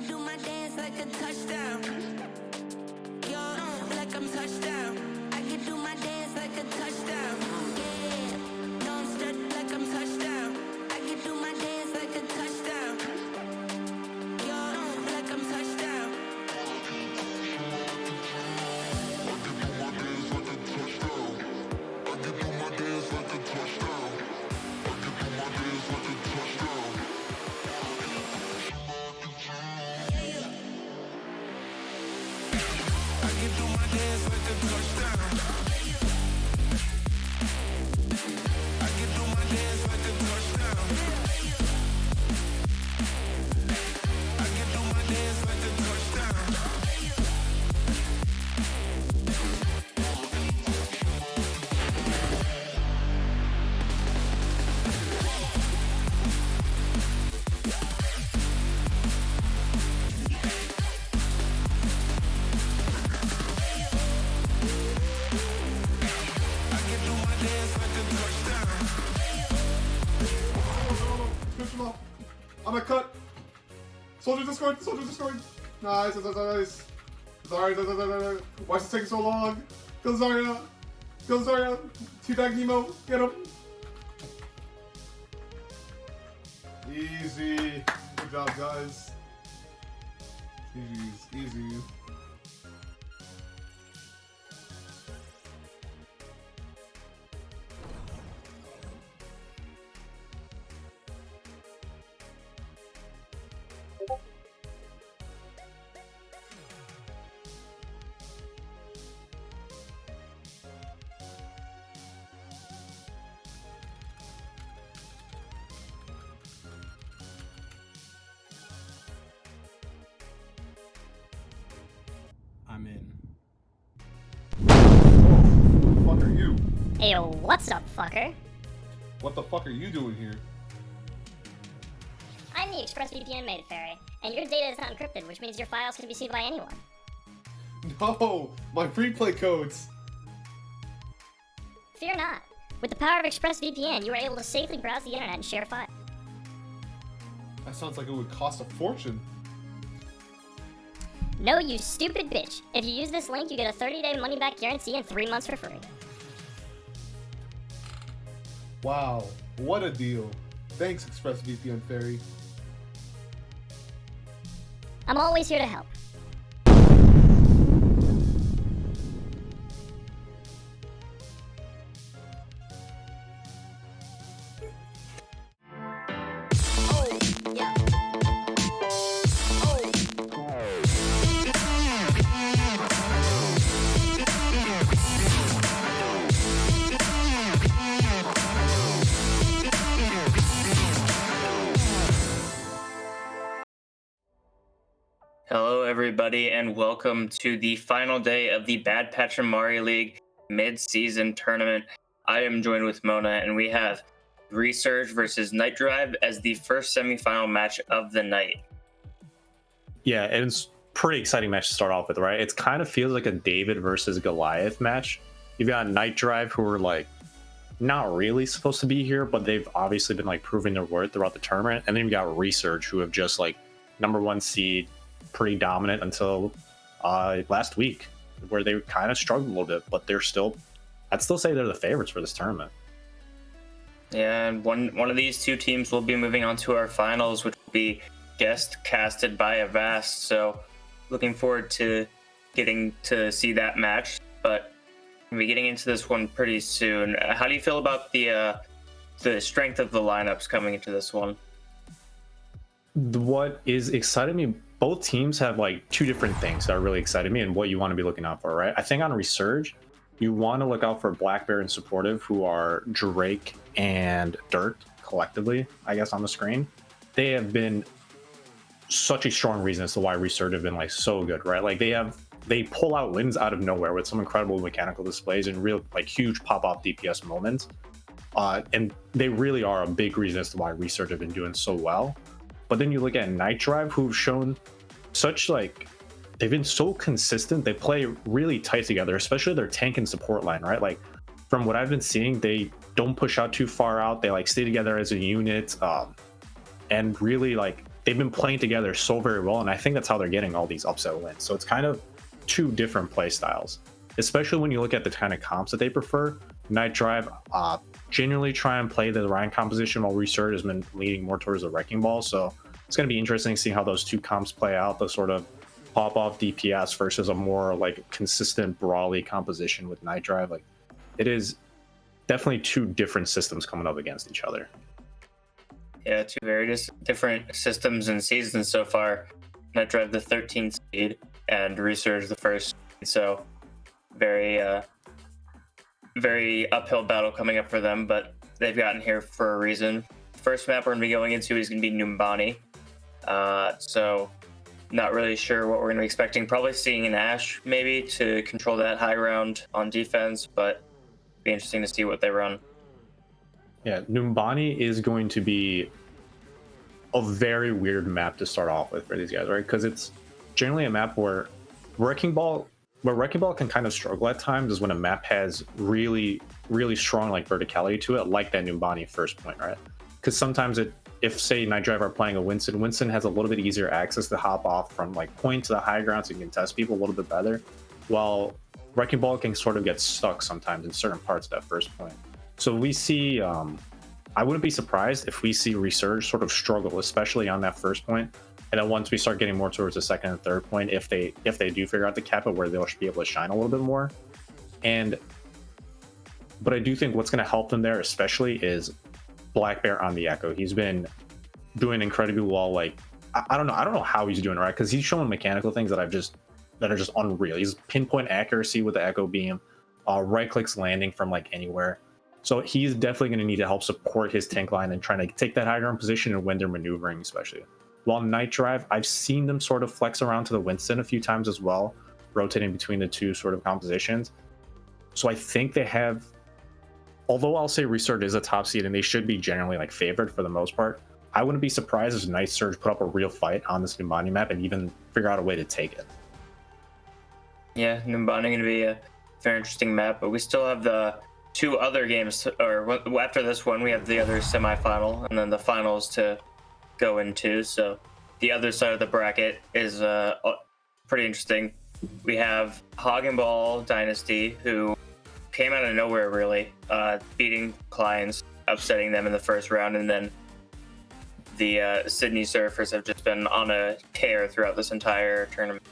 do my dance like a touchdown. Yo, like I'm touchdown. I can do my dance like a touchdown. Yeah, don't strut like I'm touchdown. I can do my dance like a touchdown. Yo, like I'm touchdown. I'm a cut. Soldiers are scoring. Soldiers are scoring. Nice, nice, nice. Zarya. Why is it taking so long? Kill Zarya. Kill Zarya. Teabag Nemo. Get him. Easy. Good job, guys. Easy. I'm in. Who the fuck are you? Ayo, what's up, fucker? What the fuck are you doing here? I'm the ExpressVPN made fairy, and your data is not encrypted, which means your files can be seen by anyone. No, my free play codes. Fear not. With the power of ExpressVPN, you are able to safely browse the internet and share files. That sounds like it would cost a fortune. No, you stupid bitch. If you use this link, you get a 30-day money-back guarantee and 3 months for free. Wow, what a deal. Thanks, ExpressVPN Fairy. I'm always here to help. Hello, everybody, and welcome to the final day of the Bad Patch Mario League Midseason Tournament. I am joined with Mona, and we have Resurge versus NightDrive as the first semifinal match of the night. Yeah, and it's pretty exciting match to start off with, right? It kind of feels like a David versus Goliath match. You've got NightDrive, who are like not really supposed to be here, but they've obviously been like proving their worth throughout the tournament. And then you've got Resurge, who have just like #1 seed, pretty dominant until last week, where they kind of struggled a little bit, but I'd still say they're the favorites for this tournament. Yeah, and one of these two teams will be moving on to our finals, which will be guest casted by Avast. So looking forward to getting to see that match, but we'll be getting into this one pretty soon. How do you feel about the strength of the lineups coming into this one? What is exciting me, both teams have like two different things that are really exciting me and what you want to be looking out for, right? I think on Resurge, you want to look out for Black Bear and Supportive, who are Drake and Dirt collectively, I guess, on the screen. They have been such a strong reason as to why Resurge have been like so good, right? Like they pull out wins out of nowhere with some incredible mechanical displays and real like huge pop-off DPS moments. And they really are a big reason as to why Resurge have been doing so well. But then you look at NightDrive, who've shown such like, they've been so consistent. They play really tight together, especially their tank and support line, right? Like from what I've been seeing, they don't push out too far out. They like stay together as a unit, and really like they've been playing together so very well, and I think that's how they're getting all these upset wins. So it's kind of two different play styles, especially when you look at the kind of comps that they prefer. NightDrive generally try and play the Ryan composition, while Resurge has been leaning more towards the Wrecking Ball. So it's going to be interesting to see how those two comps play out, the sort of pop-off DPS versus a more like consistent brawly composition with NightDrive. Like, it is definitely two different systems coming up against each other. Yeah, two very different systems and seasons so far. NightDrive the 13th seed and Resurge the first. So very very uphill battle coming up for them, but they've gotten here for a reason. First map we're going to be going into is going to be Numbani. So not really sure what we're going to be expecting. Probably seeing an Ashe maybe to control that high ground on defense, but it'll be interesting to see what they run. Yeah, Numbani is going to be a very weird map to start off with for these guys, right? Because it's generally a map where Wrecking Ball can kind of struggle at times is when a map has really, really strong like verticality to it, like that Numbani first point, right? Because sometimes if say NightDrive are playing a Winston has a little bit easier access to hop off from like point to the high ground, so you can test people a little bit better, while Wrecking Ball can sort of get stuck sometimes in certain parts of that first point. So we see, I wouldn't be surprised if we see Resurge sort of struggle, especially on that first point. And then once we start getting more towards the second and third point, if they do figure out the cap it, where they'll be able to shine a little bit more. But I do think what's going to help them there, especially, is Black Bear on the Echo. He's been doing incredibly well. Like, I don't know how he's doing it, right? Because he's showing mechanical things that are just unreal. He's pinpoint accuracy with the Echo Beam, right clicks landing from like anywhere. So he's definitely going to need to help support his tank line and trying to take that high ground position and when they're maneuvering, especially. While NightDrive, I've seen them sort of flex around to the Winston a few times as well, rotating between the two sort of compositions. So I think they have, although I'll say Resurge is a top seed and they should be generally like favored for the most part, I wouldn't be surprised if NightSurge put up a real fight on this Numbani map and even figure out a way to take it. Yeah, Numbani going to be a very interesting map, but we still have the two other games, or after this one, we have the other semifinal and then the finals to go into. So the other side of the bracket is pretty interesting. We have Hog and Ball Dynasty, who came out of nowhere really, beating Clients, upsetting them in the first round, and then the Sydney Surfers have just been on a tear throughout this entire tournament.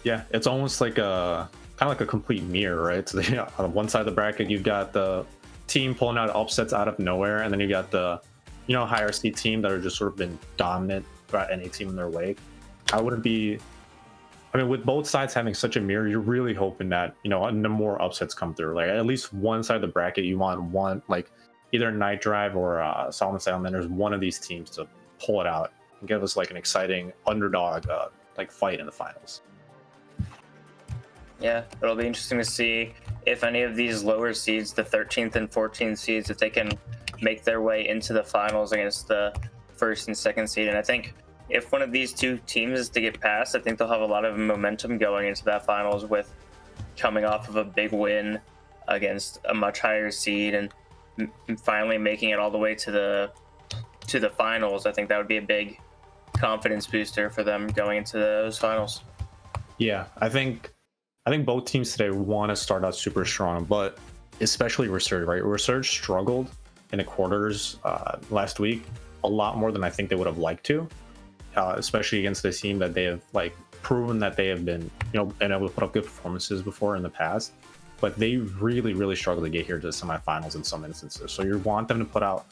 Yeah, it's almost like a kind of like a complete mirror, right? So on one side of the bracket, you've got the team pulling out upsets out of nowhere, and then you got the higher seed team that are just sort of been dominant throughout any team in their wake. With both sides having such a mirror, you're really hoping that no more upsets come through. Like, at least one side of the bracket, you want one, like either NightDrive or Solomon Salamanders, one of these teams to pull it out and give us like an exciting underdog like fight in the finals. Yeah, it'll be interesting to see if any of these lower seeds, the 13th and 14th seeds, if they can make their way into the finals against the first and second seed. And I think if one of these two teams is to get past, I think they'll have a lot of momentum going into that finals, with coming off of a big win against a much higher seed and finally making it all the way to the finals. I think that would be a big confidence booster for them going into those finals. Yeah, I think both teams today want to start out super strong, but especially Resurge, right? Resurge struggled in the quarters last week a lot more than I think they would have liked to, especially against a team that they have like proven that they have been, been able to put up good performances before in the past. But they really, really struggle to get here to the semifinals in some instances. So you want them to put out,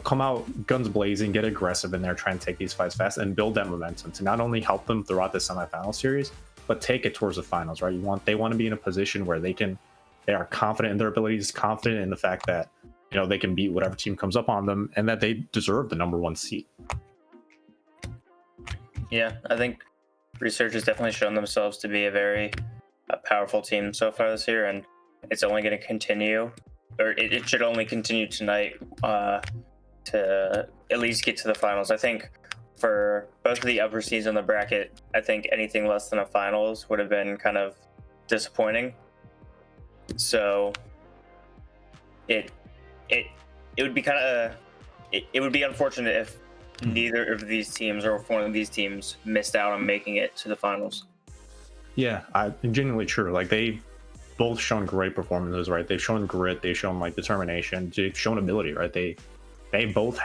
come out guns blazing, get aggressive in there, try and take these fights fast and build that momentum to not only help them throughout the semifinal series, but take it towards the finals, right? They want to be in a position where they are confident in their abilities, confident in the fact that, they can beat whatever team comes up on them, and that they deserve the number one seat. Yeah, I think Resurge has definitely shown themselves to be a very powerful team so far this year, and it's only going to continue, or it should only continue tonight to at least get to the finals. I think for both of the upper seeds on the bracket, I think anything less than a finals would have been kind of disappointing. So it would be kind of it would be unfortunate if neither of these teams or if one of these teams missed out on making it to the finals. Yeah, genuinely true. Like they both shown great performances, right? They've shown grit, they've shown like determination, they've shown ability, right? They both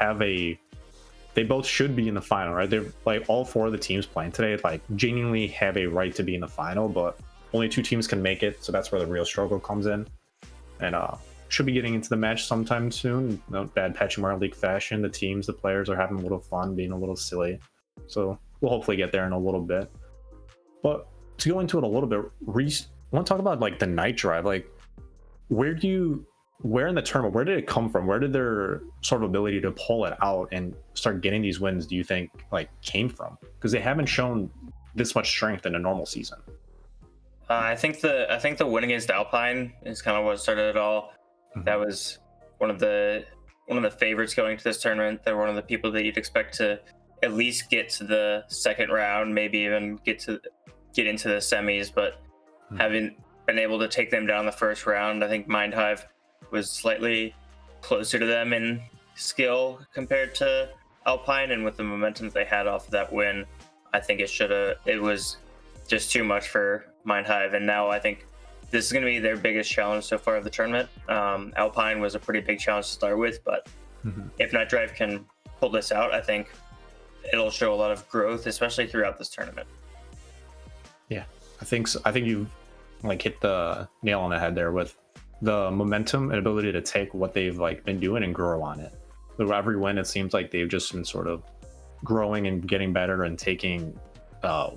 should be in the final, right? They're like all four of the teams playing today, like genuinely have a right to be in the final, but only two teams can make it, so that's where the real struggle comes in. And should be getting into the match sometime soon. No bad Pachimar League fashion. The teams, the players are having a little fun, being a little silly. So we'll hopefully get there in a little bit. But to go into it a little bit, I want to talk about like the NightDrive. Like, where in the tournament, where did it come from? Where did their sort of ability to pull it out and start getting these wins, do you think, like, came from? Because they haven't shown this much strength in a normal season. I think the win against Alpine is kind of what started it all. Mm-hmm. That was one of the favorites going to this tournament. They're one of the people that you'd expect to at least get to the second round, maybe even get into the semis, but having been able to take them down the first round, I think MindHive was slightly closer to them in skill compared to Alpine, and with the momentum that they had off of that win, I think it was just too much for MindHive, and now I think this is going to be their biggest challenge so far of the tournament. Alpine was a pretty big challenge to start with, but if NightDrive can pull this out, I think it'll show a lot of growth, especially throughout this tournament. Yeah, I think so. I think you like hit the nail on the head there with the momentum and ability to take what they've like been doing and grow on it. Through every win, it seems like they've just been sort of growing and getting better and taking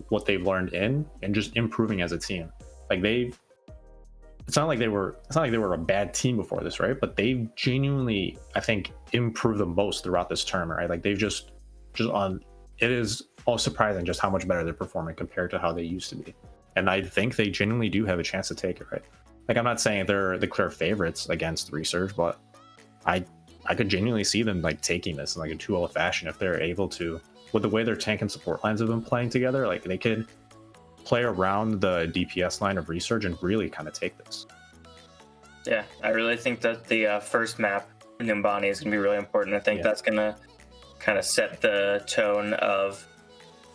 what they've learned in and just improving as a team. Like it's not like they were a bad team before this, right? But they've genuinely, I think, improved the most throughout this tournament, right? Like they've just on. It is all surprising just how much better they're performing compared to how they used to be. And I think they genuinely do have a chance to take it, right? Like, I'm not saying they're the clear favorites against Resurge, but I could genuinely see them like taking this in like a 2-0 fashion if they're able to, with the way their tank and support lines have been playing together. Like they could play around the DPS line of Resurge and really kind of take this. Yeah, I really think that the first map, Numbani, is going to be really important. I think that's going to kind of set the tone of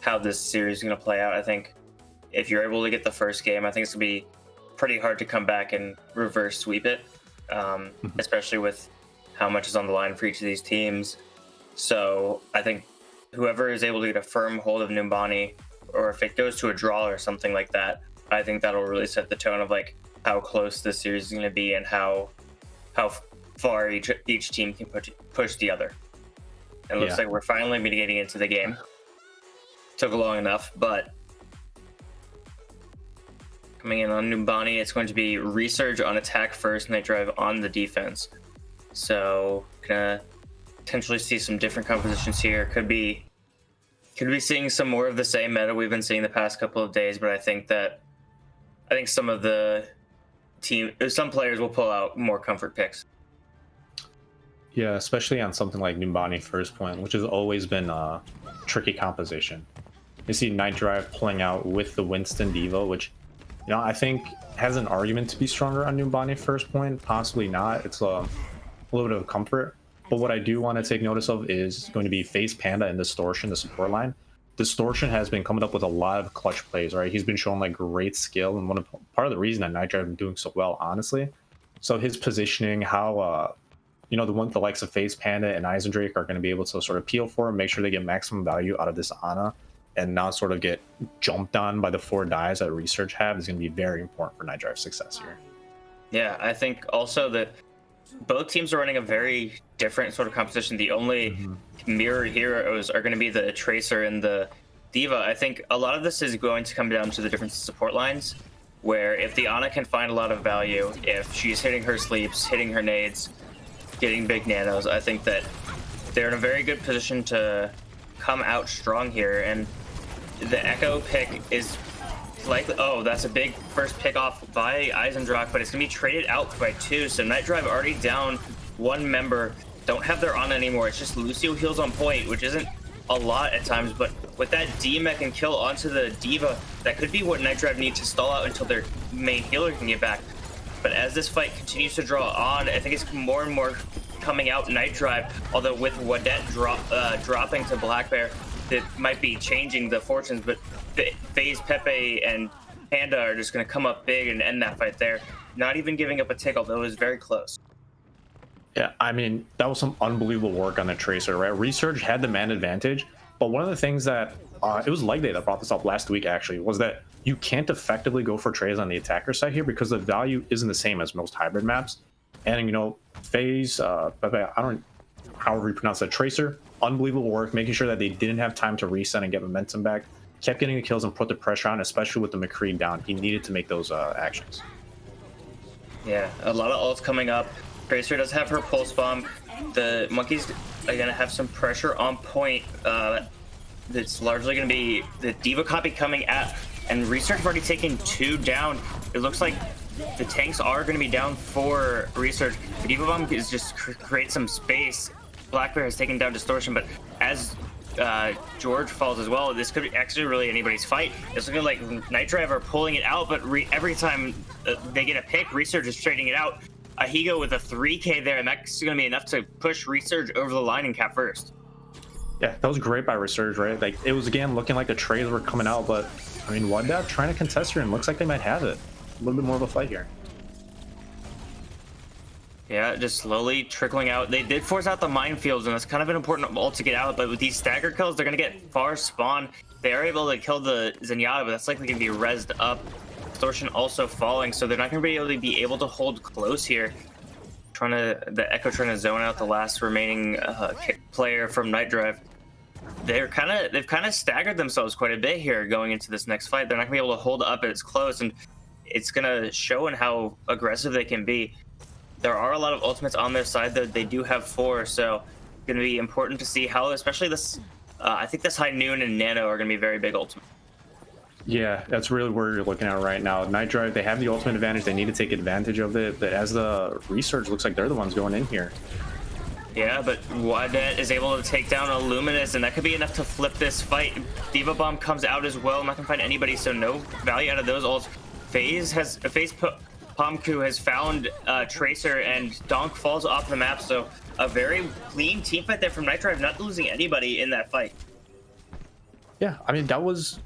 how this series is going to play out. I think if you're able to get the first game, I think it's going to be pretty hard to come back and reverse sweep it, especially with how much is on the line for each of these teams. So I think whoever is able to get a firm hold of Numbani, or if it goes to a draw or something like that, I think that'll really set the tone of like how close this series is going to be and how far each team can push the other. It looks like we're finally getting into the game. Took long enough, but coming in on Numbani, it's going to be Resurge on attack first, NightDrive on the defense. So gonna potentially see some different compositions here. Could be seeing some more of the same meta we've been seeing the past couple of days, but I think some of the some players will pull out more comfort picks. Yeah, especially on something like Numbani first point, which has always been a tricky composition. You see NightDrive pulling out with the Winston Diva, which, you know, I think has an argument to be stronger on Numbani first point. Possibly not. It's a little bit of comfort. But what I do want to take notice of is going to be Face Panda and Distortion, the support line. Distortion has been coming up with a lot of clutch plays, right? He's been showing like great skill, and part of the reason that NightDrive has been doing so well, honestly. So his positioning, how the likes of Face Panda and Eisendrake are going to be able to sort of peel for him, make sure they get maximum value out of this Ana, and not sort of get jumped on by the 4 dives that Resurge have, is going to be very important for NightDrive's success here. Yeah, I think also that both teams are running a very different sort of composition. The only mirror heroes are going to be the Tracer and the Diva. I think a lot of this is going to come down to the different support lines, where if the Ana can find a lot of value, if she's hitting her sleeps, hitting her nades, getting big nanos, I think that they're in a very good position to come out strong here. And the Echo pick is likely, that's a big first pick off by Eisendrache, but it's gonna be traded out by 2. So NightDrive already down 1 member, don't have their Ana anymore. It's just Lucio heals on point, which isn't a lot at times, but with that D-Mech and kill onto the Diva, that could be what NightDrive needs to stall out until their main healer can get back. But as this fight continues to draw on, I think it's more and more coming out NightDrive, although with Wadette dropping to Black Bear, that might be changing the fortunes, but FaZe, Pepe, and Panda are just going to come up big and end that fight there. Not even giving up a tick, although it was very close. Yeah, I mean, that was some unbelievable work on the Tracer, right? Resurge had the man advantage, but one of the things that, it was Leg Day that brought this up last week, actually, was that you can't effectively go for trades on the attacker side here because the value isn't the same as most hybrid maps. And, you know, FaZe, however you pronounce that, Tracer, unbelievable work, making sure that they didn't have time to reset and get momentum back. Kept getting the kills and put the pressure on, especially with the McCree down. He needed to make those actions. Yeah, a lot of ults coming up. Tracer does have her pulse bomb. The Monkeys are going to have some pressure on point. That's largely going to be the D.Va copy coming at, and Resurge have already taken 2 down. It looks like the tanks are going to be down for Resurge. The D.Va bomb is just create some space. Black Bear has taken down Distortion, but as George falls as well, this could be actually really anybody's fight. It's looking like NightDrive are pulling it out, but every time they get a pick, Resurge is trading it out. Higo with a 3K there, and that's going to be enough to push Resurge over the line and cap first. Yeah, that was great by Resurge, right? Like, it was, again, looking like the trades were coming out, but, I mean, Wadette trying to contest here, and looks like they might have it. A little bit more of a fight here. Yeah, just slowly trickling out. They did force out the minefields, and that's kind of an important ult to get out, but with these stagger kills, they're going to get far spawn. They are able to kill the Zenyatta, but that's likely going to be rezzed up. Distortion also falling, so they're not going to be able to hold close here. The Echo trying to zone out the last remaining player from NightDrive. They've kind of staggered themselves quite a bit here going into this next fight. They're not going to be able to hold up as close, and it's going to show in how aggressive they can be. There are a lot of ultimates on their side, though. They do have 4, so it's going to be important to see how, especially this. I think this High Noon and Nano are going to be very big ultimates. Yeah, that's really where you're looking at right now. NightDrive, they have the ultimate advantage. They need to take advantage of it. But as the Resurge, looks like they're the ones going in here. Yeah, but Wadette is able to take down a Luminous, and that could be enough to flip this fight. D.Va Bomb comes out as well. I'm not going to find anybody, so no value out of those ults. FaZe Pomku has found Tracer, and Donk falls off the map, so a very clean team fight there from NightDrive, not losing anybody in that fight. Yeah, I mean, that was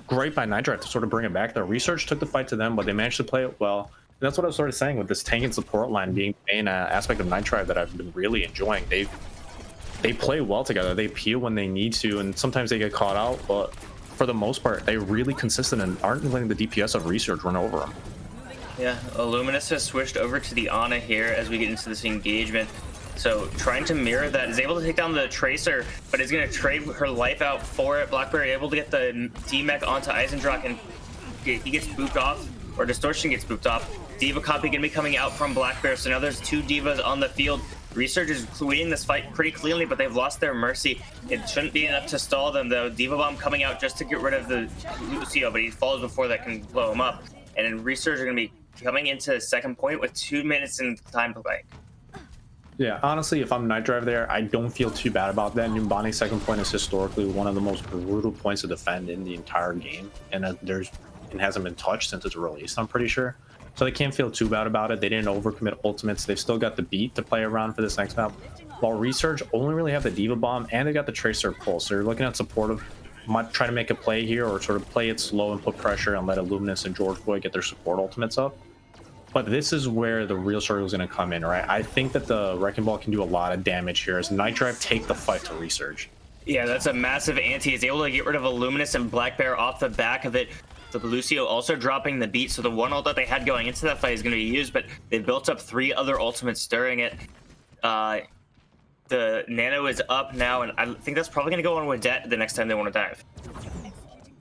great by NightDrive to sort of bring it back. The Resurge took the fight to them, but they managed to play it well. And that's what I was sort of saying with this tank and support line being the main aspect of NightDrive that I've been really enjoying. They play well together. They peel when they need to, and sometimes they get caught out, but for the most part, they're really consistent and aren't letting the DPS of Resurge run over them. Yeah, Illuminous has switched over to the Ana here as we get into this engagement. So trying to mirror that, is able to take down the Tracer, but is going to trade her life out for it. Blackberry able to get the D-Mech onto Eisendrach, and he gets booped off, or Distortion gets booped off. D.Va copy going to be coming out from Black Bear, so now there's 2 D.Vas on the field. Resurge is winning this fight pretty cleanly, but they've lost their Mercy. It shouldn't be enough to stall them, though. D.Va Bomb coming out just to get rid of the Lucio, but he falls before that can blow him up. And then Resurge are going to be coming into second point with 2 minutes in time to play. Yeah, honestly, if I'm NightDrive there, I don't feel too bad about that. Numbani's second point is historically one of the most brutal points to defend in the entire game, and it hasn't been touched since it's released, I'm pretty sure. So they can't feel too bad about it. They didn't overcommit ultimates. They've still got the beat to play around for this next map. While Resurge only really have the D.Va Bomb, and they got the Tracer Pulse. So they're looking at supportive, might try to make a play here, or sort of play it slow and put pressure and let Illuminous and George Boy get their support ultimates up. But this is where the real struggle is going to come in, right? I think that the Wrecking Ball can do a lot of damage here as NightDrive take the fight to Resurge. Yeah, that's a massive ante. He's able to get rid of Illuminous and Black Bear off the back of it. The Lucio also dropping the beat, so the one ult that they had going into that fight is going to be used, but they built up 3 other ultimates during it. The Nano is up now, and I think that's probably going to go on with Det the next time they want to dive.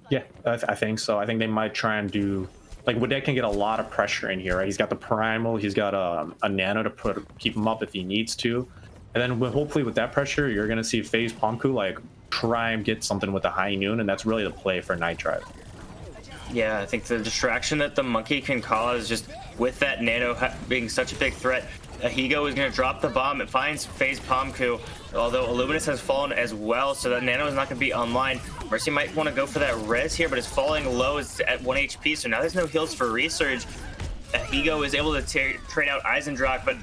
Yeah, I think so. I think they might try and do... Like, Wadette can get a lot of pressure in here, right? He's got the Primal, he's got a Nano to keep him up if he needs to. And then hopefully with that pressure, you're going to see FaZe Pomku, like, try and get something with the High Noon, and that's really the play for NightDrive. Yeah, I think the distraction that the Monkey can cause, just with that Nano being such a big threat, Higo is going to drop the bomb. It finds FaZe Pomku, although Illuminous has fallen as well, so that Nano is not going to be online. Mercy might want to go for that res here, but it's falling low. It's at 1 HP, so now there's no heals for Resurge. Higo is able to trade out Eisendrach, but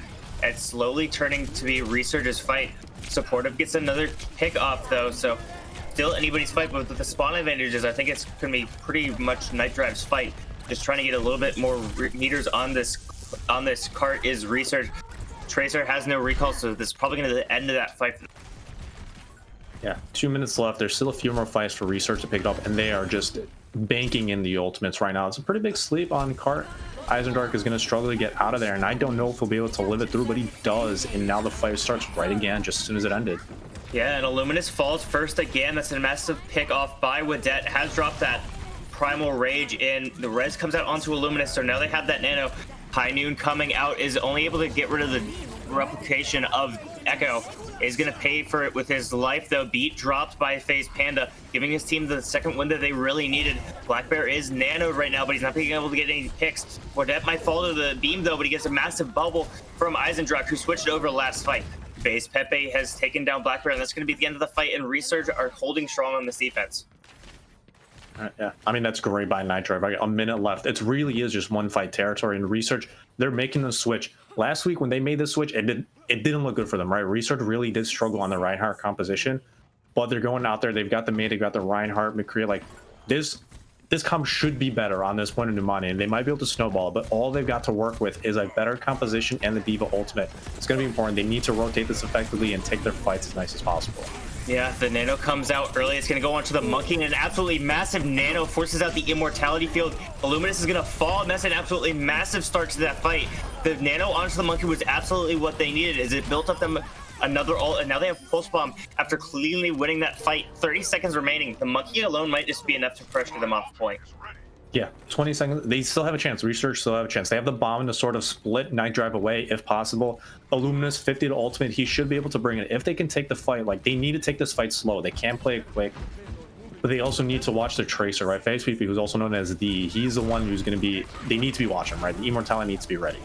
It's slowly turning to be Resurge's fight. Supportive gets another pick off though, so still anybody's fight, but with the spawn advantages, I think it's gonna be pretty much NightDrive's fight. Just trying to get a little bit more meters on this cart is Resurge. Tracer has no recall, so this is probably gonna be the end of that fight. Yeah, 2 minutes left. There's still a few more fights for Resurge to pick it up, and they are just banking in the ultimates right now. It's a pretty big sleep on cart. Eisendark is going to struggle to get out of there, and I don't know if he'll be able to live it through, but he does, and now the fight starts right again just as soon as it ended. Yeah, and Illuminous falls first again. That's a massive pick off by Wadette. Has dropped that Primal Rage in. The res comes out onto Illuminous, so now they have that Nano. High Noon coming out is only able to get rid of the replication of Echo. Is going to pay for it with his life, though. Beat dropped by FaZe Panda, giving his team the second win that they really needed. Black Bear is nanoed right now, but he's not being able to get any picks. Wadette might fall to the beam, though, but he gets a massive bubble from Eisendrach, who switched over last fight. FaZe Pepe has taken down Black Bear, and that's going to be the end of the fight, and Resurge are holding strong on this defense. Yeah, I mean, that's great by NightDrive. Right? A minute left. It really is just one fight territory, and Resurge, they're making the switch. Last week when they made this switch, it didn't look good for them, right? Resurge really did struggle on the Reinhardt composition, but they're going out there. They've got the mid, they've got the Reinhardt, McCree. Like this comp should be better on this point in Numani, and they might be able to snowball it, but all they've got to work with is a better composition and the D.Va ultimate. It's going to be important. They need to rotate this effectively and take their fights as nice as possible. Yeah, the Nano comes out early. It's going to go onto the Monkey, and an absolutely massive Nano forces out the Immortality field. Illuminous is going to fall, and that's an absolutely massive start to that fight. The Nano onto the Monkey was absolutely what they needed, as it built up them another ult, and now they have Pulse Bomb after cleanly winning that fight. 30 seconds remaining. The Monkey alone might just be enough to pressure them off point. Yeah, 20 seconds. They still have a chance. Resurge still have a chance. They have the bomb to sort of split NightDrive away if possible. Illuminous 50 to ultimate. He should be able to bring it. If they can take the fight, like they need to take this fight slow. They can't play it quick, but they also need to watch their Tracer, right? FaZe PP, who's also known as D, he's the one who's going to be, they need to be watching, right? The Immortality needs to be ready.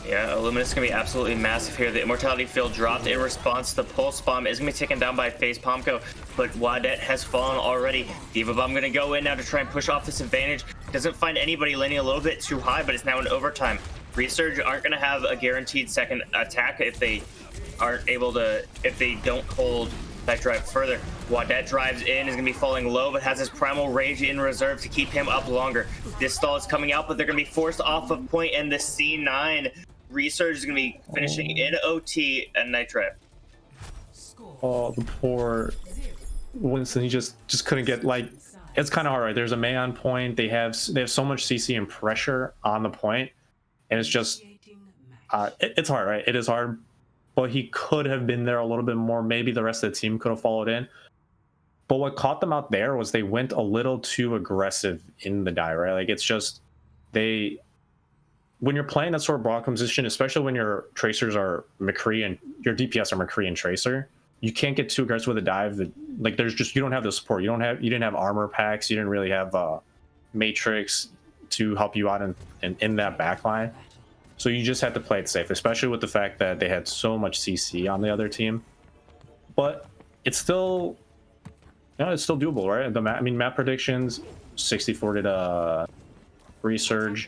Yeah, Illuminous is going to be absolutely massive here. The Immortality field dropped in response. The Pulse Bomb is going to be taken down by FaZe Pomko, but Wadette has fallen already. D.Va Bomb going to go in now to try and push off this advantage. Doesn't find anybody, landing a little bit too high, but it's now in overtime. Resurge aren't going to have a guaranteed second attack if they don't hold NightDrive further. Wadette drives in, is going to be falling low, but has his Primal Rage in reserve to keep him up longer. This stall is coming out, but they're going to be forced off of point, and the C9 Resurge is going to be finishing in OT at NightDrive. Oh, the poor Winston, he just couldn't get, like, it's kind of hard, right? There's a Mei on point. They have so much CC and pressure on the point, and it's just it's hard, right? It is hard, but he could have been there a little bit more. Maybe the rest of the team could have followed in. But what caught them out there was they went a little too aggressive in the die, right? Like, it's just when you're playing that sort of broad composition, especially when your tracers are McCree and your DPS are McCree and Tracer, you can't get too aggressive with a dive. Like, you don't have the support. You didn't have armor packs. You didn't really have Matrix to help you out in that backline. So you just had to play it safe, especially with the fact that they had so much CC on the other team. But it's still, it's still doable, right? I mean, map predictions, 64 to Resurge.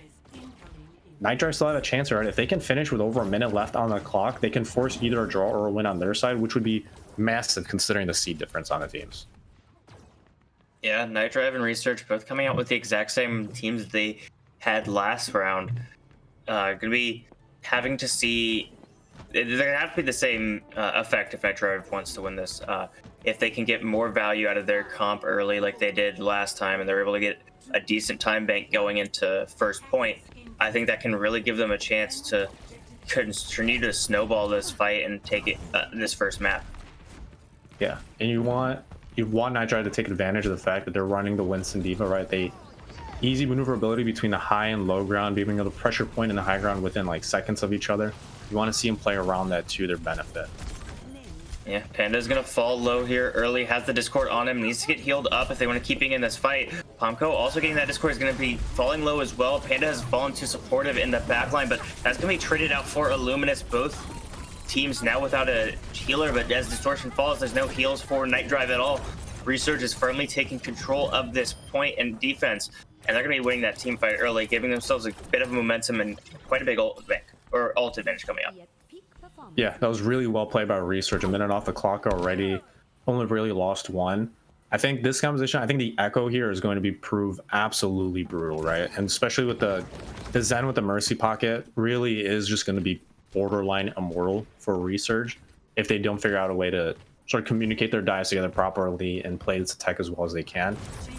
NightDrive still have a chance, right? If they can finish with over a minute left on the clock, they can force either a draw or a win on their side, which would be massive considering the seed difference on the teams. Yeah, NightDrive and Resurge both coming out with the exact same teams that they had last round. Going to be having to see, they're going to have to be the same effect if NightDrive wants to win this. If they can get more value out of their comp early like they did last time, and they're able to get a decent time bank going into first point, I think that can really give them a chance to continue to snowball this fight and take it this first map. Yeah, and you want NightDrive to take advantage of the fact that they're running the Winston D.Va, right? They easy maneuverability between the high and low ground, being able to pressure point and the high ground within like seconds of each other. You want to see them play around that to their benefit. Yeah, Panda's gonna fall low here early, has the Discord on him, needs to get healed up if they want to keep being in this fight. Pomko also getting that Discord is gonna be falling low as well. Panda has fallen too supportive in the backline, but that's gonna be traded out for Illuminous. Both teams now without a healer, but as Distortion falls, there's no heals for NightDrive at all. Resurge is firmly taking control of this point and defense, and they're gonna be winning that team fight early, giving themselves a bit of momentum and quite a big ult bank, or ult advantage coming up. Yeah, that was really well played by Resurge. A minute off the clock already. Only really lost one. I think this composition, I think the Echo here is going to be prove absolutely brutal, right? And especially with the Zen with the Mercy Pocket really is just going to be borderline immortal for Resurge if they don't figure out a way to sort of communicate their dives together properly and play this attack as well as they can.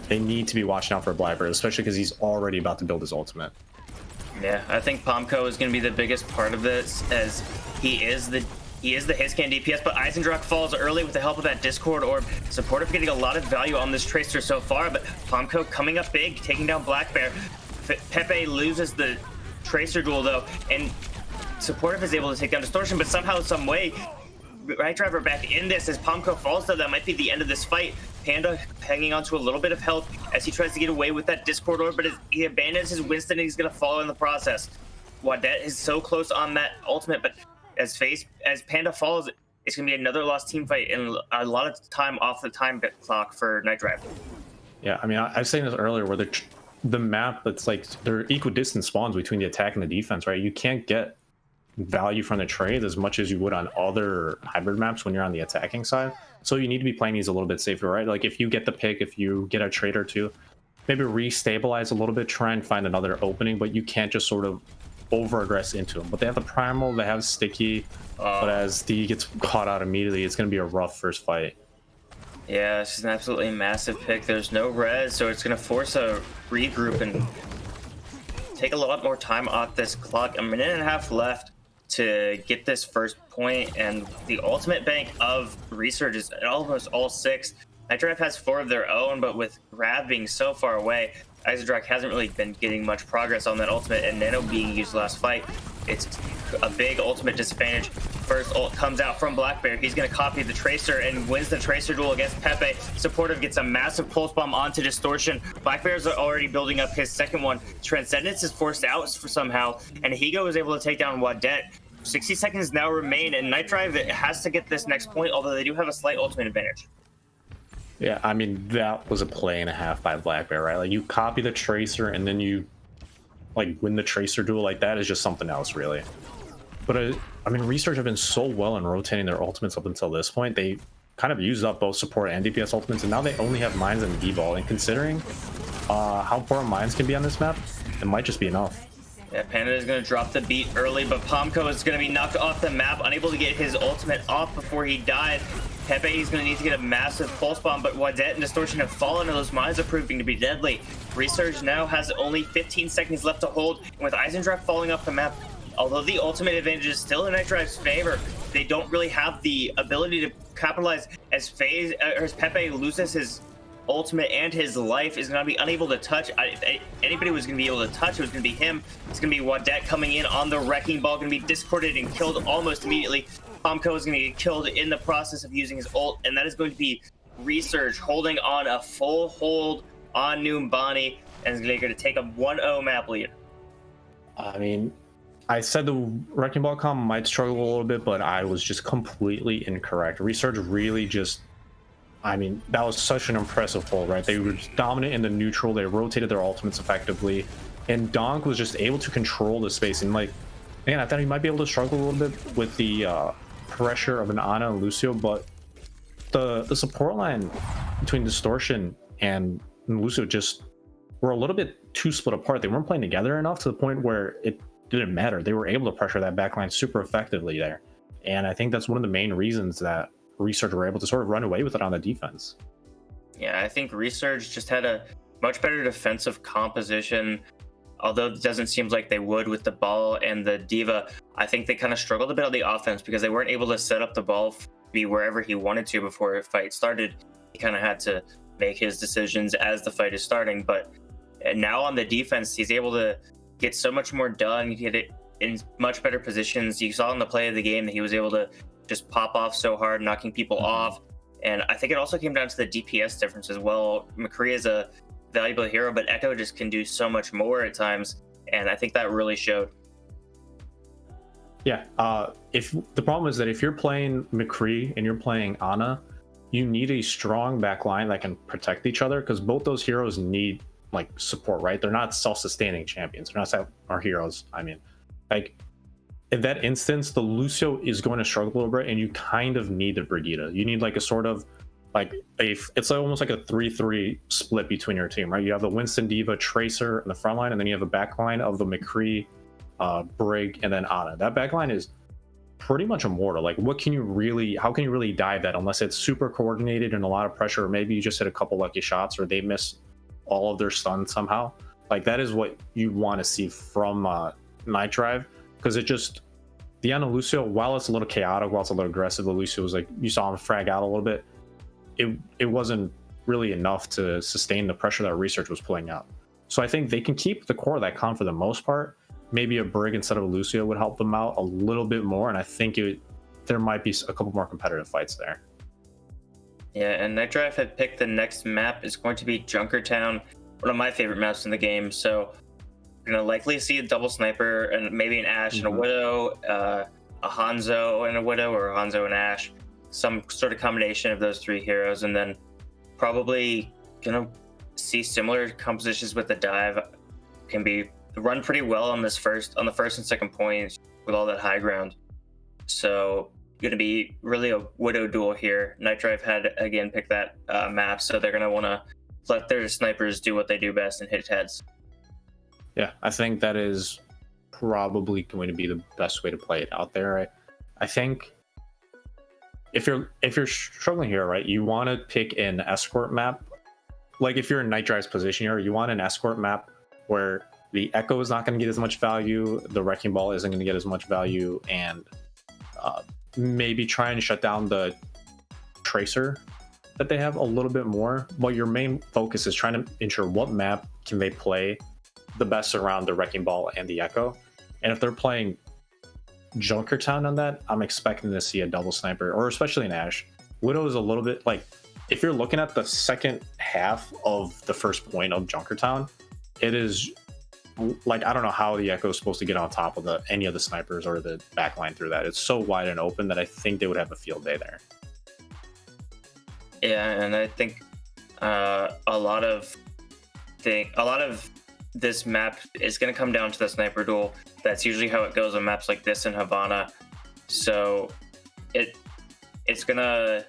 They need to be watching out for Blackbeard, especially because he's already about to build his ultimate. Yeah, I think Pomko is going to be the biggest part of this, as he is the hitscan DPS, but Eisendrach falls early with the help of that Discord Orb. Supportive getting a lot of value on this Tracer so far, but Pomko coming up big, taking down Blackbear. Pepe loses the Tracer duel though, and Supportive is able to take down Distortion, but somehow, some way, NightDrive are back in this as Pomko falls though. That might be the end of this fight. Panda hanging on to a little bit of health as he tries to get away with that Discord Orb, but he abandons his Winston and he's going to fall in the process. Wadet is so close on that ultimate, but as Panda falls, it's going to be another lost team fight and a lot of time off the time clock for NightDrive. Yeah, I mean, I was saying this earlier where the map, it's like they're equidistant spawns between the attack and the defense, right? You can't get value from the trades as much as you would on other hybrid maps when you're on the attacking side. So you need to be playing these a little bit safer, right? Like if you get the pick, if you get a trade or two, maybe re-stabilize a little bit, try and find another opening, but you can't just sort of over-aggress into them. But they have the primal, they have sticky, but as D gets caught out immediately, it's going to be a rough first fight. Yeah, this is an absolutely massive pick. There's no res, so it's going to force a regroup and take a lot more time off this clock. A minute and a half left to get this first point, and the ultimate bank of Resurge is almost all 6. NightDrive has 4 of their own, but with Rav being so far away, Eisendrach hasn't really been getting much progress on that ultimate, and Nano being used last fight, it's a big ultimate disadvantage. First ult comes out from Blackbear. He's going to copy the Tracer and wins the Tracer duel against Pepe. Supportive gets a massive pulse bomb onto Distortion. Blackbear's already building up his second one. Transcendence is forced out for somehow, and Higo is able to take down Wadet. 60 seconds now remain, and NightDrive has to get this next point, although they do have a slight ultimate advantage. Yeah, I mean, that was a play and a half by Blackbear, right? Like, you copy the Tracer, and then you, like, win the Tracer duel. Like, that is just something else, really. But, I mean, Resurge have been so well in rotating their ultimates up until this point. They kind of used up both support and DPS ultimates, and now they only have Mines and D-Ball. And considering how important Mines can be on this map, it might just be enough. Yeah, Panda is going to drop the beat early, but Pomko is going to be knocked off the map, unable to get his ultimate off before he died. Pepe is going to need to get a massive pulse bomb, but Wadet and Distortion have fallen, and those mines are proving to be deadly. Resurge now has only 15 seconds left to hold, and with Eisendrach falling off the map, although the ultimate advantage is still in NightDrive's favor, they don't really have the ability to capitalize as Pepe loses his ultimate and his life is going to be unable to touch. If anybody was going to be able to touch, it was going to be him. It's going to be Wadet coming in on the Wrecking Ball, going to be discorded and killed almost immediately. Pomko is going to get killed in the process of using his ult, and that is going to be Resurge holding on a full hold on Numbani, and is going to take a 1-0 map lead. I mean, I said the Wrecking Ball comp might struggle a little bit, but I was just completely incorrect. Resurge really just, I mean, that was such an impressive pull, right? They were dominant in the neutral, they rotated their ultimates effectively, and Donk was just able to control the space. And like, man, I thought he might be able to struggle a little bit with the pressure of an Ana and Lucio, but the support line between Distortion and Lucio just were a little bit too split apart. They weren't playing together enough to the point where it didn't matter. They were able to pressure that backline super effectively there. And I think that's one of the main reasons that Resurge were able to sort of run away with it on the defense. Yeah, I think Resurge just had a much better defensive composition, although it doesn't seem like they would with the ball and the Diva. I think they kind of struggled a bit on the offense because they weren't able to set up the ball to be wherever he wanted to before the fight started. He kind of had to make his decisions as the fight is starting, but now on the defense, he's able to get so much more done, get it in much better positions. You saw in the play of the game that he was able to just pop off so hard, knocking people off. And I think it also came down to the DPS difference as well. McCree is a valuable hero, but Echo just can do so much more at times, and I think that really showed. Yeah, if the problem is that if you're playing McCree and you're playing Ana, you need a strong backline that can protect each other, because both those heroes need like support, right? They're not self-sustaining champions. They're not our heroes. I mean, like in that instance, the Lucio is going to struggle a little bit, and you kind of need the Brigitte. You need like a sort of it's almost like a 3-3 split between your team, right? You have the Winston, Diva, Tracer in the front line, and then you have the back line of the McCree, Brig, and then Ana. That back line is pretty much immortal. Like, how can you really dive that unless it's super coordinated and a lot of pressure, or maybe you just hit a couple lucky shots, or they miss all of their stuns somehow. Like, that is what you want to see from NightDrive, because the Ana Lucio, while it's a little chaotic, while it's a little aggressive, the Lucio was like, you saw him frag out a little bit. It wasn't really enough to sustain the pressure that Resurge was pulling out. So I think they can keep the core of that comp for the most part. Maybe a Brig instead of a Lucio would help them out a little bit more, and I think there might be a couple more competitive fights there. Yeah, and NightDrive had picked the next map is going to be Junkertown, one of my favorite maps in the game. So we're gonna likely see a double sniper and maybe an Ashe and a Widow, a Hanzo and a Widow, or a Hanzo and Ashe. Some sort of combination of those three heroes, and then probably gonna see similar compositions with the dive. Can be run pretty well on the first and second points with all that high ground. So gonna be really a Widow duel here. NightDrive had again picked that map, so they're gonna want to let their snipers do what they do best and hit heads. Yeah, I think that is probably going to be the best way to play it out there. Right? I think if you're struggling here, right, you want to pick an escort map. Like, if you're in NightDrive's position here, you want an escort map where the Echo is not going to get as much value, the Wrecking Ball isn't going to get as much value, and maybe try and shut down the Tracer that they have a little bit more. But your main focus is trying to ensure what map can they play the best around the Wrecking Ball and the Echo. And if they're playing Junkertown on that, I'm expecting to see a double sniper, or especially an Ashe. Widow is a little bit like, if you're looking at the second half of the first point of Junkertown, it is like, I don't know how the Echo is supposed to get on top of any of the snipers or the backline through that. It's so wide and open that I think they would have a field day there. Yeah, and I think a lot of this map is going to come down to the sniper duel. That's usually how it goes on maps like this in Havana. So it's gonna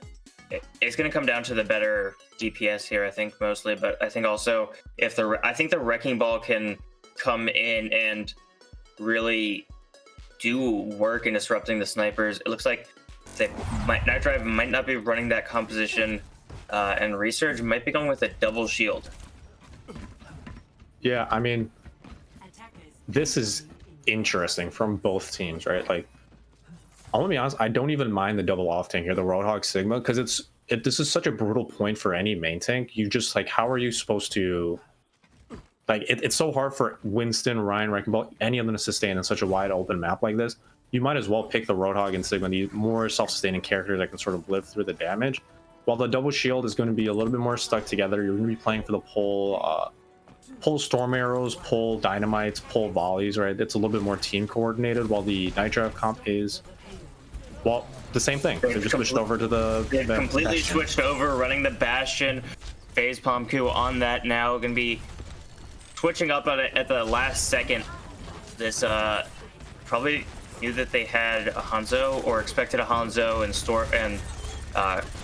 come down to the better DPS here, I think, mostly. But I think also I think the Wrecking Ball can come in and really do work in disrupting the snipers. It looks like NightDrive might not be running that composition, and Resurge might be going with a double shield. Yeah, I mean, this is interesting from both teams, right? Like, I'm gonna be honest, I don't even mind the double off tank here, the Roadhog Sigma, because this is such a brutal point for any main tank. You just, like, how are you supposed to, like, it's so hard for Winston, Ryan, Wrecking Ball, any of them to sustain in such a wide open map like this. You might as well pick the Roadhog and Sigma, the more self-sustaining characters that can sort of live through the damage. While the double shield is going to be a little bit more stuck together, you're going to be playing for the pull storm arrows, pull dynamites, pull volleys, right? It's a little bit more team coordinated, while the NightDrive comp is, well, the same thing. They just switched over to the completely Bastion. switched over, running the Bastion. FaZe Pomku on that now, going to be switching up at the last second. This probably knew that they had a Hanzo, or expected a Hanzo, and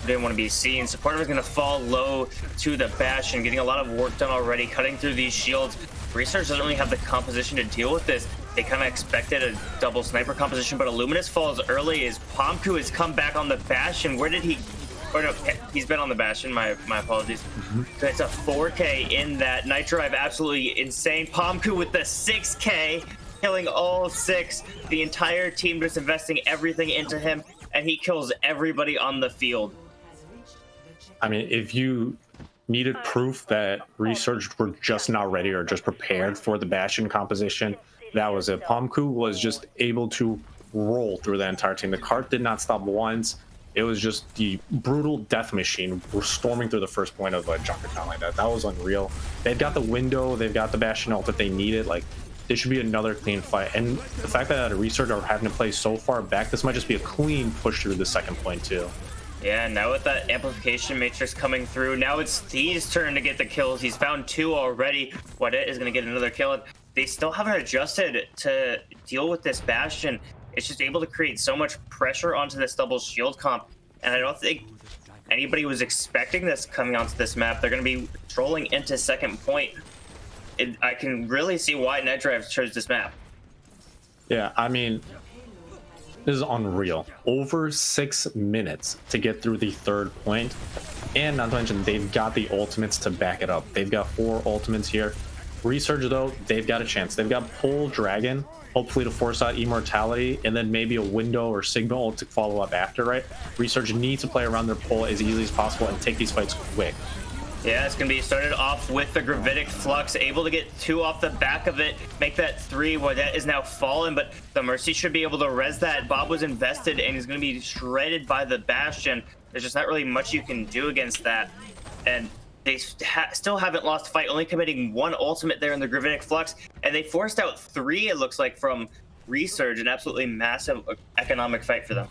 didn't want to be seen. Supporter was going to fall low to the Bastion, getting a lot of work done already, cutting through these shields. Resurge doesn't really have the composition to deal with this. They kind of expected a double sniper composition, but Illuminus falls early as Pomku has come back on the Bastion. Where did he... Or no, he's been on the Bastion, my apologies. So it's a 4K in that. NightDrive absolutely insane. Pomku with the 6K, killing all 6. The entire team just investing everything into him, and he kills everybody on the field. I mean, if you needed proof that Resurge were just not ready or just prepared for the Bastion composition, that was it. Pomku was just able to roll through the entire team. The cart did not stop once. It was just the brutal death machine storming through the first point of Junkertown like that. That was unreal. They've got the window, they've got the Bastion ult that they needed. Like, this should be another clean fight. And the fact that Resurge are having to play so far back, this might just be a clean push through the second point too. Yeah, now with that amplification matrix coming through, now it's Thee's turn to get the kills. He's found 2 already. What is going to get another kill. They still haven't adjusted to deal with this Bastion. it's just able to create so much pressure onto this double shield comp. And I don't think anybody was expecting this coming onto this map. They're going to be trolling into second point. I can really see why NightDrive chose this map. Yeah, I mean, this is unreal. Over 6 minutes to get through the third point. And not to mention, they've got the ultimates to back it up. They've got 4 ultimates here. Resurge, though, they've got a chance. They've got Pull Dragon, hopefully to force out Immortality, and then maybe a window or Sigma ult to follow up after, right? Resurge needs to play around their pull as easily as possible and take these fights quick. Yeah, it's going to be started off with the Gravitic Flux, able to get 2 off the back of it, make that 3. Well, that is now fallen, but the Mercy should be able to res that. Bob was invested, and he's going to be shredded by the Bastion. There's just not really much you can do against that. And they still haven't lost a fight, only committing 1 ultimate there in the Gravitic Flux, and they forced out 3, it looks like, from Resurge, an absolutely massive economic fight for them.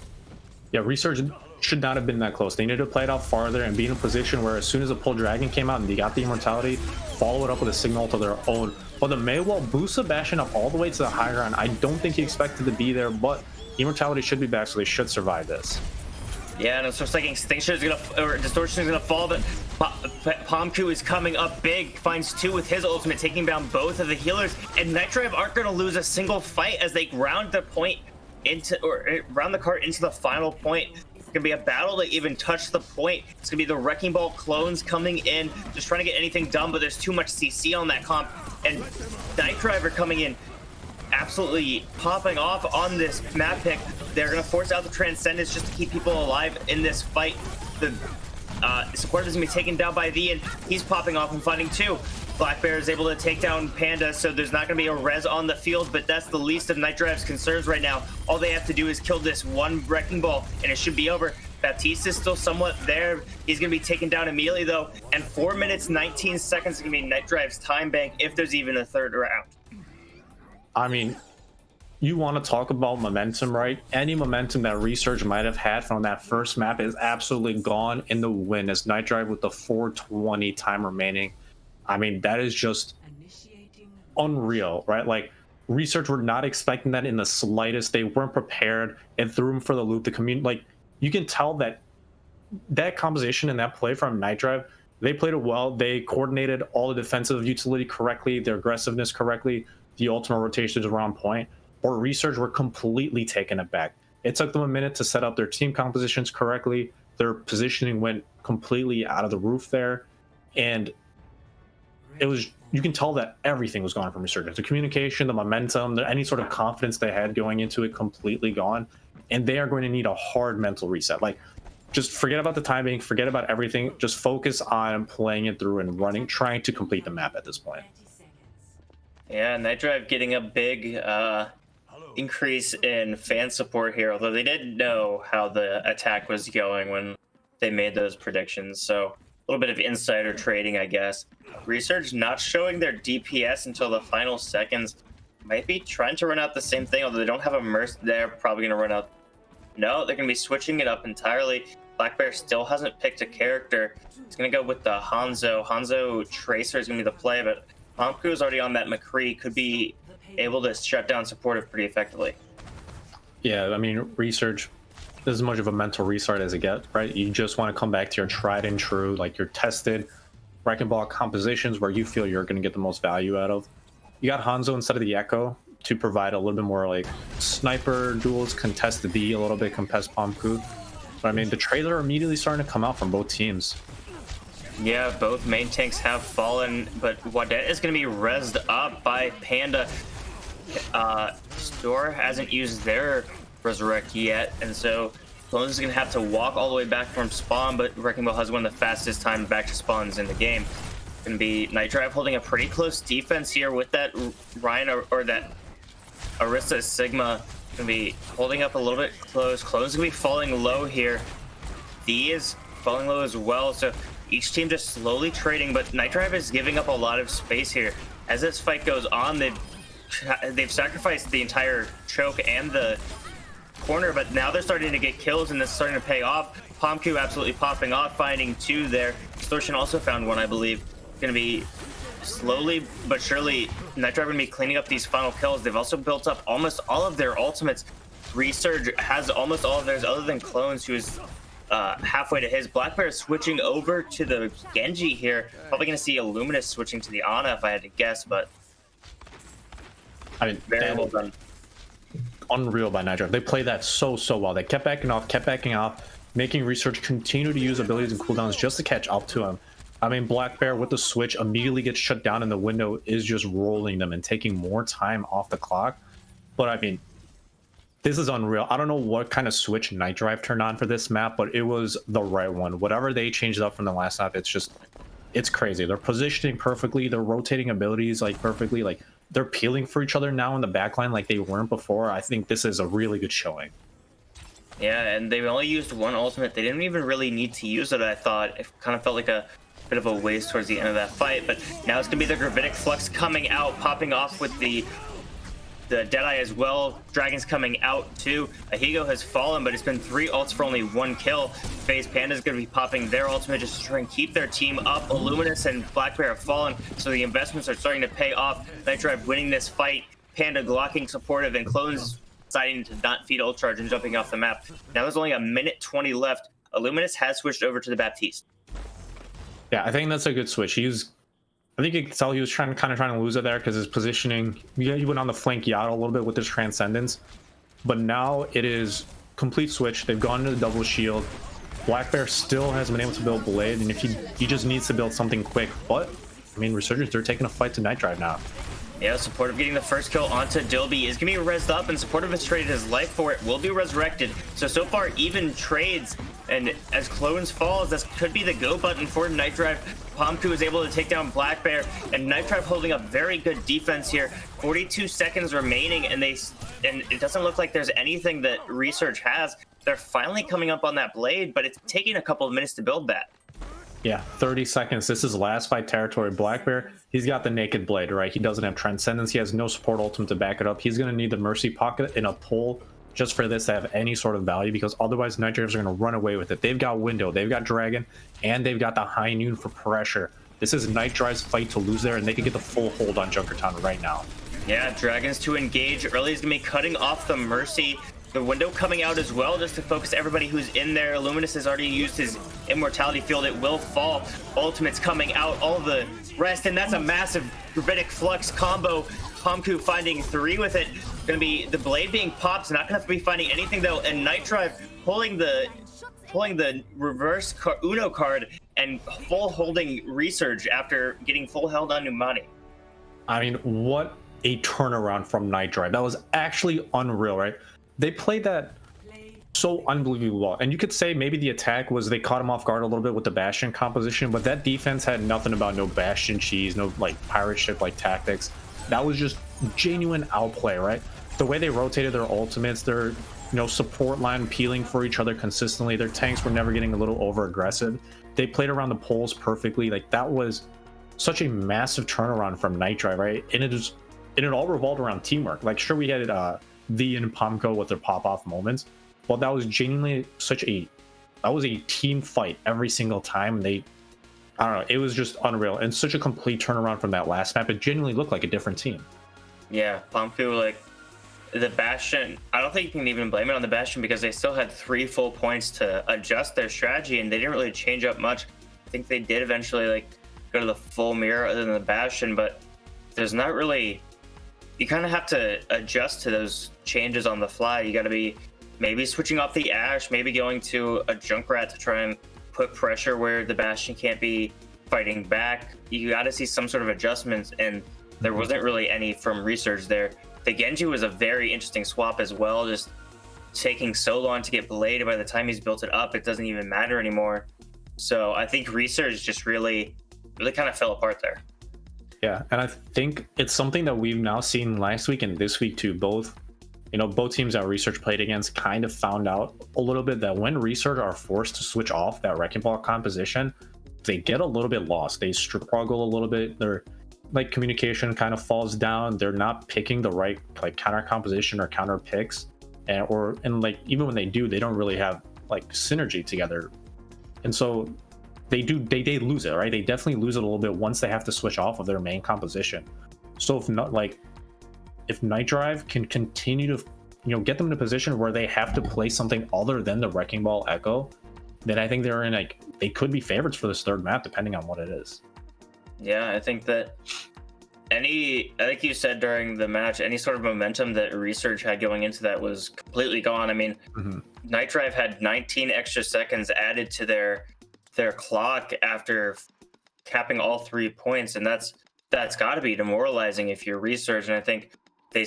Yeah, Resurge should not have been that close. They needed to play it out farther and be in a position where as soon as the Pull Dragon came out and they got the Immortality, follow it up with a signal to their own. But the Maywell boosts the Bastion up all the way to the high ground. I don't think he expected to be there, but Immortality should be back, so they should survive this. Yeah, and it looks like Extinction is gonna, or Distortion is gonna fall, but Pomku is coming up big, finds 2 with his ultimate, taking down both of the healers, and NightDrive aren't gonna lose a single fight as they round the point into, or round the cart into the final point. It's gonna be a battle to even touch the point. It's gonna be the Wrecking Ball clones coming in, just trying to get anything done, but there's too much CC on that comp, and NightDrive are coming in absolutely popping off on this map pick. They're going to force out the Transcendence just to keep people alive in this fight. The supporter is going to be taken down by V, and he's popping off and fighting 2. Black Bear is able to take down Panda, so there's not going to be a res on the field, but that's the least of NightDrive's concerns right now. All they have to do is kill this 1 Wrecking Ball, and it should be over. Baptiste is still somewhat there. He's going to be taken down immediately, though, and 4 minutes, 19 seconds is going to be NightDrive's time bank if there's even a third round. I mean, you want to talk about momentum, right? Any momentum that Resurge might have had from that first map is absolutely gone in the win as NightDrive with the 4:20 time remaining. I mean, that is just unreal, right? Like, Resurge were not expecting that in the slightest. They weren't prepared. It threw them for the loop. The community, like, you can tell that that composition and that play from NightDrive, they played it well. They coordinated all the defensive utility correctly, their aggressiveness correctly. The ultimate rotations were on point, or Resurge were completely taken aback. It took them a minute to set up their team compositions correctly. Their positioning went completely out of the roof there, and it was, you can tell that everything was gone from Resurgence. The communication, the momentum, any sort of confidence they had going into it completely gone, and they are going to need a hard mental reset. Like, just forget about the timing, forget about everything, just focus on playing it through and running, trying to complete the map at this point. Yeah, NightDrive getting a big increase in fan support here, although they didn't know how the attack was going when they made those predictions. So a little bit of insider trading, I guess. Resurge not showing their DPS until the final seconds. Might be trying to run out the same thing, although they don't have a Merc. They're probably going to run out. No, they're going to be switching it up entirely. Black Bear still hasn't picked a character. It's going to go with the Hanzo. Hanzo Tracer is going to be the play, but Pomku is already on that McCree, could be able to shut down supportive pretty effectively. Yeah, I mean, Resurge, this is as much of a mental restart as it gets, right? You just want to come back to your tried and true, like your tested Wrecking Ball compositions where you feel you're going to get the most value out of. You got Hanzo instead of the Echo to provide a little bit more like sniper duels, contest the B a little bit, contest Pomku. But I mean, the trades are immediately starting to come out from both teams. Yeah, both main tanks have fallen, but Wadet is going to be rezzed up by Panda. Store hasn't used their Resurrect yet, and so Clones is going to have to walk all the way back from spawn, but Wrecking Ball has one of the fastest time back to spawns in the game. It's going to be NightDrive holding a pretty close defense here with that Ryan or that Orisa Sigma. Going to be holding up a little bit close. Clones is going to be falling low here. D is falling low as well, so each team just slowly trading, but NightDrive is giving up a lot of space here. As this fight goes on, they've sacrificed the entire choke and the corner, but now they're starting to get kills and this is starting to pay off. Pomku absolutely popping off, finding 2 there. Distortion also found 1, I believe. Going to be slowly but surely NightDrive going to be cleaning up these final kills. They've also built up almost all of their ultimates. Resurge has almost all of theirs other than Clones, who's halfway to his. Black Bear switching over to the Genji here. Probably going to see Illuminous switching to the Ana if I had to guess, but I mean, very well done. Unreal by NightDrive. They played that so well. They kept backing off, making Resurge continue to use abilities and cooldowns just to catch up to him. I mean, Black Bear with the switch immediately gets shut down and the window is just rolling them and taking more time off the clock. But I mean, this is unreal. I don't know what kind of switch NightDrive turned on for this map, but it was the right one. Whatever they changed up from the last map, it's crazy. They're positioning perfectly. They're rotating abilities like perfectly. Like they're peeling for each other now in the backline like they weren't before. I think this is a really good showing. Yeah, and they only used one ultimate. They didn't even really need to use it, I thought. It kind of felt like a bit of a waste towards the end of that fight, but now it's gonna be the Gravitic Flux coming out, popping off with the Deadeye as well. Dragon's coming out too. Ahigo has fallen, but it's been 3 ults for only 1 kill. FaZe Panda's gonna be popping their ultimate just to try and keep their team up. Illuminous and Black Bear have fallen, so the investments are starting to pay off. NightDrive winning this fight, Panda glocking supportive, and Clones deciding to not feed ult charge and jumping off the map. Now there's only a minute 20 left. Illuminous has switched over to the Baptiste. Yeah, I think that's a good switch. I think you could tell he was kind of trying to lose it there because his positioning, he went on the flank Yacht a little bit with his Transcendence. But now it is complete switch. They've gone to the double shield. Black Bear still hasn't been able to build Blade, and if he just needs to build something quick. But, I mean, Resurgence, they're taking a fight to NightDrive now. Yeah, Supportive getting the first kill onto Dilby is going to be rezzed up, and Supportive has traded his life for it, will be resurrected. So far, even trades, and as Clones falls, this could be the go button for NightDrive. Pomku is able to take down Black Bear, and NightDrive holding a very good defense here. 42 seconds remaining, and it doesn't look like there's anything that Resurge has. They're finally coming up on that Blade, but it's taking a couple of minutes to build that. Yeah, 30 seconds. This is last fight territory. Black Bear, he's got the Naked Blade, right? He doesn't have Transcendence. He has no support ultimate to back it up. He's going to need the Mercy Pocket in a pull just for this to have any sort of value, because otherwise NightDrives are going to run away with it. They've got Window, they've got Dragon, and they've got the High Noon for pressure. This is NightDrive's fight to lose there, and they can get the full hold on Junkertown right now. Yeah, Dragons to engage. Early is going to be cutting off the Mercy. The Window coming out as well, just to focus everybody who's in there. Illuminous has already used his Immortality Field. It will fall. Ultimate's coming out. All the rest, and that's a massive Gravitic Flux combo. Pomku finding 3 with it. Gonna be the Blade being popped. Not gonna have to be finding anything though. And NightDrive pulling the reverse Uno card and full holding Resurge after getting full held on Numani. I mean, what a turnaround from NightDrive. That was actually unreal, right? They played that so unbelievably well. And you could say maybe the attack was they caught him off guard a little bit with the Bastion composition, but that defense had nothing about no Bastion cheese, no like pirate ship like tactics. That was just genuine outplay, right? The way they rotated their ultimates, their support line peeling for each other consistently. Their tanks were never getting a little over aggressive. They played around the poles perfectly. Like that was such a massive turnaround from NightDrive, right? And it all revolved around teamwork. Like sure we had V and Pomko with their pop-off moments, but that was genuinely that was a team fight every single time. I don't know, it was just unreal and such a complete turnaround from that last map. It genuinely looked like a different team. Yeah, Pomku, like the Bastion, I don't think you can even blame it on the Bastion because they still had 3 full points to adjust their strategy and they didn't really change up much. I think they did eventually like go to the full mirror other than the Bastion, but there's not really, you kind of have to adjust to those changes on the fly. You got to be maybe switching off the Ashe, maybe going to a Junkrat to try and put pressure where the Bastion can't be fighting back. You got to see some sort of adjustments, and there wasn't really any from Resurge there. The Genji was a very interesting swap as well, just taking so long to get bladed. By the time he's built it up, it doesn't even matter anymore. So I think Resurge just really kind of fell apart there. Yeah, and I think it's something that we've now seen last week and this week too. Both teams that Resurge played against kind of found out a little bit that when Resurge are forced to switch off that Wrecking Ball composition, they get a little bit lost. They struggle a little bit. Their like communication kind of falls down. They're not picking the right like counter composition or counter picks, and like even when they do, they don't really have like synergy together, and so they lose it, right? They definitely lose it a little bit once they have to switch off of their main composition. So if NightDrive can continue to get them in a position where they have to play something other than the Wrecking Ball Echo, then I think they're in like they could be favorites for this third map depending on what it is. Yeah, I think that like you said during the match, any sort of momentum that Resurge had going into that was completely gone. I mean, NightDrive had 19 extra seconds added to their clock after capping all 3 points, and that's got to be demoralizing if you're Resurge. And I think they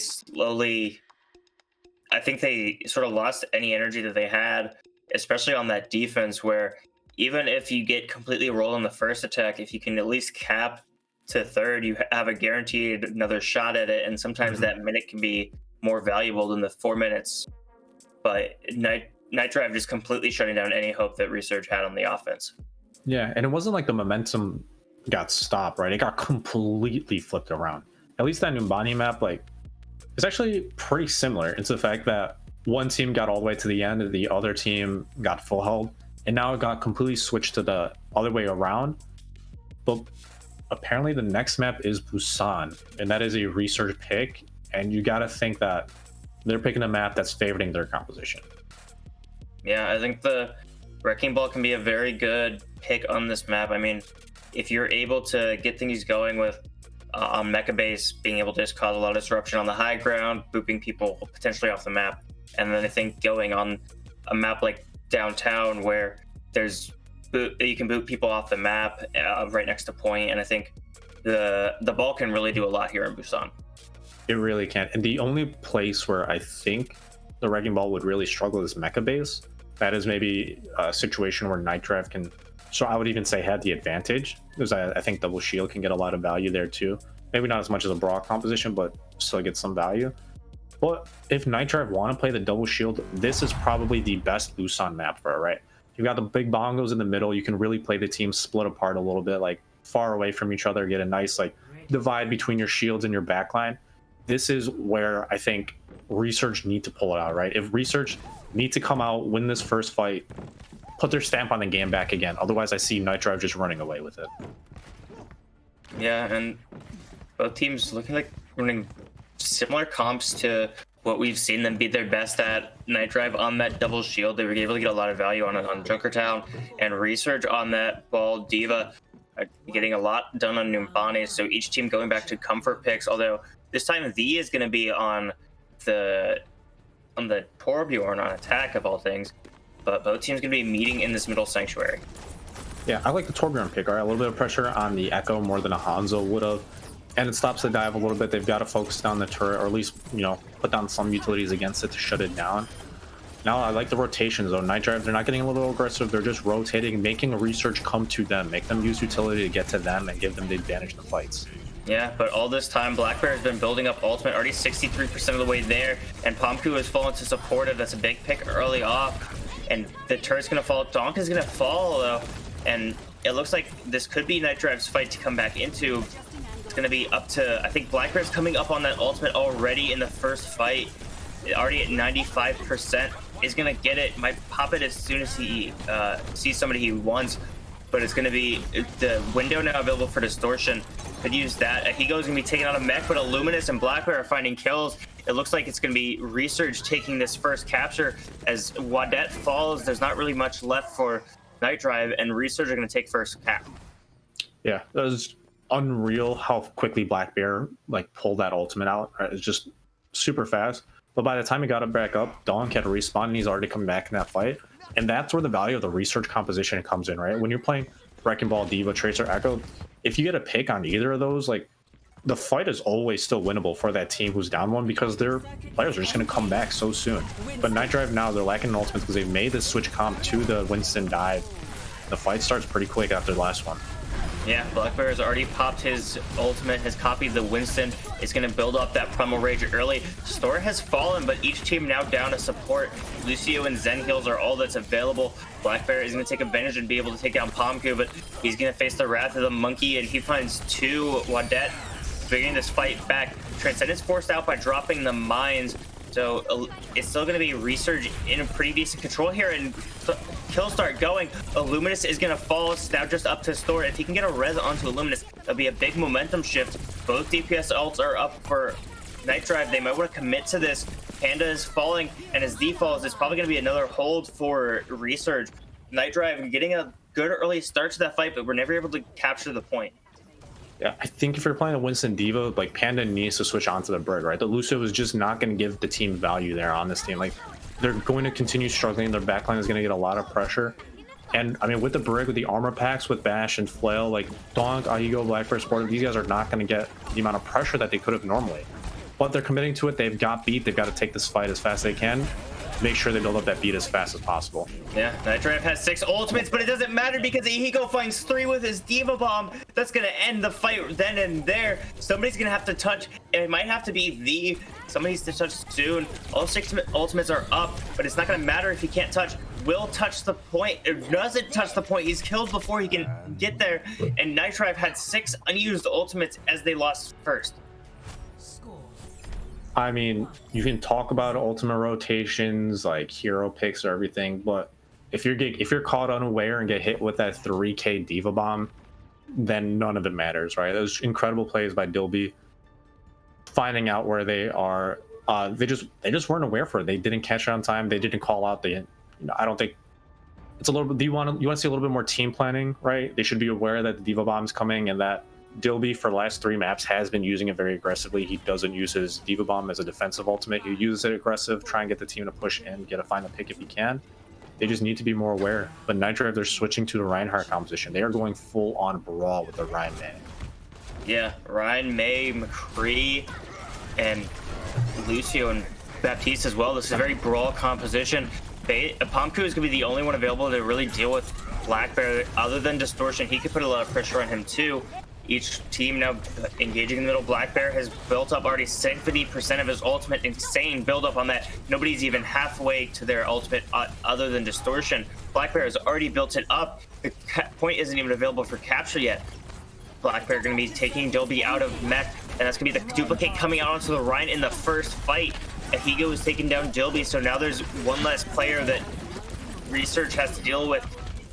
sort of lost any energy that they had, especially on that defense, where even if you get completely rolled on the first attack, if you can at least cap to third, you have a guaranteed another shot at it, and sometimes that minute can be more valuable than the 4 minutes. But NightDrive just completely shutting down any hope that Resurge had on the offense. Yeah, and it wasn't like the momentum got stopped, right? It got completely flipped around. At least that Numbani map, like, it's actually pretty similar. It's the fact that one team got all the way to the end and the other team got full held, and now it got completely switched to the other way around. But apparently the next map is Busan, and that is a Resurge pick, and you got to think that they're picking a map that's favoring their composition. Yeah, I think the Wrecking Ball can be a very good pick on this map. I mean, if you're able to get things going with on Mecha Base, being able to just cause a lot of disruption on the high ground, booping people potentially off the map, and then I think going on a map like Downtown where you can boot people off the map right next to point, and I think the ball can really do a lot here in Busan. It really can. And the only place where I think the Wrecking Ball would really struggle is Mecha Base. That is maybe a situation where NightDrive can, so I would even say, had the advantage, because I think Double Shield can get a lot of value there too. Maybe not as much as a Brawl composition, but still get some value. But if NightDrive want to play the Double Shield, this is probably the best Busan map for it, right? You've got the big bongos in the middle. You can really play the team split apart a little bit, like far away from each other, get a nice like divide between your shields and your backline. This is where I think Resurge need to pull it out, right? If Resurge need to come out, win this first fight, put their stamp on the game back again. Otherwise, I see NightDrive just running away with it. Yeah, and both teams looking like running similar comps to what we've seen them be their best at. NightDrive on that double shield, they were able to get a lot of value on Junkertown, and Resurge on that ball Diva, getting a lot done on Numbani. So each team going back to comfort picks, although this time V is going to be on the Torbjorn on attack of all things, but both teams going to be meeting in this middle sanctuary. Yeah, I like the Torbjorn pick. All right, a little bit of pressure on the Echo more than a Hanzo would have, and it stops the dive a little bit. They've got to focus down the turret, or at least put down some utilities against it to shut it down. Now I like the rotations though. NightDrive, they're not getting a little aggressive. They're just rotating, making a Resurge come to them, make them use utility to get to them, and give them the advantage in the fights. Yeah, but all this time, Blackbear has been building up ultimate, already 63% of the way there, and Pomku has fallen to support it. That's a big pick early off, and the turret's going to fall. Donk is going to fall, though, and it looks like this could be NightDrive's fight to come back into. It's going to be up to, I think Blackbear's coming up on that ultimate already in the first fight, already at 95%. Is going to get it, might pop it as soon as he sees somebody he wants, but it's going to be the window now available for distortion. Could use that. Higo's going to be taking out a mech, but Illuminous and Blackbear are finding kills. It looks like it's going to be Resurge taking this first capture. As Wadet falls, there's not really much left for NightDrive, and Resurge are going to take first cap. Yeah, that was unreal how quickly Blackbear pulled that ultimate out. Right? It's just super fast. But by the time he got it back up, Donk had respawned and he's already coming back in that fight. And that's where the value of the Resurge composition comes in, right? When you're playing Wrecking Ball, Diva, Tracer, Echo, if you get a pick on either of those, the fight is always still winnable for that team who's down one, because their players are just going to come back so soon. But NightDrive now, they're lacking an ultimate because they've made this switch comp to the Winston dive. The fight starts pretty quick after the last one. Yeah, Blackbear has already popped his ultimate, has copied the Winston. It's going to build up that Primal Rage early. Store has fallen, but each team now down to support. Lucio and Zen heals are all that's available. Blackbear is going to take advantage and be able to take down Pomku, but he's going to face the wrath of the monkey, and he finds two. Wadet bringing this fight back. Transcendence forced out by dropping the mines. So it's still going to be Resurge in a pretty decent control here, and kills start going. Illuminous is going to fall. It's now just up to Store. If he can get a res onto Illuminous, that'll be a big momentum shift. Both DPS ults are up for NightDrive, they might want to commit to this. Panda is falling, and as D falls, it's probably going to be another hold for Resurge. NightDrive getting a good early start to that fight, but we're never able to capture the point. Yeah, I think if you're playing a Winston Diva, like Panda needs to switch onto the Brig, right? The Lucio is just not going to give the team value there on this team. Like, they're going to continue struggling. Their backline is going to get a lot of pressure. And I mean, with the Brig, with the armor packs, with Bash and Flail, like Donk, Ahigo, Blackbear, Sportive, these guys are not going to get the amount of pressure that they could have normally. But they're committing to it. They've got beat. They've got to take this fight as fast as they can. Make sure they build up that beat as fast as possible. Yeah, NightDrive has 6 ultimates, but it doesn't matter because Ahigo finds 3 with his Diva Bomb. That's going to end the fight then and there. Somebody's going to have to touch. It might have to be somebody's to touch soon. All 6 ultimates are up, but it's not going to matter if he can't touch. Will touch the point. It doesn't touch the point. He's killed before he can get there. And NightDrive had 6 unused ultimates as they lost first. I mean, you can talk about ultimate rotations, like hero picks or everything, but if you're caught unaware and get hit with that 3K Diva Bomb, then none of it matters, right? Those incredible plays by Dilby, finding out where they are. They just weren't aware for it. They didn't catch it on time. They didn't call out the. I don't think it's a little bit. You want to see a little bit more team planning, right? They should be aware that the Diva Bomb's coming and that Dilby for the last 3 maps has been using it very aggressively. He doesn't use his Diva Bomb as a defensive ultimate. He uses it aggressive, try and get the team to push in, get a final pick if he can. They just need to be more aware. But NightDrive, they're switching to the Reinhardt composition. They are going full on brawl with the Ryan May. Yeah, Ryan, May, McCree, and Lucio and Baptiste as well. This is a very brawl composition. Pomku is going to be the only one available to really deal with Blackbear. Other than Distortion, he could put a lot of pressure on him too. Each team now engaging in the middle. Blackbear has built up already 70% of his ultimate. Insane build up on that. Nobody's even halfway to their ultimate other than Distortion. Blackbear has already built it up. The point isn't even available for capture yet. Blackbear going to be taking Dilby out of mech, and that's going to be the duplicate coming out onto the Rhine in the first fight. Ahigo is taking down Dilby, so now there's one less player that Resurge has to deal with.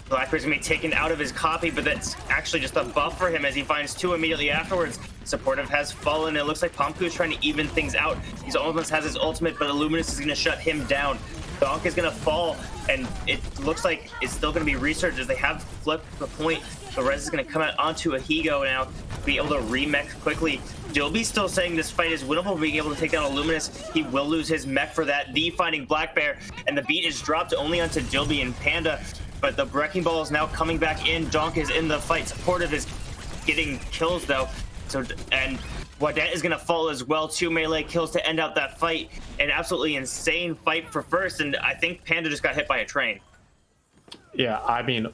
Blackbear's gonna be taken out of his copy, but that's actually just a buff for him as he finds 2 immediately afterwards. Supportive has fallen. It looks like Pomku is trying to even things out. He's almost has his ultimate, but Illuminous is gonna shut him down. Donk is gonna fall, and it looks like it's still gonna be Resurge as they have flipped the point. The res is gonna come out onto Ahigo now, be able to remech quickly. Dilby's still saying this fight is winnable, being able to take down Illuminous. He will lose his mech for that. The finding Blackbear, and the beat is dropped only onto Dilby and Panda. But the Wrecking Ball is now coming back in. Donk is in the fight. Supportive is getting kills though. And Wadet is gonna fall as well. 2 melee kills to end out that fight. An absolutely insane fight for first. And I think Panda just got hit by a train. Yeah, I mean,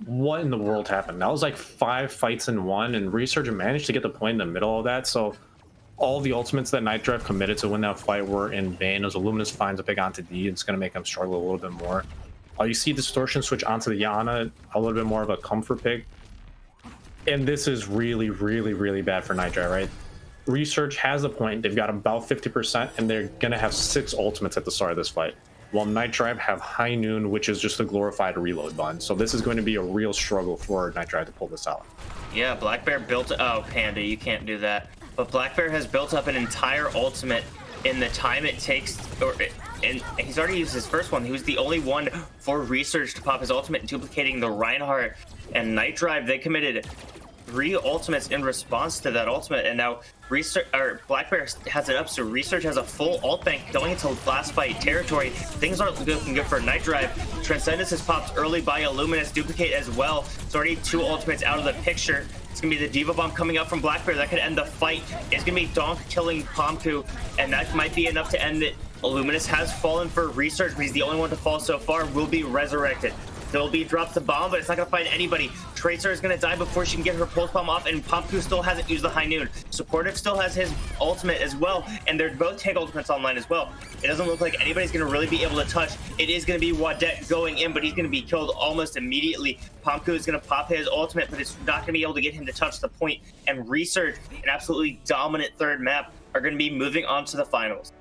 what in the world happened? That was like 5 fights in one, and Resurge managed to get the point in the middle of that. So all the ultimates that NightDrive committed to win that fight were in vain. As Illuminous finds a pick onto D, it's gonna make him struggle a little bit more. You see Distortion switch onto the Yana, a little bit more of a comfort pick. And this is really, really, really bad for NightDrive, right? Resurge has a point. They've got about 50%, and they're going to have 6 ultimates at the start of this fight. While NightDrive have High Noon, which is just a glorified reload button. So this is going to be a real struggle for NightDrive to pull this out. Yeah, Blackbear built... Oh, Panda, you can't do that. But Blackbear has built up an entire ultimate in the time it takes... And he's already used his first one. He was the only one for Resurge to pop his ultimate, duplicating the Reinhardt. And NightDrive, they committed 3 ultimates in response to that ultimate, and now Blackbear has it up, so Resurge has a full ult bank going into last fight territory. Things aren't looking good for NightDrive. Transcendence is popped early by Illuminous, duplicate as well. It's already 2 ultimates out of the picture. It's gonna be the Diva Bomb coming up from Blackbear that could end the fight. It's gonna be Donk killing Pomku, and that might be enough to end it. Illuminous has fallen for Resurge, but he's the only one to fall so far. Will be resurrected. Dilby drops the bomb, but it's not going to find anybody. Tracer is going to die before she can get her pulse bomb off, and Pomku still hasn't used the High Noon. Supportive still has his ultimate as well, and they're both tank ultimates online as well. It doesn't look like anybody's going to really be able to touch. It is going to be Wadet going in, but he's going to be killed almost immediately. Pomku is going to pop his ultimate, but it's not going to be able to get him to touch the point. And Resurge, an absolutely dominant third map, are going to be moving on to the finals.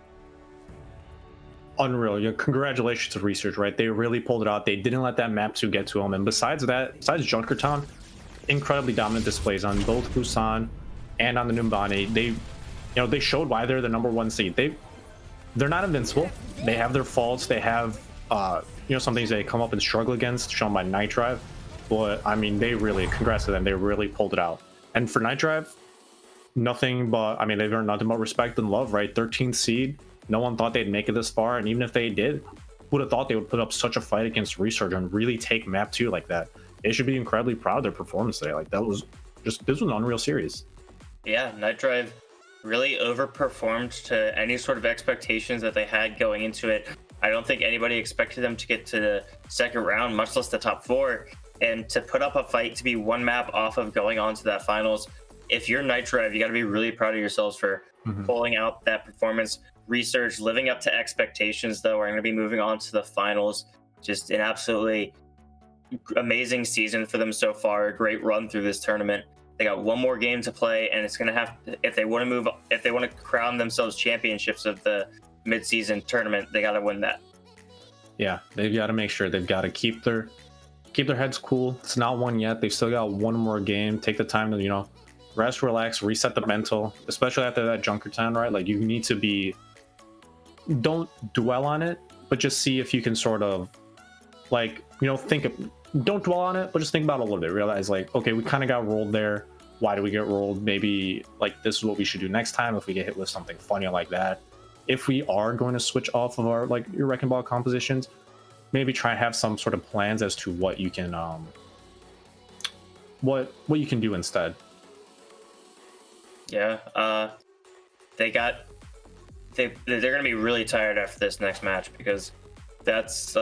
Unreal. Yeah, congratulations to Resurge, right? They really pulled it out. They didn't let that map 2 get to them. And besides Junkertown, incredibly dominant displays on both Busan and on the Numbani. They, they showed why they're the number 1 seed. They're not invincible. They have their faults. They have some things they come up and struggle against, shown by NightDrive. But I mean, congrats to them. They really pulled it out. And for NightDrive, they've earned nothing but respect and love, right? 13th seed. No one thought they'd make it this far, and even if they did, would have thought they would put up such a fight against Resurge and really take map 2 like that. They should be incredibly proud of their performance today. Like, this was an unreal series. Yeah, NightDrive really overperformed to any sort of expectations that they had going into it. I don't think anybody expected them to get to the second round, much less the top 4, and to put up a fight to be 1 map off of going on to that finals. If you're NightDrive, you got to be really proud of yourselves for pulling out that performance. Resurge living up to expectations, though. We're going to be moving on to the finals. Just an absolutely amazing season for them so far. A great run through this tournament. They got 1 more game to play, and it's going to have, if they want to crown themselves championships of the Midseason Tournament, they got to win that. Yeah, they've got to make sure they've got to keep their heads cool. It's not won yet. They've still got 1 more game. Take the time to rest, relax, reset the mental, especially after that Junkertown, right? Like, you need to don't dwell on it, but just see if you can sort of don't dwell on it, but just think about it a little bit. Realize, like, okay, we kind of got rolled there. Why do we get rolled? Maybe this is what we should do next time if we get hit with something funny like that. If we are going to switch off of our your wrecking ball compositions, maybe try and have some sort of plans as to what you can what you can do instead. Yeah, they're gonna be really tired after this next match, because that's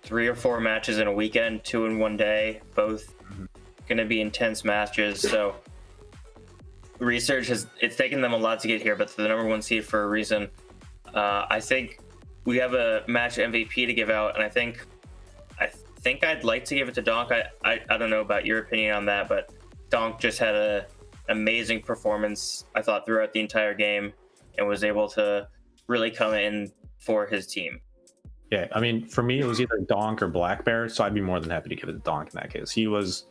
3 or 4 matches in a weekend, 2 in 1 day, both gonna be intense matches. So Resurge it's taken them a lot to get here, but they're the number 1 seed for a reason. I think we have a match MVP to give out, and I think I'd like to give it to Donk. I don't know about your opinion on that, but Donk just had a amazing performance, I thought, throughout the entire game, and was able to really come in for his team. Yeah, I mean, for me, it was either Donk or Black Bear, so I'd be more than happy to give it to Donk in that case. He was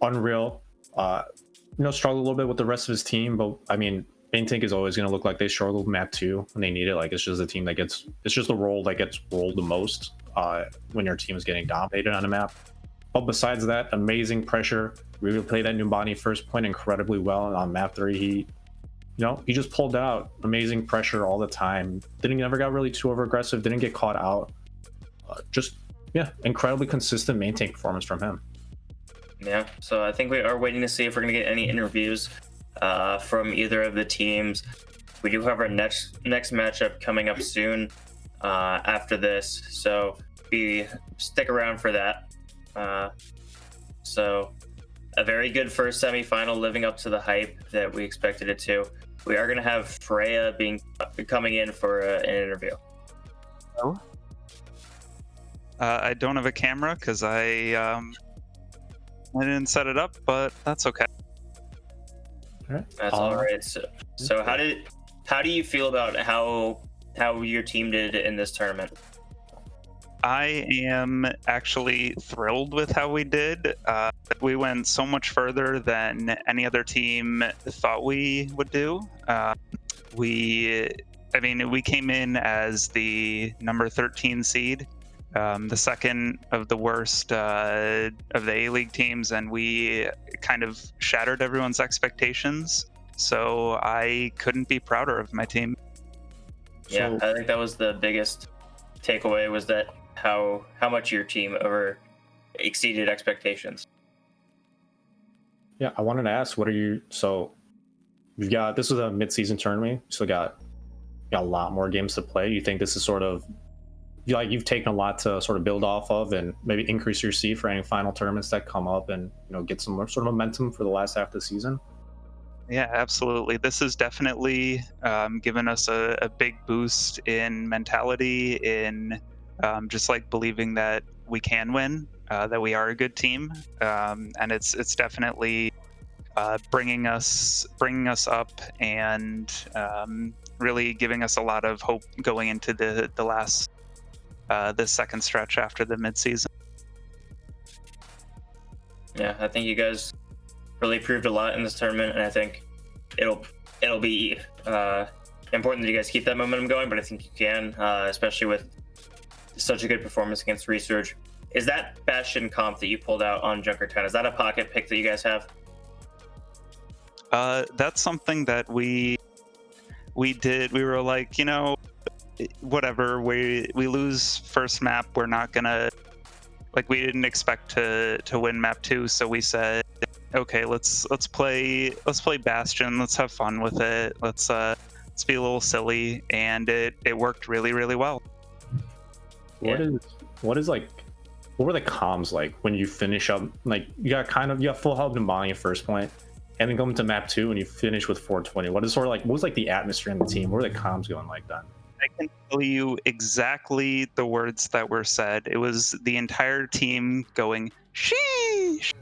unreal. Struggled a little bit with the rest of his team, but I mean, Main Tank is always going to look like they struggle with map 2 when they need it. It's just a team that it's just a role that gets rolled the most when your team is getting dominated on a map. But besides that, amazing pressure. We really played that Numbani first point incredibly well on map 3. He just pulled out amazing pressure all the time. Never got really too over aggressive. Didn't get caught out. Incredibly consistent Main Tank performance from him. Yeah, so I think we are waiting to see if we're going to get any interviews from either of the teams. We do have our next matchup coming up soon after this, so stick around for that. So a very good first semifinal, living up to the hype that we expected it to. We are going to have Freya coming in for an interview. Oh. I don't have a camera because I didn't set it up, but that's okay. All right. That's all right. So how do you feel about how your team did in this tournament? I am actually thrilled with how we did. We went so much further than any other team thought we would do. We came in as the number 13 seed, the second of the worst of the A-League teams, and we kind of shattered everyone's expectations. So I couldn't be prouder of my team. Yeah, I think that was the biggest takeaway, was that how much your team exceeded expectations. Yeah, I wanted to ask, we've got, this is a mid-season tournament, so got a lot more games to play. You think this is sort of, you've taken a lot to sort of build off of and maybe increase your seed for any final tournaments that come up and get some more sort of momentum for the last half of the season? Yeah, absolutely. This has definitely given us a big boost in mentality, in just believing that we can win, that we are a good team, and it's definitely bringing us up and really giving us a lot of hope going into the last the second stretch after the midseason. Yeah, I think you guys really proved a lot in this tournament, and I think it'll it'll be important that you guys keep that momentum going, but I think you can, especially with such a good performance against Resurge. Is that Bastion comp that you pulled out on Junkertown, is that a pocket pick that you guys have? That's something that we did. We were like, whatever. We lose first map. We're not gonna, like, we didn't expect to win map 2, so we said, okay, let's play Bastion. Let's have fun with it. Let's be a little silly, and it worked really, really well. What were the comms like when you finish up? Like, you got full health and buying your first point, and then going to map 2 and you finish with 420. What was like the atmosphere in the team? What were the comms going like then? I can tell you exactly the words that were said. It was the entire team going sheesh.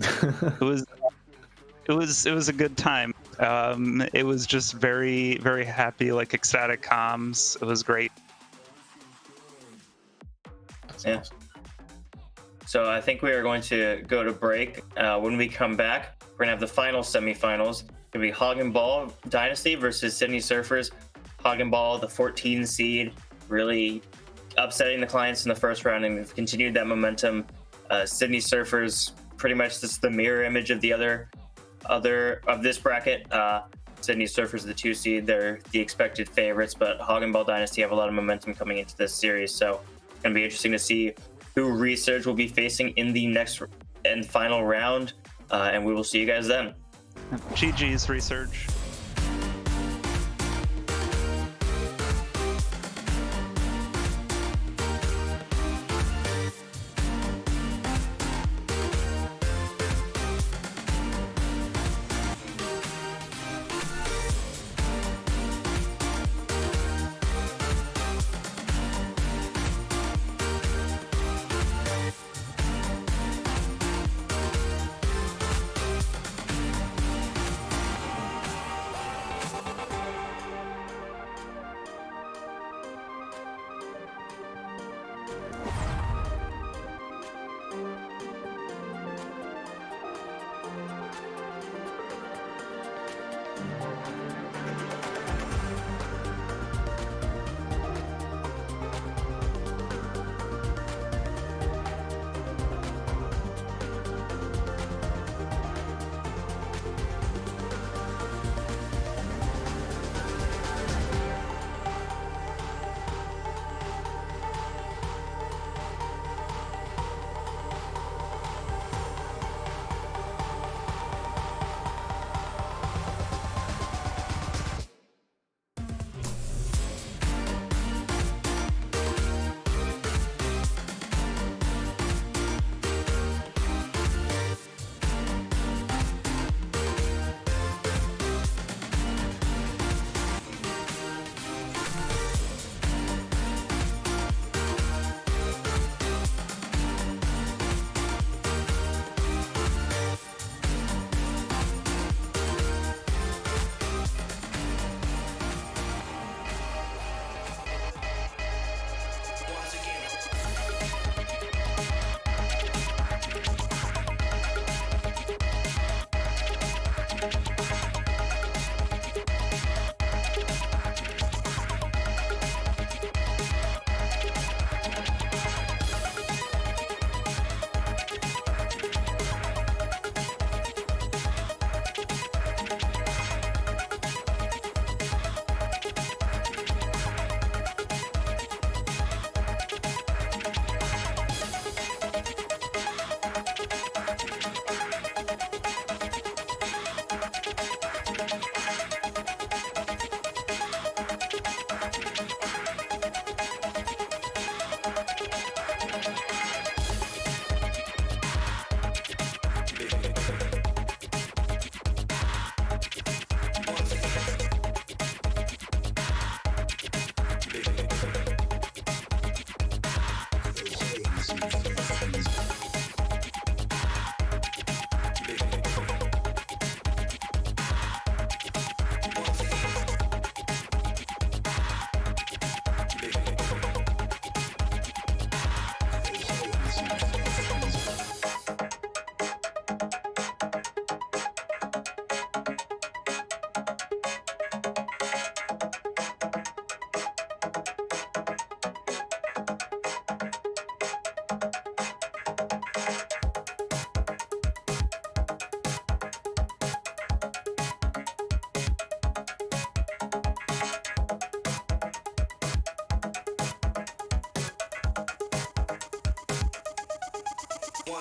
It was a good time. It was just very, very happy, like ecstatic comms. It was great. Yeah. So I think we are going to go to break. When we come back, we're gonna have the final semifinals. It's gonna be Hog and Ball Dynasty versus Sydney Surfers. Hog and Ball, the 14 seed, really upsetting the clients in the first round, and have continued that momentum. Sydney Surfers, pretty much this is the mirror image of the other of this bracket. Sydney Surfers, the 2 seed, they're the expected favorites, but Hog and Ball Dynasty have a lot of momentum coming into this series, so it's gonna be interesting to see who Resurge will be facing in the next and final round, and we will see you guys then. GG's Resurge.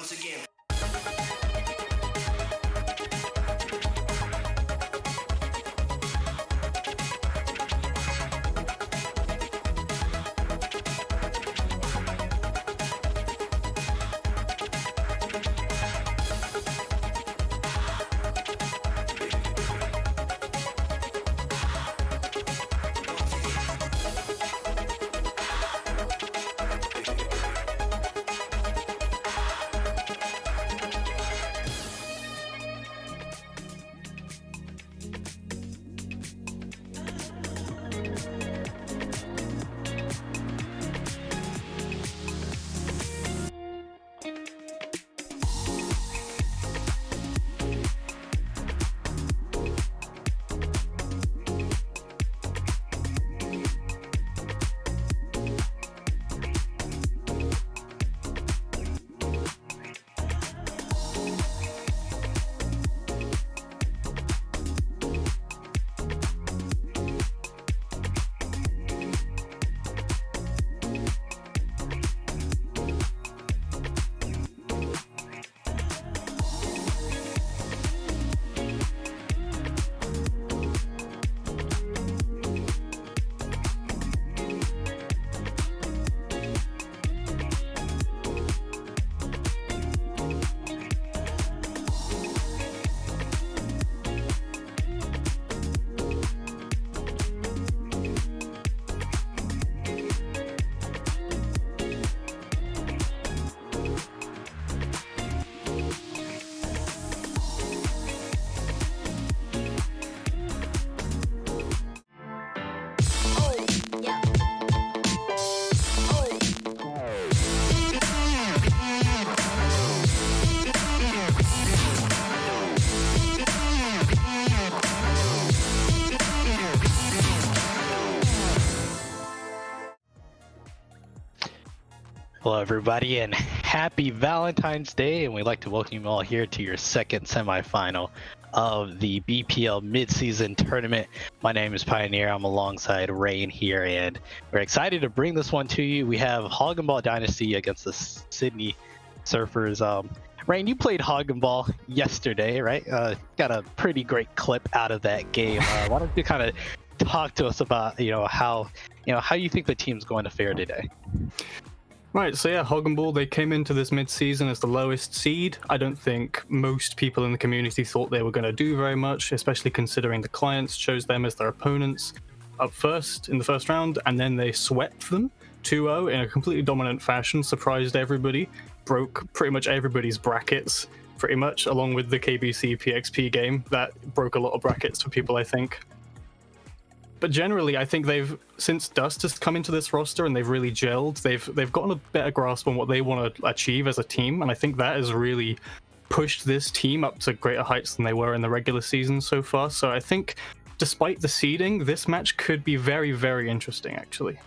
once again. Hello everybody and happy Valentine's Day, and we'd like to welcome you all here to your second semifinal of the BPL Midseason Tournament. My name is Pioneer, I'm alongside Rain here, and we're excited to bring this one to you. We have Hog and Ball Dynasty against the Sydney Surfers. Rain, you played Hog and Ball yesterday, right? Got a pretty great clip out of that game. Why don't you kind of talk to us about how you think the team's going to fare today? Right, so yeah, Hog and Ball, they came into this mid-season as the lowest seed. I don't think most people in the community thought they were going to do very much, especially considering the clients chose them as their opponents up first in the first round, and then they swept them 2-0 in a completely dominant fashion, surprised everybody, broke pretty much everybody's brackets, pretty much, along with the KBC PXP game. That broke a lot of brackets for people, I think. But generally, I think since Dust has come into this roster and they've really gelled, they've gotten a better grasp on what they want to achieve as a team, and I think that has really pushed this team up to greater heights than they were in the regular season so far. So I think, despite the seeding, this match could be very, very interesting, actually.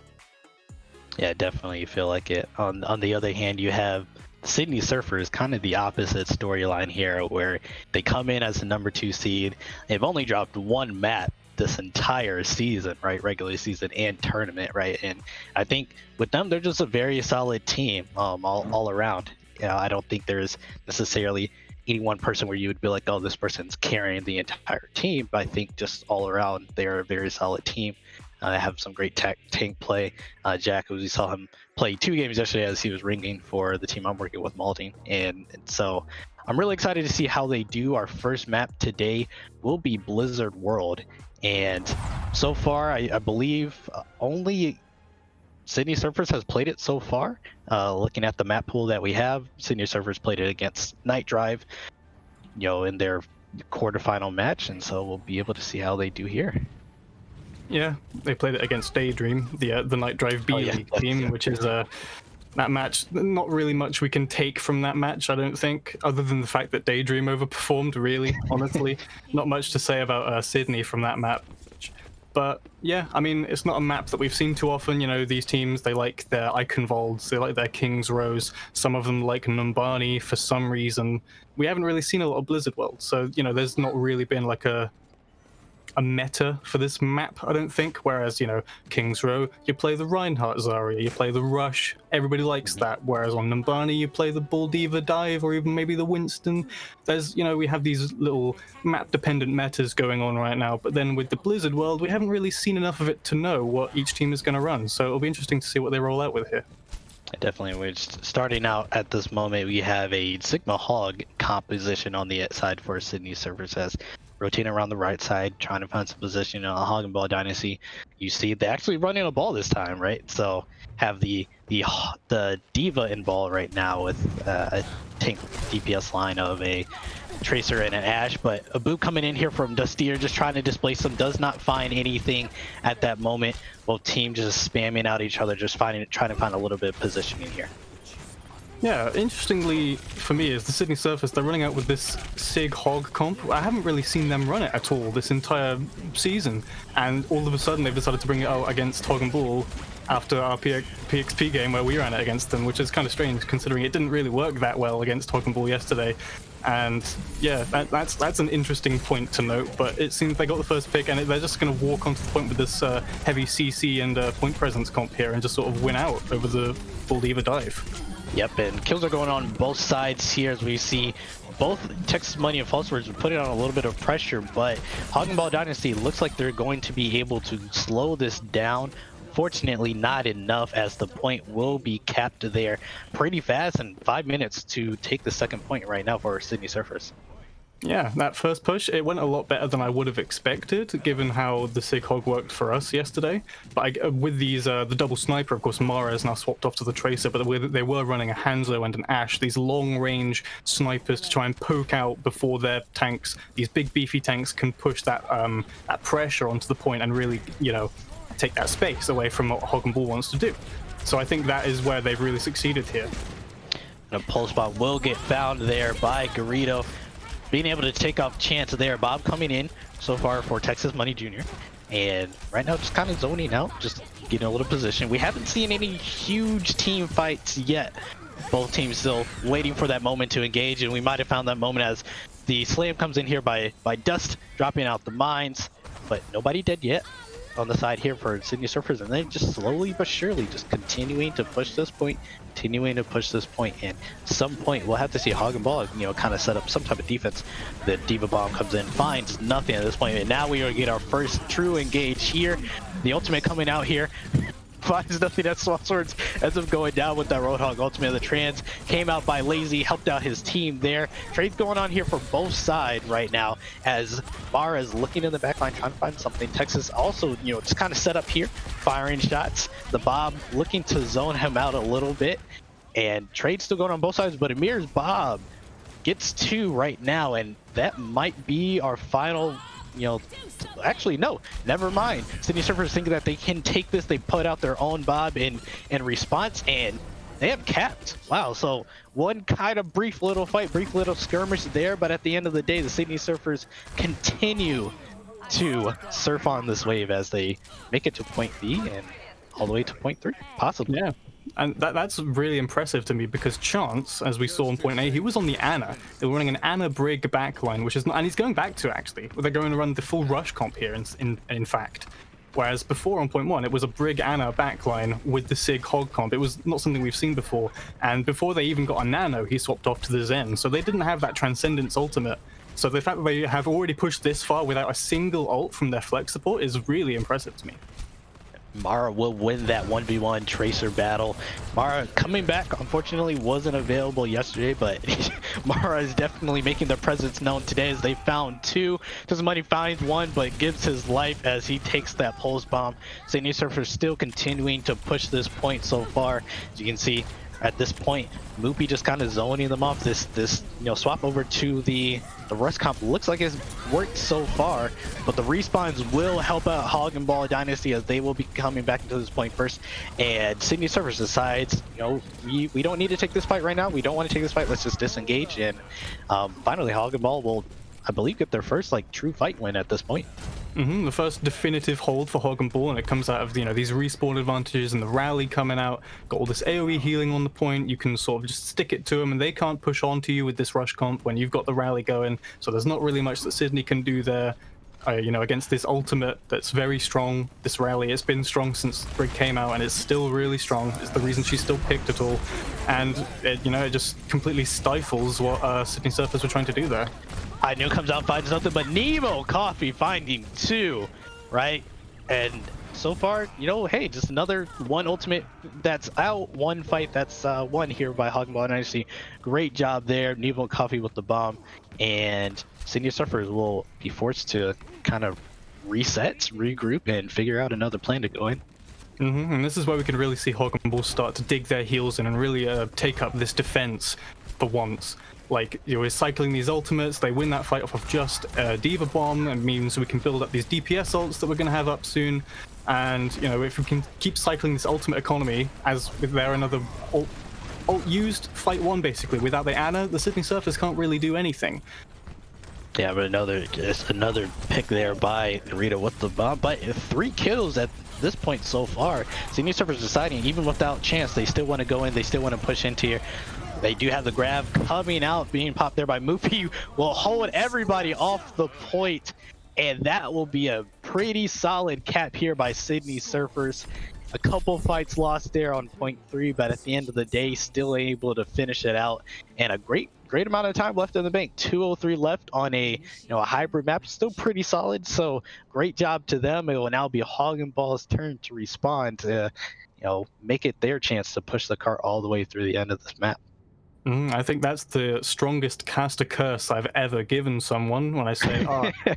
Yeah, definitely feel like it. On the other hand, you have Sydney Surfers, kind of the opposite storyline here, where they come in as the number 2 seed. They've only dropped one map this entire season, right? Regular season and tournament, right? And I think with them, they're just a very solid team, all around. I don't think there's necessarily any one person where you would be like, oh, this person's carrying the entire team. But I think just all around, they're a very solid team. Have some great tank play. Jack, we saw him play 2 games yesterday as he was ringing for the team I'm working with, Malting, and so I'm really excited to see how they do. Our first map today will be Blizzard World. And so far, I believe only Sydney Surfers has played it so far. Looking at the map pool that we have, Sydney Surfers played it against NightDrive, in their quarterfinal match, and so we'll be able to see how they do here. Yeah, they played it against Daydream, the NightDrive B-League team, which is that match. Not really much we can take from that match, I don't think, other than the fact that Daydream overperformed, really, honestly. Not much to say about Sydney from that map. But yeah, I mean, it's not a map that we've seen too often. These teams, they like their Icon Volds, they like their King's Rows. Some of them like Numbani for some reason. We haven't really seen a lot of Blizzard World, so, there's not really been like a a meta for this map, I don't think. Whereas, you know, King's Row, you play the Reinhardt Zarya, you play the Rush, everybody likes that. Whereas on Numbani, you play the Bull Diva Dive, or even maybe the Winston. There's, you know, we have these little map-dependent metas going on right now, but then with the Blizzard world, we haven't really seen enough of it to know what each team is going to run. So it'll be interesting to see what they roll out with here. Definitely. We're starting out at this moment. We have a Sigma Hog composition on the side for Sydney Surfers as rotating around the right side, trying to find some position in a Hog and Ball Dynasty. You see they're actually running a ball this time, right? So have the Diva in ball right now with a tank DPS line of a Tracer and an Ashe, but Abu coming in here from Dustier, just trying to displace them, does not find anything at that moment. Both teams just spamming out each other, just trying to find a little bit of positioning here. Yeah, interestingly for me is the Sydney Surfers, they're running out with this Sig Hog comp. I haven't really seen them run it at all this entire season, and all of a sudden they've decided to bring it out against Hog and Bull after our PXP game where we ran it against them, which is kind of strange considering it didn't really work that well against Hog and Bull yesterday. And yeah, that's an interesting point to note, but it seems they got the first pick and they're just going to walk onto the point with this heavy CC and point presence comp here and just sort of win out over the Bull Diva Dive. Yep, and kills are going on both sides here as we see both Texas Money and Falsewords putting on a little bit of pressure, but Hog and Ball Dynasty looks like they're going to be able to slow this down. Fortunately, not enough, as the point will be capped there pretty fast, and 5 minutes to take the second point right now for Sydney Surfers. Yeah, that first push, it went a lot better than I would have expected, given how the Sig Hog worked for us yesterday. But with these, the double sniper, of course, Mara is now swapped off to the Tracer, but they were running a Hanzo and an Ashe, these long-range snipers to try and poke out before their tanks, these big beefy tanks, can push that that pressure onto the point and really, you know, take that space away from what Hog and Bull wants to do. So I think that is where they've really succeeded here. And a pulse spot will get found there by Garrido, being able to take off chance there. Bob coming in so far for Texas Money Jr. And right now just kind of zoning out, just getting a little position. We haven't seen any huge team fights yet. Both teams still waiting for that moment to engage, and we might have found that moment as the slam comes in here by Dust, dropping out the mines, but nobody dead yet on the side here for Sydney Surfers, and they're just slowly but surely just continuing to push this point, and some point we'll have to see Hog and Ball, you know, kind of set up some type of defense. The Diva Bomb comes in, finds nothing at this point, and now we are get our first true engage here. The ultimate coming out here, finds nothing at Swap Swords, ends up going down with that Roadhog ultimate. The trans came out by Lazy, helped out his team there. Trades going on here for both sides right now as Mara is looking in the backline trying to find something. Texas also, you know, just kind of set up here, firing shots. The Bob looking to zone him out a little bit, and trade still going on both sides, but Amir's Bob gets 2 right now, and that might be our final. You know, actually, no, never mind. Sydney Surfers think that they can take this. They put out their own Bob in response, and they have capped. Wow, so one kind of brief little fight, brief little skirmish there, but at the end of the day, the Sydney Surfers continue to surf on this wave as they make it to point B and all the way to point 3, possibly. Yeah. And that's really impressive to me because Chance, as we saw on point A, he was on the Ana. They were running an Ana Brig backline, which is not, and he's going back to actually. They're going to run the full rush comp here, in fact. Whereas before on point 1, it was a Brig Ana backline with the Sig Hog comp. It was not something we've seen before. And before they even got a Nano, he swapped off to the Zen. So they didn't have that Transcendence ultimate. So the fact that they have already pushed this far without a single ult from their flex support is really impressive to me. Mara will win that 1v1 Tracer battle. Mara coming back, unfortunately wasn't available yesterday, but Mara is definitely making their presence known today as they found 2. Does Money finds 1, but gives his life as he takes that pulse bomb. Sydney Surfers still continuing to push this point so far. As you can see, at this point, Moopy just kind of zoning them off. This you know, swap over to the Rust comp looks like it's worked so far, but the respawns will help out Hog and Ball Dynasty as they will be coming back into this point first. And Sydney Surfers decides, you know, we don't need to take this fight right now. We don't want to take this fight. Let's just disengage. And finally, Hog and Ball will, I believe, get their first like true fight win at this point. The first definitive hold for Hog and Ball, and it comes out of, you know, these respawn advantages and the rally coming out. Got all this AoE healing on the point. You can sort of just stick it to them, and they can't push onto you with this rush comp when you've got the rally going. So there's not really much that Sydney can do there. against this ultimate that's very strong. This rally, it's been strong since Brig came out, and it's still really strong. It's the reason she's still picked at all, and it just completely stifles what Sydney Surfers were trying to do there. I knew comes out finds nothing but Nemo Coffee finding 2, right? And so far, hey, just another one ultimate that's out, one fight that's won here by Hoggenball Dynasty. Great job there, Nemo Coffee with the bomb, and Sydney Surfers will be forced to kind of reset, regroup, and figure out another plan to go in. And this is where we can really see Hoggenball start to dig their heels in and really take up this defense for once. Like, we're cycling these ultimates, they win that fight off of just a D.Va bomb, and means we can build up these DPS ults that we're going to have up soon. And, if we can keep cycling this ultimate economy, as with there another ult used, fight 1 basically. Without the Ana, the Sydney Surfers can't really do anything. Yeah, but another pick there by Rita with the bomb. But 3 kills at this point so far. Sydney Surfers deciding, even without chance, they still want to go in, they still want to push into here. They do have the grab coming out, being popped there by Moopy, will hold everybody off the point, and that will be a pretty solid cap here by Sydney Surfers. A couple fights lost there on point 3, but at the end of the day, still able to finish it out, and a great amount of time left in the bank. 2:03 left on a a hybrid map, still pretty solid. So great job to them. It will now be Hoggenball's turn to respond to make it their chance to push the cart all the way through the end of this map. I think that's the strongest caster curse I've ever given someone when I say,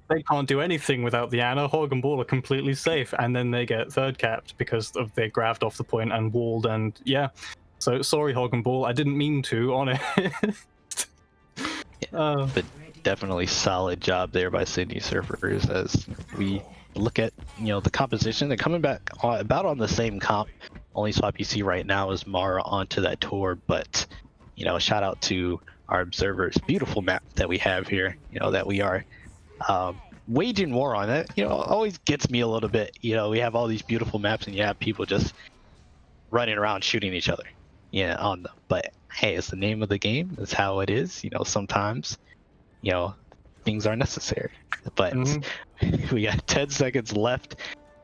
they can't do anything without the Ana. Hoggenball are completely safe, and then they get third capped because of they grabbed off the point and walled, and yeah. So sorry, Hoggenball, I didn't mean to on it. But definitely solid job there by Sydney Surfers as we look at the composition. They're coming back about on the same comp. Only swap you see right now is Mara onto that tour, but shout out to our observers. Beautiful map that we have here, that we are waging war on. That always gets me a little bit. We have all these beautiful maps and you have people just running around shooting each other on them. But hey, it's the name of the game. It's how it is. Sometimes things are necessary, but we got 10 seconds left.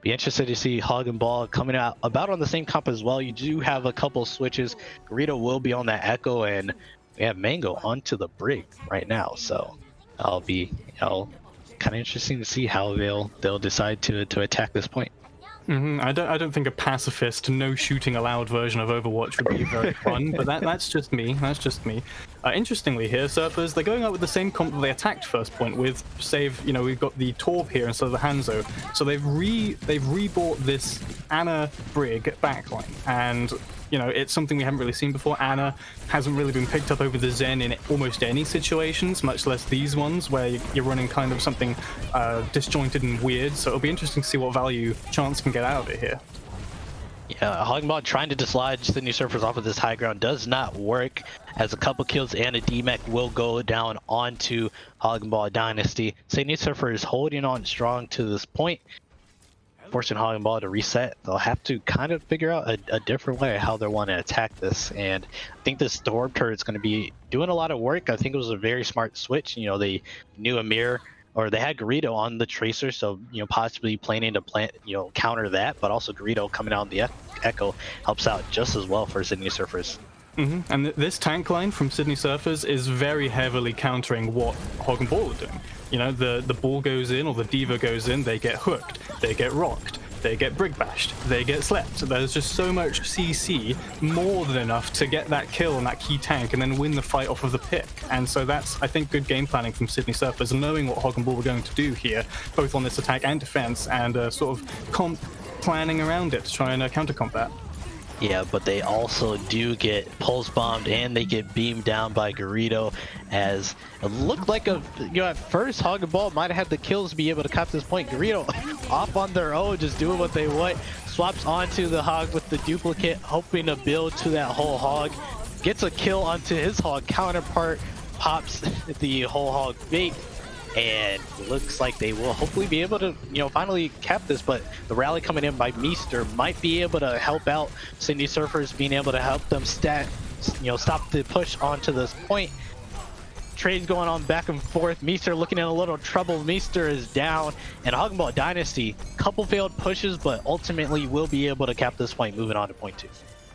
Be interested to see Hoggenball coming out about on the same comp as well. You do have a couple switches. Garrido will be on that Echo, and we have Mango onto the Brig right now. So I'll be kind of interesting to see how they'll decide to attack this point. I don't think a pacifist, no shooting allowed version of Overwatch would be very fun, but that's just me. That's just me. Interestingly here, Surfers, they're going out with the same comp that they attacked first point with, save, we've got the Torb here instead of the Hanzo. So they've rebought this Ana Brig backline, and it's something we haven't really seen before. Ana hasn't really been picked up over the Zen in almost any situations, much less these ones where you're running kind of something disjointed and weird. So it'll be interesting to see what value Chance can get out of it here. Yeah, Hoggenball trying to dislodge Sydney Surfers off of this high ground does not work, as a couple kills and a DMAC will go down onto Hoggenball Dynasty. Sydney Surfers holding on strong to this point, forcing Hoggenball to reset. They'll have to kind of figure out a different way how they want to attack this, and I think this Storm turret is going to be doing a lot of work. I think it was a very smart switch. They knew Amir, or they had Garrido on the Tracer, so possibly planning to counter that, but also Garrido coming out on the Echo helps out just as well for Sydney Surfers. And this tank line from Sydney Surfers is very heavily countering what Hoggenball are doing. The ball goes in, or the D.Va goes in, they get hooked, they get rocked, they get brig bashed, they get slept. There's just so much CC, more than enough to get that kill on that key tank and then win the fight off of the pick. And so that's, I think, good game planning from Sydney Surfers, knowing what Hoggenball were going to do here, both on this attack and defense, and sort of comp planning around it to try and counter combat. Yeah, but they also do get pulse bombed and they get beamed down by Garrido, as it looked like at first Hoggenball might have had the kills to be able to cap this point. Garrido off on their own, just doing what they want, swaps onto the Hog with the duplicate, hoping to build to that whole Hog, gets a kill onto his Hog counterpart, pops the whole Hog bait, and it looks like they will hopefully be able to, finally cap this. But the rally coming in by Meester might be able to help out Sydney Surfers, being able to help them stop the push onto this point. Trades going on back and forth. Meester looking in a little trouble. Meester is down. And Hoggenball Dynasty, couple failed pushes, but ultimately will be able to cap this point, moving on to point 2.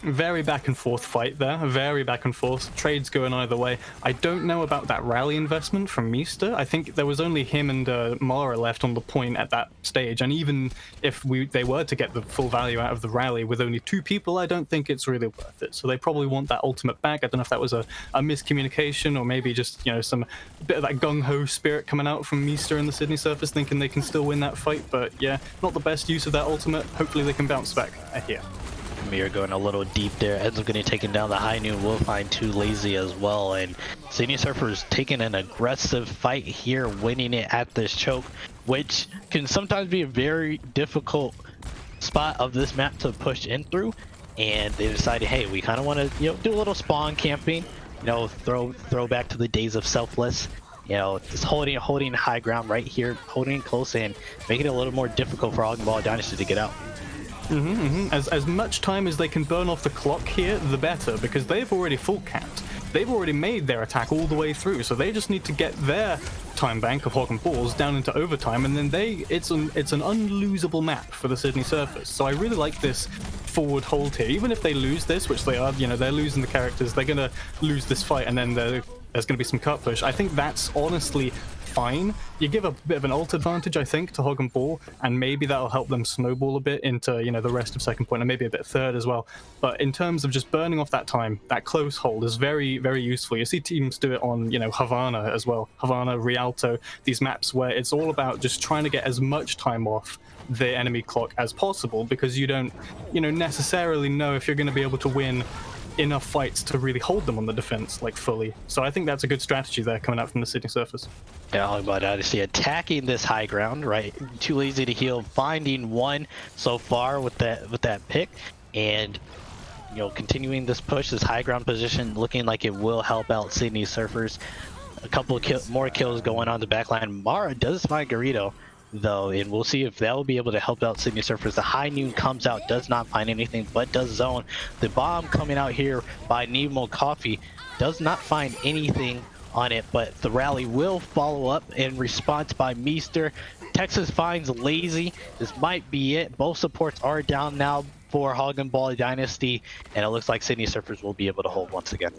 Very back and forth fight there, very back and forth. Trades going either way. I don't know about that rally investment from Meester. I think there was only him and Mara left on the point at that stage, and even if they were to get the full value out of the rally with only 2 people, I don't think it's really worth it. So they probably want that ultimate back. I don't know if that was a miscommunication or maybe just, you know, some bit of that gung-ho spirit coming out from Meester and the Sydney Surfers, thinking they can still win that fight. But yeah, not the best use of that ultimate. Hopefully they can bounce back here. Mir going a little deep there, ends up getting taken down. The high noon will find too lazy as well, and Sydney Surfers taking an aggressive fight here, winning it at this choke, which can sometimes be a very difficult spot of this map to push in through. And they decided, hey, we kind of want to, you know, do a little spawn camping, you know, throw back to the days of Selfless, you know, just holding high ground right here, holding close and making it a little more difficult for Hoggenball Dynasty to get out. As much time as they can burn off the clock here, the better, because they've already full capped. They've already made their attack all the way through, so they just need to get their time bank of Hog and Balls down into overtime, and then it's an unlosable map for the Sydney Surfers. So I really like this forward hold here. Even if they lose this, which they are, you know, they're losing the characters, they're gonna lose this fight, and then there's gonna be some cut push. I think that's honestly fine. You give a bit of an ult advantage, I think, to Hog and Ball, and maybe that'll help them snowball a bit into, you know, the rest of second point and maybe a bit third as well. But in terms of just burning off that time, that close hold is very, very useful. You see teams do it on, you know, Havana as well. Havana, Rialto, these maps where it's all about just trying to get as much time off the enemy clock as possible, because you don't, you know, necessarily know if you're going to be able to win enough fights to really hold them on the defense, like, fully. So I think that's a good strategy there coming out from the Sydney Surfers. Yeah, Hoggenball Dynasty attacking this high ground, right? Too lazy to heal, finding one so far with that pick, and, you know, continuing this push, this high ground position, looking like it will help out Sydney Surfers. A couple of more kills going on the backline. Mara does find Garrido, though, and we'll see if that will be able to help out Sydney Surfers. The high noon comes out, does not find anything, but does zone. The bomb coming out here by Nemo Coffee does not find anything on it, but the rally will follow up in response by Meester. Texas finds Lazy. This might be it. Both supports are down now for Hoggenball Dynasty, and it looks like Sydney Surfers will be able to hold once again.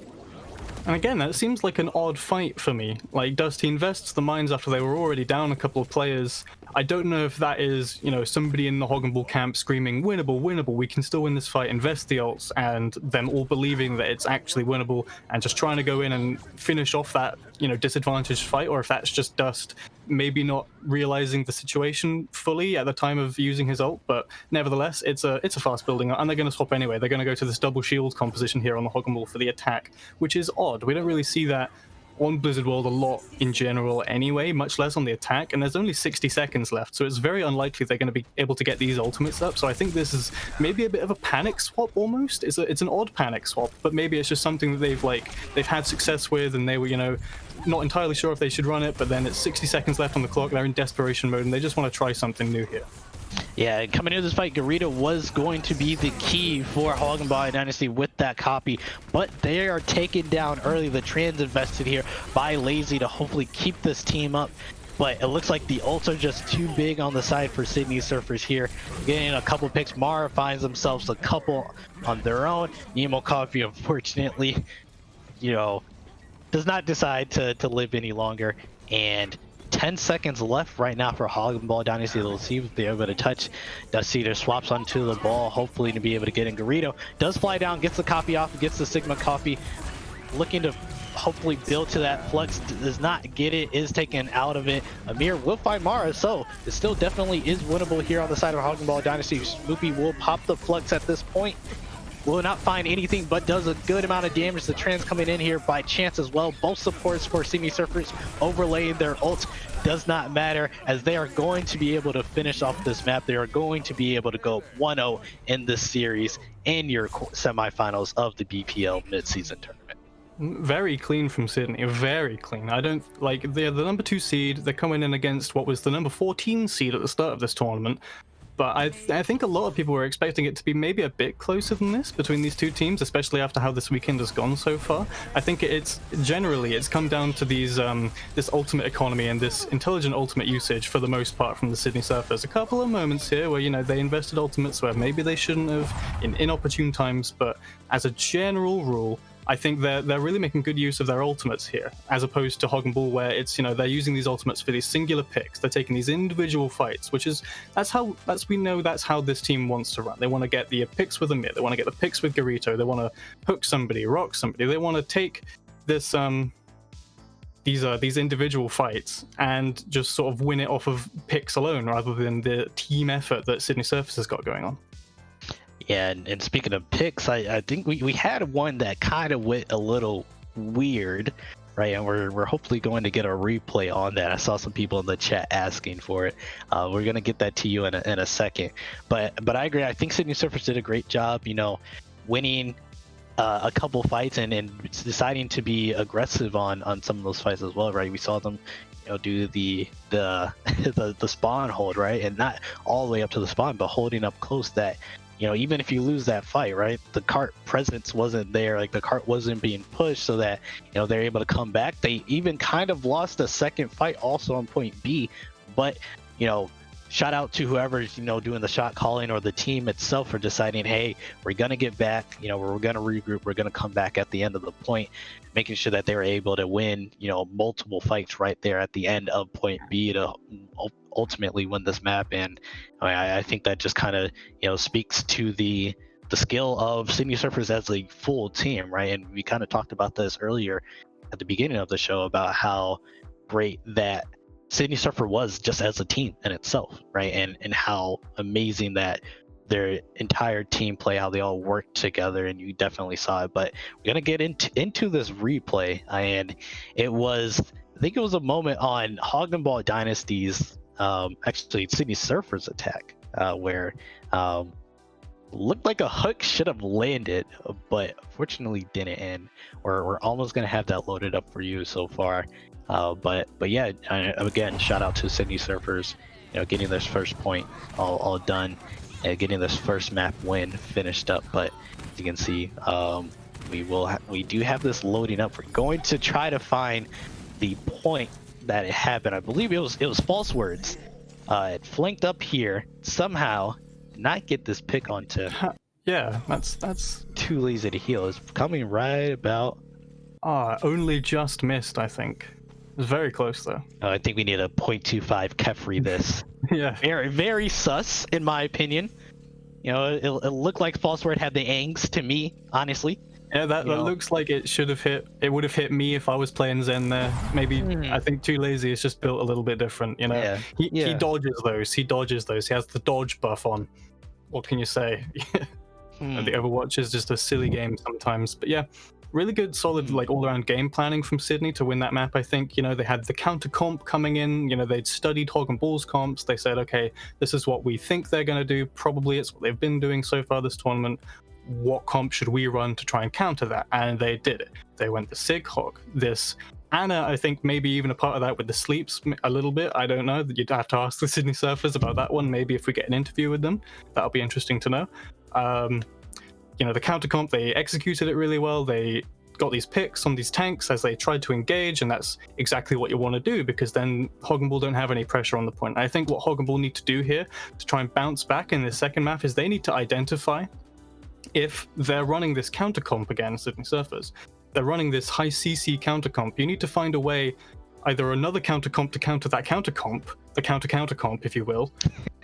And again, that seems like an odd fight for me. Like, Dusty invests the mines after they were already down a couple of players. I don't know if that is, you know, somebody in the Hog and Ball camp screaming, winnable, winnable, we can still win this fight, invest the ults, and them all believing that it's actually winnable and just trying to go in and finish off that, you know, disadvantaged fight, or if that's just Dust maybe not realizing the situation fully at the time of using his ult. But nevertheless, it's a fast building, and they're going to swap anyway. They're going to go to this double shield composition here on the Hog and Ball for the attack, which is odd. We don't really see that on Blizzard World a lot in general anyway, much less on the attack, and there's only 60 seconds left, so it's very unlikely they're going to be able to get these ultimates up. So I think this is maybe a bit of a panic swap almost. It's an odd panic swap, but maybe it's just something that they've had success with, and they were, you know, not entirely sure if they should run it, but then it's 60 seconds left on the clock, they're in desperation mode, and they just want to try something new here. Yeah, coming into this fight, Garrido was going to be the key for Hoggenball Dynasty with that copy, but they are taken down early. The trans invested here by Lazy to hopefully keep this team up, but it looks like the ults are just too big on the side for Sydney Surfers here. Getting a couple picks, Mara finds themselves a couple on their own. Nemo Coffee, unfortunately, you know, does not decide to live any longer, and 10 seconds left right now for Hoggenball Dynasty. They'll see if they're able to touch. Dusty there swaps onto the ball, hopefully to be able to get in. Garrido does fly down, gets the copy off, gets the Sigma copy, looking to hopefully build to that. Flux does not get it, is taken out of it. Amir will find Mara, so it still definitely is winnable here on the side of Hoggenball Dynasty. Smoopy will pop the Flux at this point. Will not find anything, but does a good amount of damage. The trans coming in here by chance as well. Both supports for Sydney Surfers overlaying their ults. Does not matter, as they are going to be able to finish off this map. They are going to be able to go 1-0 in this series in your semifinals of the BPL Midseason Tournament. Very clean from Sydney, very clean. I don't, like, they're the number 2 seed. They're coming in against what was the number 14 seed at the start of this tournament. but I think a lot of people were expecting it to be maybe a bit closer than this between these two teams, especially after how this weekend has gone so far. I think it's come down to these this ultimate economy and this intelligent ultimate usage for the most part from the Sydney Surfers. A couple of moments here where, you know, they invested ultimates where maybe they shouldn't have in inopportune times, but as a general rule, I think they're really making good use of their ultimates here, as opposed to Hog and Bull, where it's, you know, they're using these ultimates for these singular picks. They're taking these individual fights, which is that's how this team wants to run. They want to get the picks with Amir. They want to get the picks with Garito. They want to hook somebody, rock somebody. They want to take this these individual fights and just sort of win it off of picks alone, rather than the team effort that Sydney Surfers has got going on. Yeah, and speaking of picks, I think we had one that kind of went a little weird, right? And we're hopefully going to get a replay on that. I saw some people in the chat asking for it. We're gonna get that to you in a second. But I agree. I think Sydney Surfers did a great job, you know, winning a couple fights and deciding to be aggressive on some of those fights as well, right? We saw them, you know, do the spawn hold, right? And not all the way up to the spawn, but holding up close that, you know, even if you lose that fight, right, the cart presence wasn't there, like the cart wasn't being pushed, so that, you know, they're able to come back. They even kind of lost a second fight also on point B, but, you know, shout out to whoever's, you know, doing the shot calling or the team itself for deciding, hey, we're gonna get back, you know, we're gonna regroup, we're gonna come back at the end of the point, making sure that they were able to win, you know, multiple fights right there at the end of point B to ultimately win this map. And I think that just kind of, you know, speaks to the skill of Sydney Surfers as a full team, right? And we kind of talked about this earlier at the beginning of the show about how great that Sydney Surfer was just as a team in itself, right? And how amazing that their entire team play, how they all worked together, and you definitely saw it. But we're gonna get into this replay, and it was, I think it was a moment on Hog and Ball Dynasty's actually Sydney Surfers attack, where looked like a hook should have landed, but fortunately didn't. And we're almost gonna have that loaded up for you so far. But yeah, again, shout out to Sydney Surfers, you know, getting this first point all done, and getting this first map win finished up. But as you can see, we do have this loading up. We're going to try to find the point that it happened. I believe it was false words. It flanked up here somehow, not get this pick onto. Yeah, that's too lazy to heal. It's coming right about. Only just missed, I think. It was very close though. I think we need a 0.25 Kefri this. Yeah. Very, very sus, in my opinion. You know, it looked like false word had the angs to me, honestly. Yeah, that looks like it should have hit. It would have hit me if I was playing Zen there. Maybe I think Too Lazy is just built a little bit different. You know, he dodges those. He has the dodge buff on. What can you say? And the Overwatch is just a silly game sometimes. But yeah, really good, solid, like all-around game planning from Sydney to win that map. I think, you know, they had the counter comp coming in. You know, they'd studied Hog and Bull's comps. They said, okay, this is what we think they're going to do. Probably it's what they've been doing so far this tournament. What comp should we run to try and counter that? And they did it. They went the Sig Hog. This Anna, I think maybe even a part of that with the sleeps a little bit. I don't know. You'd have to ask the Sydney Surfers about that one. Maybe if we get an interview with them, that'll be interesting to know. You know, the counter comp, they executed it really well. They got these picks on these tanks as they tried to engage, and that's exactly what you want to do, because then Hog and Bull don't have any pressure on the point. I think what Hog and Bull need to do here to try and bounce back in this second map is they need to identify if they're running this counter comp again, Sydney Surfers, they're running this high CC counter comp. You need to find a way, either another counter comp to counter that counter comp, the counter comp, if you will,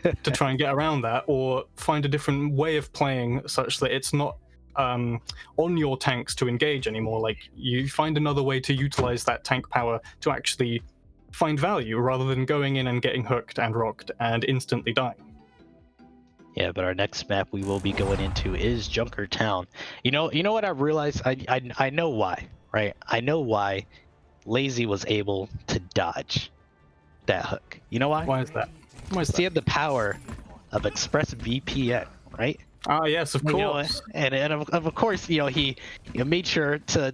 to try and get around that, or find a different way of playing such that it's not on your tanks to engage anymore. Like, you find another way to utilize that tank power to actually find value, rather than going in and getting hooked and rocked and instantly dying. Yeah, but our next map we will be going into is Junker Town. You know what I realized? I know why, right? I know why Lazy was able to dodge that hook. You know why? Why is that? He had the power of Express VPN, right? Ah, yes, of course. And of course, you know, he made sure to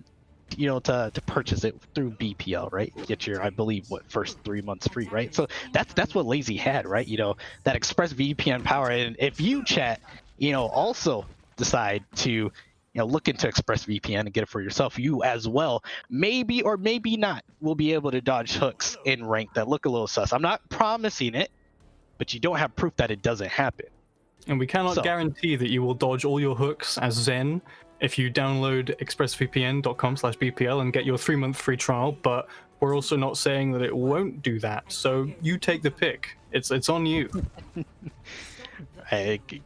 to purchase it through BPL, right? Get your, I believe, first 3 months free, right? So that's what Lazy had, right? That Express VPN power. And if you chat, also decide to look into ExpressVPN and get it for yourself, you as well, maybe or maybe not, will be able to dodge hooks in rank that look a little sus. I'm not promising it, but you don't have proof that it doesn't happen. And we cannot guarantee that you will dodge all your hooks as Zen if you download expressvpn.com/BPL and get your 3-month free trial, but we're also not saying that it won't do that. So you take the pick. It's on you.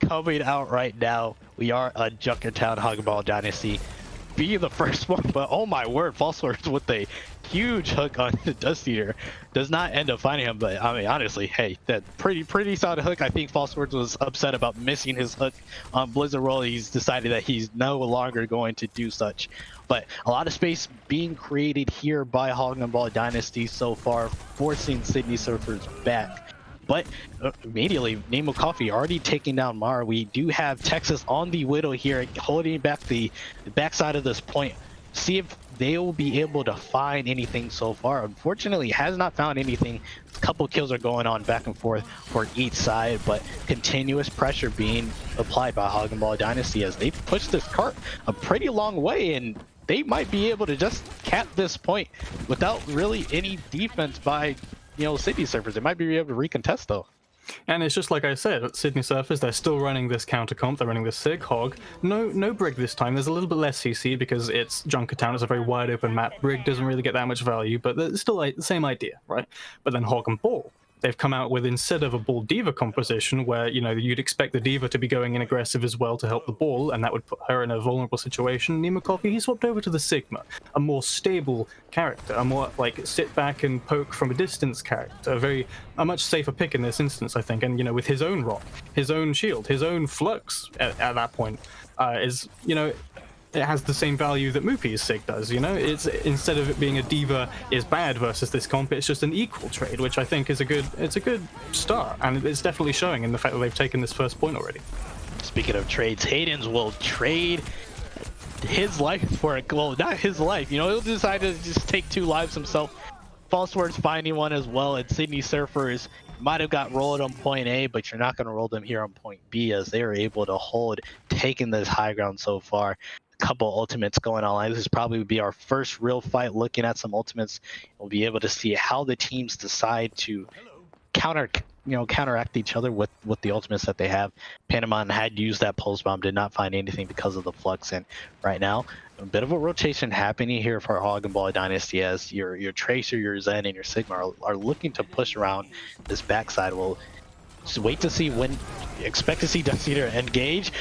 Coming out right now, we are on Junkertown Hoggenball Dynasty. Be the first one, but oh my word, False Swords with a huge hook on the Dust Eater does not end up finding him. But I mean, honestly, hey, that pretty solid hook. I think False Swords was upset about missing his hook on Blizzard Roll. He's decided that he's no longer going to do such. But a lot of space being created here by Hoggenball Dynasty so far, forcing Sydney Surfers back. But immediately, Nemo Coffee already taking down Mara. We do have Texas on the Widow here, holding back the backside of this point. See if they will be able to find anything so far. Unfortunately, has not found anything. A couple kills are going on back and forth for each side, but continuous pressure being applied by Hoggenball Dynasty as they push this cart a pretty long way, and they might be able to just cap this point without really any defense by Sydney Surfers. They might be able to recontest though. And it's just like I said, at Sydney Surfers, they're still running this counter comp, they're running this Sig Hog. No Brig this time, there's a little bit less CC because it's Junkertown, it's a very wide open map. Brig doesn't really get that much value, but it's still the same idea, right? But then Hog and Ball, they've come out with, instead of a Ball Diva composition where, you'd expect the Diva to be going in aggressive as well to help the Ball, and that would put her in a vulnerable situation. Nemo Coffee, he swapped over to the Sigma, a more stable character, a more sit back and poke from a distance character, a much safer pick in this instance, I think. And with his own rock, his own shield, his own flux at that point it has the same value that Moopy's Sig does, It's, instead of it being a Diva is bad versus this comp, it's just an equal trade, which I think is a good start, and it's definitely showing in the fact that they've taken this first point already. Speaking of trades, Hayden's will trade his life for it. Well, not his life, he'll decide to just take 2 lives himself. False Words finding one as well, and Sydney Surfers might have got rolled on point A, but you're not going to roll them here on point B as they were able to hold, taking this high ground so far. Couple ultimates going online. This is probably would be our first real fight looking at some ultimates. We'll be able to see how the teams decide to counteract each other with the ultimates that they have. Panamon had used that pulse bomb, did not find anything because of the flux, and right now a bit of a rotation happening here for Hoggenball Dynasty as your Tracer, your Zen, and your Sigma are looking to push around this backside. We'll just wait to see when expect to see Dust Eater engage.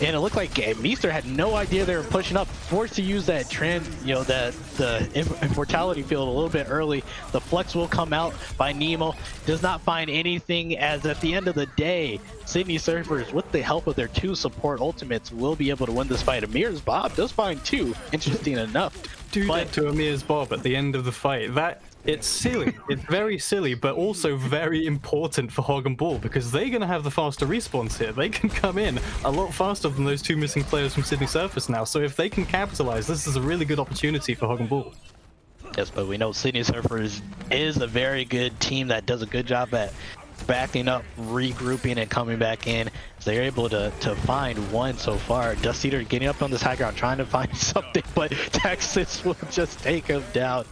And it looked like Meester had no idea they were pushing up, forced to use that the Immortality field a little bit early. The Flex will come out by Nemo. Does not find anything, as at the end of the day, Sydney Surfers, with the help of their 2 support ultimates, will be able to win this fight. Amir's Bob does find 2, interesting enough. That to Amir's Bob at the end of the fight. It's silly. It's very silly, but also very important for Hog and Ball because they're going to have the faster respawns here. They can come in a lot faster than those 2 missing players from Sydney Surface now. So if they can capitalize, this is a really good opportunity for Hog and Ball. Yes, but we know Sydney Surfers is a very good team that does a good job at backing up, regrouping, and coming back in. So they're able to find one so far. Dust Eater getting up on this high ground, trying to find something, but Texas will just take him down,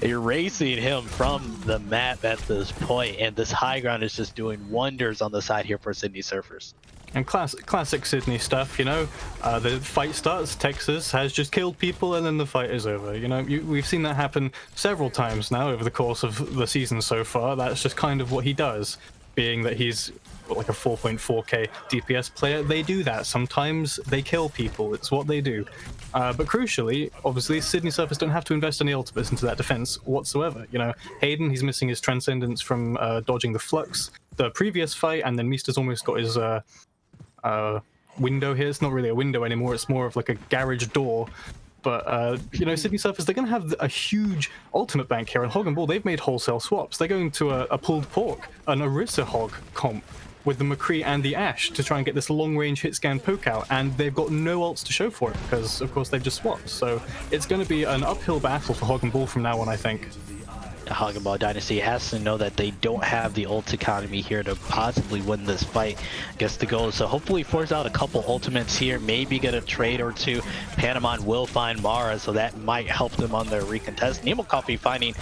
erasing him from the map at this point. And this high ground is just doing wonders on the side here for Sydney Surfers. And classic Sydney stuff, the fight starts, Texas has just killed people, and then the fight is over. We've seen that happen several times now over the course of the season so far. That's just kind of what he does, being that he's like a 4.4k DPS player. They do that. Sometimes they kill people. It's what they do. But crucially, obviously, Sydney Surfers don't have to invest any ultimates into that defense whatsoever. Hayden, he's missing his Transcendence from dodging the Flux the previous fight, and then Meester's almost got his window here. It's not really a window anymore, it's more of like a garage door. But Sydney Surfers, they're going to have a huge ultimate bank here. And Hog and Ball, they've made wholesale swaps. They're going to a pulled pork, an Orisa Hog comp, with the McCree and the Ashe to try and get this long-range hit scan poke out, and they've got no ults to show for it because, of course, they've just swapped. So it's going to be an uphill battle for Hog and Ball from now on, I think. Hog and Ball Dynasty has to know that they don't have the ult economy here to possibly win this fight against the goal. So hopefully force out a couple ultimates here, maybe get a trade or two. Panamon will find Mara, so that might help them on their recontest. Nemo Coffee finding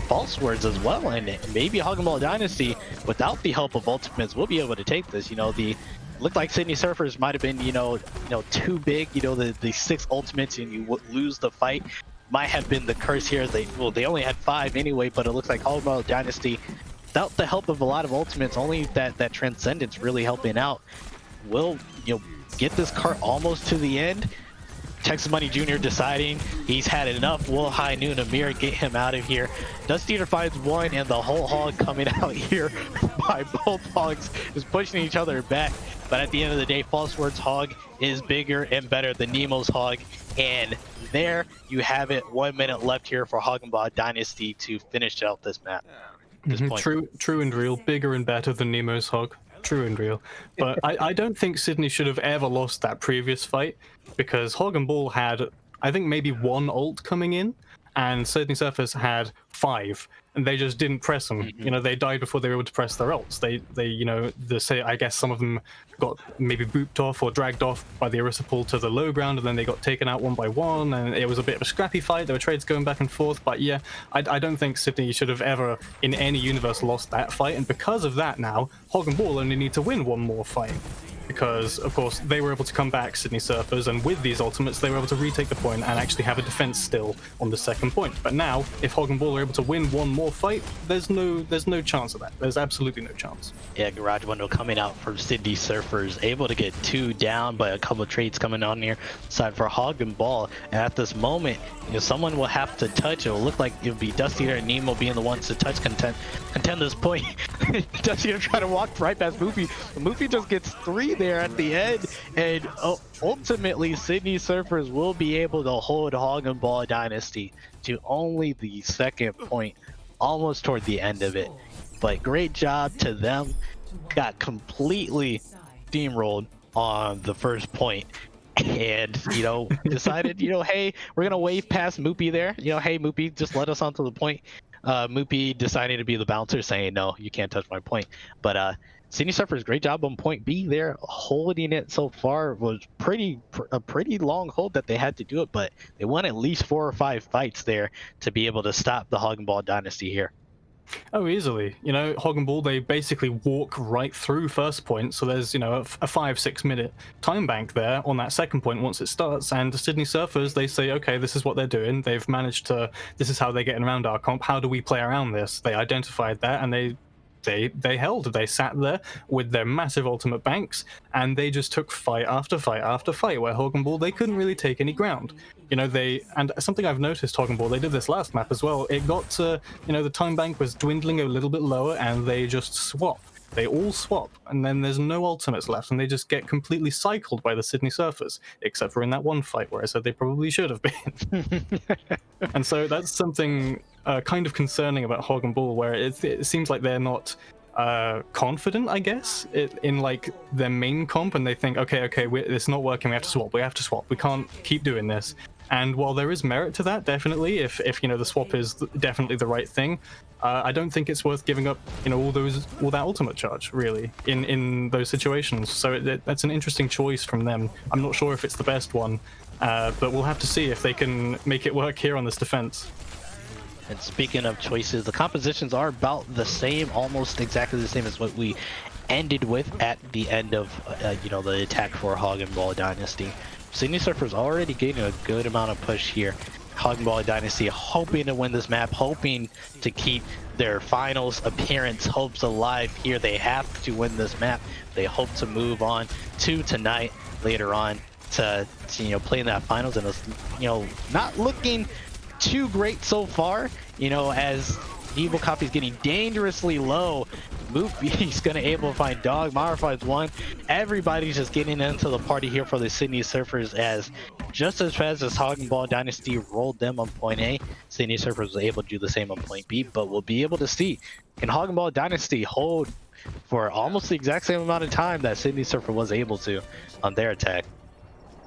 false words as well, and maybe Hog and Ball Dynasty, without the help of ultimates, will be able to take this. You know, the looked like Sydney Surfers might have been, you know, too big. You know, the 6 ultimates and you lose the fight. Might have been the curse here. They only had 5 anyway, but it looks like Hog and Ball Dynasty, without the help of a lot of ultimates, only that Transcendence really helping out, will, you know, get this cart almost to the end. Texas Money Jr. deciding he's had enough. Will High Noon Amir get him out of here? Dusty Eater finds one, and the whole hog coming out here by both hogs is pushing each other back. But at the end of the day, False Words Hog is bigger and better than Nemo's Hog. And there you have it. 1 minute left here for Hog and Ball Dynasty to finish out this map. True and real, bigger and better than Nemo's Hog. True and real. But I don't think Sydney should have ever lost that previous fight, because Hog and Ball had, I think, maybe 1 ult coming in, and Sydney Surfers had 5, and they just didn't press them. You know, they died before they were able to press their ults. They you know, I guess some of them got maybe booped off or dragged off by the Orisa pull to the low ground, and then they got taken out one by one, and it was a bit of a scrappy fight. There were trades going back and forth, but yeah, I don't think Sydney should have ever in any universe lost that fight, and because of that now, Hog and Ball only need to win 1 more fight. Because, of course, they were able to come back, Sydney Surfers, and with these ultimates, they were able to retake the point and actually have a defense still on the 2nd point. But now, if Hog and Ball are able to win 1 more fight, there's no chance of that. There's absolutely no chance. Yeah, Garage Window coming out for Sydney Surfers, able to get 2 down, but a couple of trades coming on here. Side for Hog and Ball. And at this moment, you know, someone will have to touch. It will look like it'll be Dusty Eater and Nemo being the ones to touch contend this point. Dusty Eater trying to walk right past Moofy. Moofy just gets 3 there at the end, and ultimately Sydney Surfers will be able to hold Hog and Ball Dynasty to only the 2nd point, almost toward the end of it. But great job to them. Got completely steamrolled on the 1st point, and, you know, decided, you know, hey, we're gonna wave past Moopy there. You know, hey Moopy, just let us onto the point. Moopy deciding to be the bouncer, saying, no, you can't touch my point. But Sydney Surfers, great job on point B there, holding it so far. Was a pretty long hold that they had to do it, but they won at least 4 or 5 fights there to be able to stop the Hog and Ball Dynasty here. Oh, easily. You know, Hog and Ball, they basically walk right through 1st point, so there's, you know, a 5-6 minute time bank there on that 2nd point once it starts, and the Sydney Surfers, they say, okay, this is what they're doing. They've managed to, this is how they're getting around our comp. How do we play around this? They identified that, and they held. They sat there with their massive ultimate banks, and they just took fight after fight after fight, where Hog and Ball, they couldn't really take any ground. You know, and something I've noticed, Hog and Ball, they did this last map as well. It got to, you know, the time bank was dwindling a little bit lower, and they just swap. They all swap, and then there's no ultimates left, and they just get completely cycled by the Sydney Surfers, except for in that one fight where I said they probably should have been. And so that's something kind of concerning about Hog and Ball, where it seems like they're not confident, I guess, in like their main comp, and they think, okay, it's not working, we have to swap, we can't keep doing this. And while there is merit to that, definitely, if you know, the swap is definitely the right thing, I don't think it's worth giving up, you know, all that ultimate charge, really, in those situations. So that's an interesting choice from them. I'm not sure if it's the best one, but we'll have to see if they can make it work here on this defense. And speaking of choices, the compositions are about the same, almost exactly the same as what we ended with at the end of, you know, the attack for Hog and Ball Dynasty. Sydney Surfers already getting a good amount of push here. Hog and Ball Dynasty hoping to win this map, hoping to keep their finals appearance hopes alive here. They have to win this map. They hope to move on to tonight later on to you know, play in that finals, and it's, you know, not looking too great so far, you know, as Evil Copy's getting dangerously low. Moofy's gonna able to find Dog. Mara finds one. Everybody's just getting into the party here for the Sydney Surfers, as just as fast as Hog and Ball Dynasty rolled them on point A, Sydney Surfers was able to do the same on point B. But we'll be able to see, can Hog and Ball Dynasty hold for almost the exact same amount of time that Sydney Surfer was able to on their attack.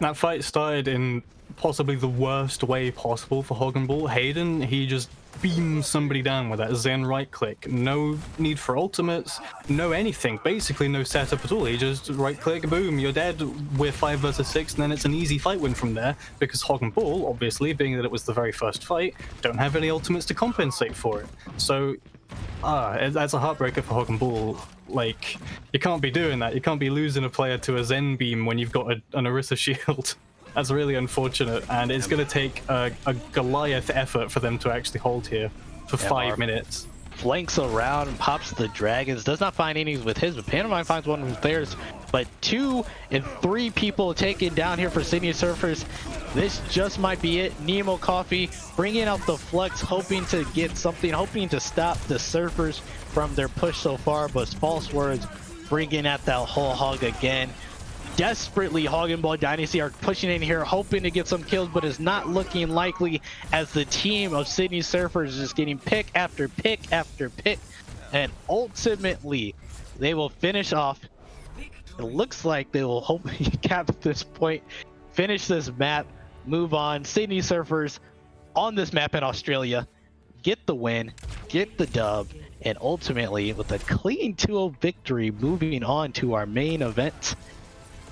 That fight started in possibly the worst way possible for Hoggenball. Hayden, he just beams somebody down with that Zen right click. No need for ultimates, no anything. Basically no setup at all. He just right click, boom, you're dead. We're 5 versus 6, and then it's an easy fight win from there, because Hoggenball, obviously, being that it was the very first fight, don't have any ultimates to compensate for it. So, that's a heartbreaker for Hoggenball. Like, you can't be doing that. You can't be losing a player to a Zen beam when you've got an Orisa shield. That's really unfortunate, and it's going to take a Goliath effort for them to actually hold here for 5 minutes. Flanks around and pops the dragons. Does not find enemies with his, but Pantomime finds one with theirs. But 2 and 3 people taken down here for Sydney Surfers. This just might be it. Nemo Coffee bringing out the Flux, hoping to get something, hoping to stop the Surfers from their push so far, but False Words bringing at that whole hog again. Desperately, Hoggenball Dynasty are pushing in here, hoping to get some kills, but it's not looking likely as the team of Sydney Surfers is just getting pick after pick after pick. And ultimately, they will finish off. It looks like they will hopefully cap at this point, finish this map, move on. Sydney Surfers on this map in Australia, get the win, get the dub, and ultimately, with a clean 2-0 victory, moving on to our main event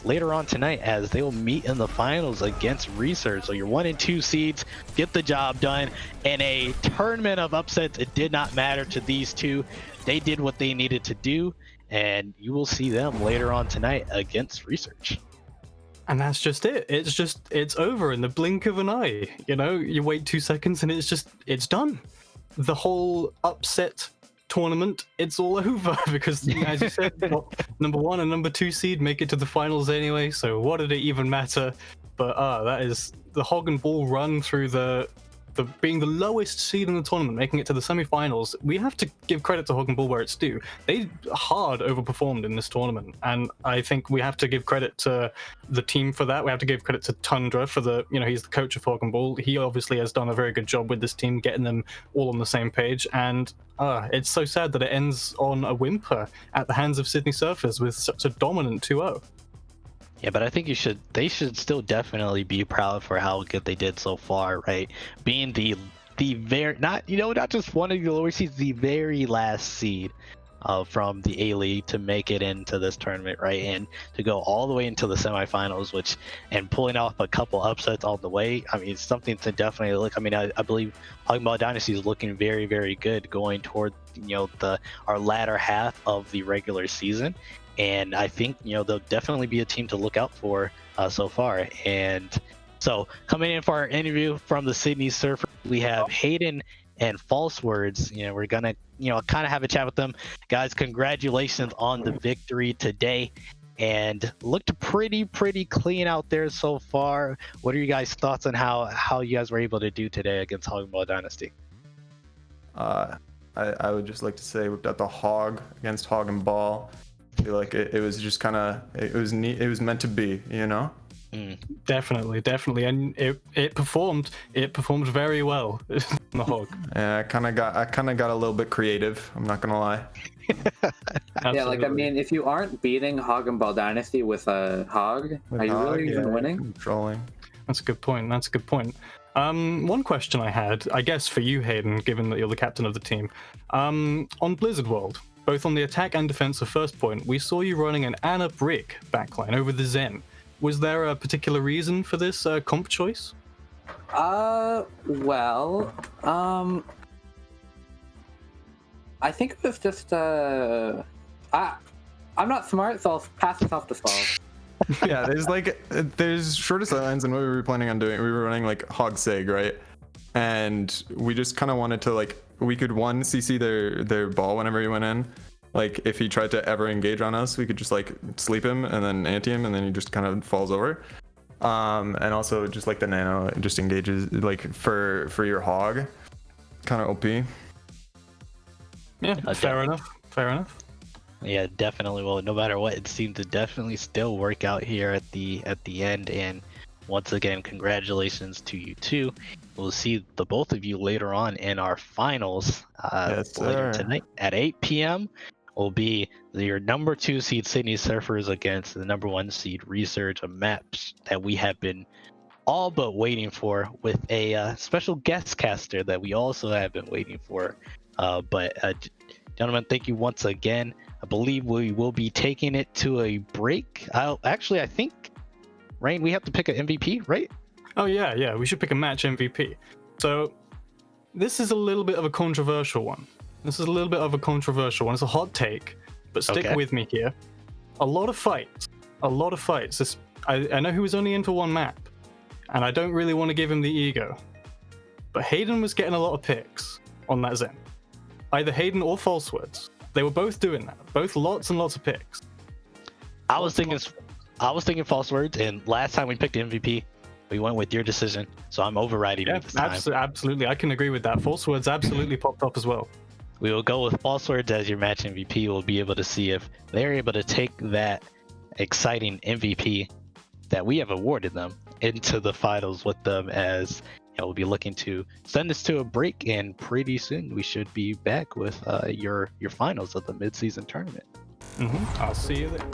later on tonight, as they will meet in the finals against Resurge. So your 1 and 2 seeds get the job done in a tournament of upsets. It did not matter to these two. They did what they needed to do, and you will see them later on tonight against Resurge. And that's just it. It's over in the blink of an eye. You know, you wait 2 seconds and it's done. The whole upset tournament, it's all over, because as you said, number 1 and number 2 seed make it to the finals anyway, so what did it even matter? But that is the Hoggenball run through the being the lowest seed in the tournament, making it to the semifinals. We have to give credit to Hoggenball where it's due. They hard overperformed in this tournament, and I think we have to give credit to the team for that. We have to give credit to Tundra for he's the coach of Hoggenball. He obviously has done a very good job with this team, getting them all on the same page, and it's so sad that it ends on a whimper at the hands of Sydney Surfers with such a dominant 2-0. Yeah, but I think they should still definitely be proud for how good they did so far, right? Being the very, not just one of the lower seeds, the very last seed from the A-League to make it into this tournament, right? And to go all the way into the semifinals, and pulling off a couple upsets on the way. I mean, it's something to definitely look. I mean, I believe Hoggenball Dynasty is looking very, very good going toward, our latter half of the regular season. And I think, they'll definitely be a team to look out for so far. And so coming in for our interview from the Sydney Surfer, we have Hayden and False Words. We're going to, kind of have a chat with them. Guys, congratulations on the victory today. And looked pretty clean out there so far. What are you guys' thoughts on how you guys were able to do today against Hoggenball Dynasty? I would just like to say we've got the Hog against Hoggenball. I feel like it was just kind of, it was neat. It was meant to be, Definitely, and it performed very well. The Hog. Yeah, I kind of got a little bit creative, I'm not gonna lie. Yeah, I mean, if you aren't beating Hoggenball Dynasty with a Hog, are you really even winning? Trolling. That's a good point. One question I had, I guess for you, Hayden, given that you're the captain of the team, on Blizzard World, both on the attack and defensive first point, we saw you running an Anna Brick backline over the Zen. Was there a particular reason for this comp choice? I think it was just, I'm not smart, so I'll pass this off to Saul. Yeah, there's shortest lines, and what we were planning on doing, we were running Hog Sig, right? And we just kind of wanted to we could CC their ball whenever he went in. If he tried to ever engage on us, we could just sleep him and then anti him, and then he just kind of falls over. And also just the nano just engages for your Hog, kind of OP. Yeah, fair enough. Yeah, definitely. Well, no matter what, it seemed to definitely still work out here at the end. And once again, congratulations to you two. We'll see the both of you later on in our finals later tonight at 8 p.m. will be your number 2 seed Sydney Surfers against the number 1 seed Resurge, a match that we have been all but waiting for, with a special guest caster that we also have been waiting for. Gentlemen, thank you once again. I believe we will be taking it to a break. I think, Rain, we have to pick an MVP, right? Oh yeah, we should pick a match MVP. So this is a little bit of a controversial one. It's a hot take, but stick with me here. A lot of fights. I know he was only in for one map, and I don't really want to give him the ego, but Hayden was getting a lot of picks on that Zen. Either Hayden or False Words. They were both doing that. Both lots and lots of picks. I was thinking False Words, and last time we picked MVP, we went with your decision, so I'm overriding it this time. Absolutely, I can agree with that. False Words absolutely popped up as well. We will go with False Words as your match MVP. We'll be able to see if they're able to take that exciting MVP that we have awarded them into the finals with them, as we'll be looking to send this to a break, and pretty soon we should be back with your finals of the Midseason Tournament. I'll see you there.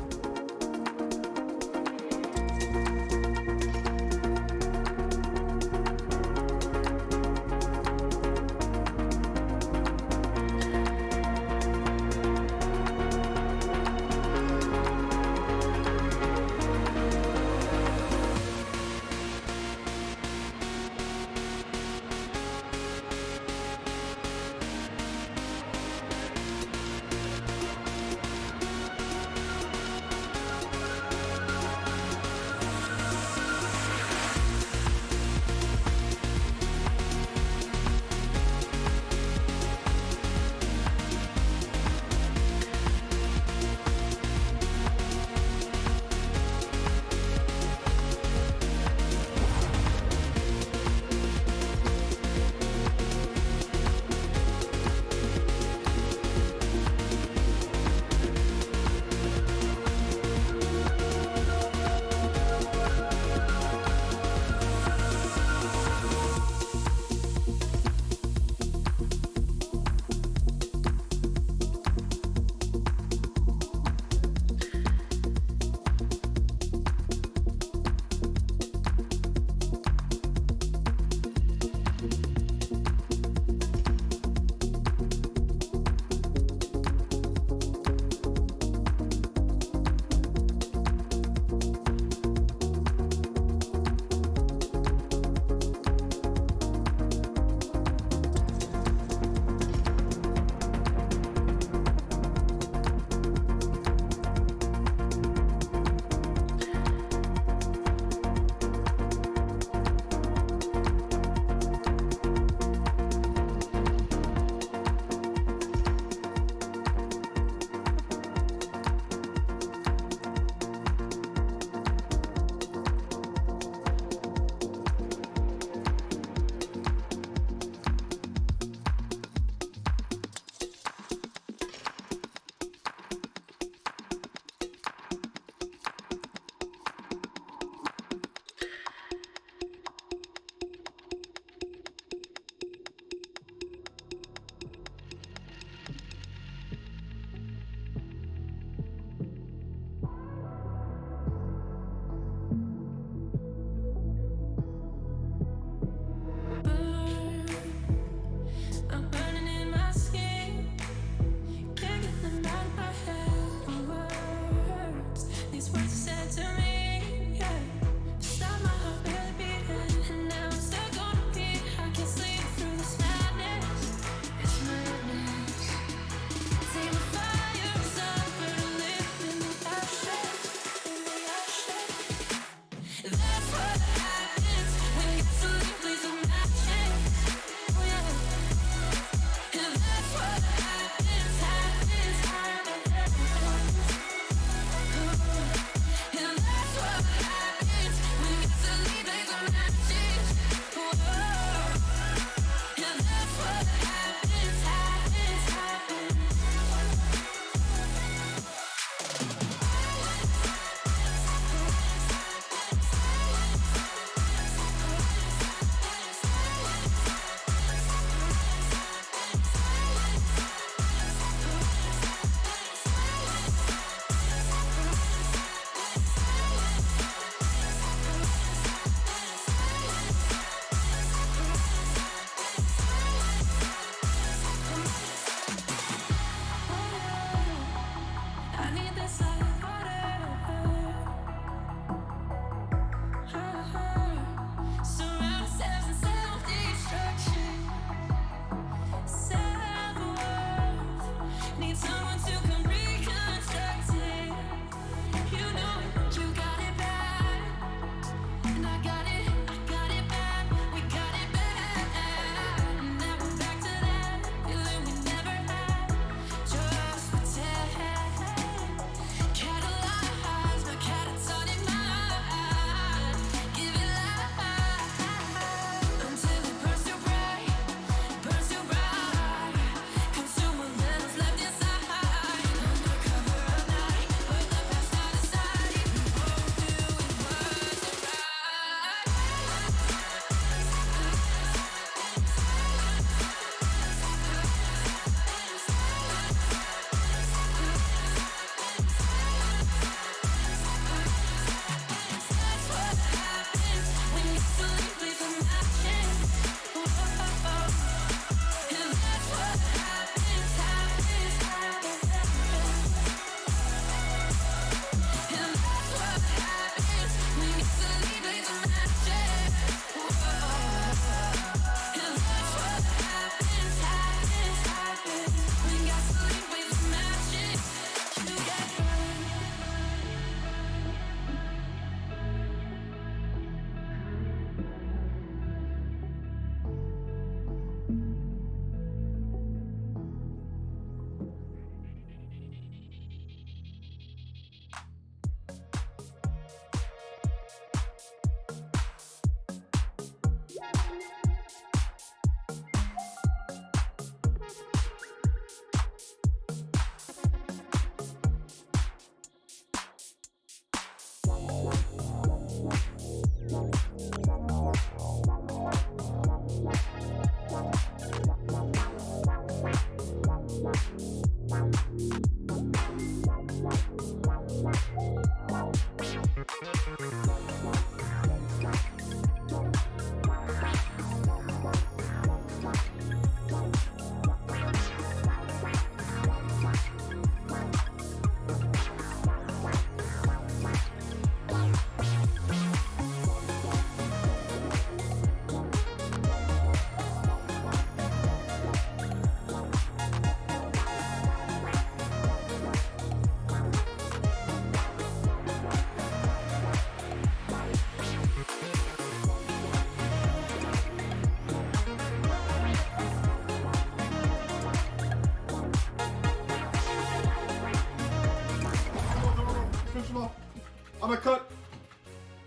I'm a cut.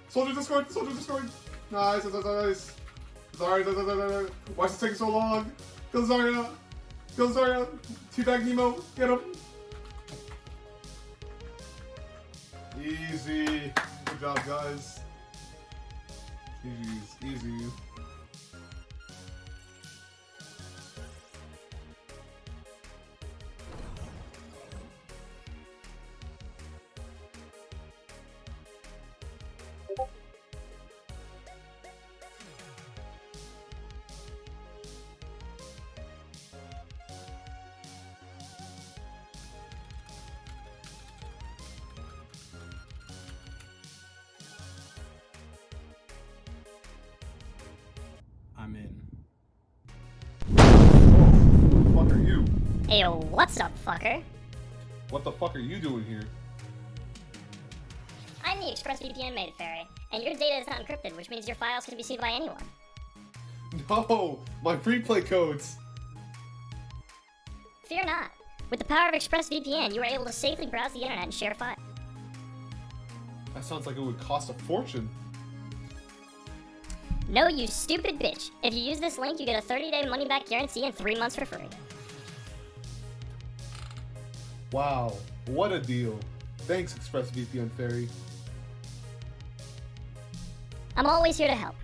Soldier destroyed. Soldier destroyed. Nice. Nice. Zarya. Why is it taking so long? Go Zarya. Go Zarya. Teabag Nemo. Get him. Easy. Good job, guys. Easy. I'm in. Who the fuck are you? Ayo, what's up, fucker? What the fuck are you doing here? I'm the ExpressVPN made fairy, and your data is not encrypted, which means your files can be seen by anyone. No, my replay codes. Fear not. With the power of ExpressVPN, you are able to safely browse the internet and share files. That sounds like it would cost a fortune. No, you stupid bitch. If you use this link, you get a 30-day money-back guarantee and 3 months for free. Wow, what a deal. Thanks, ExpressVPN Fairy. I'm always here to help.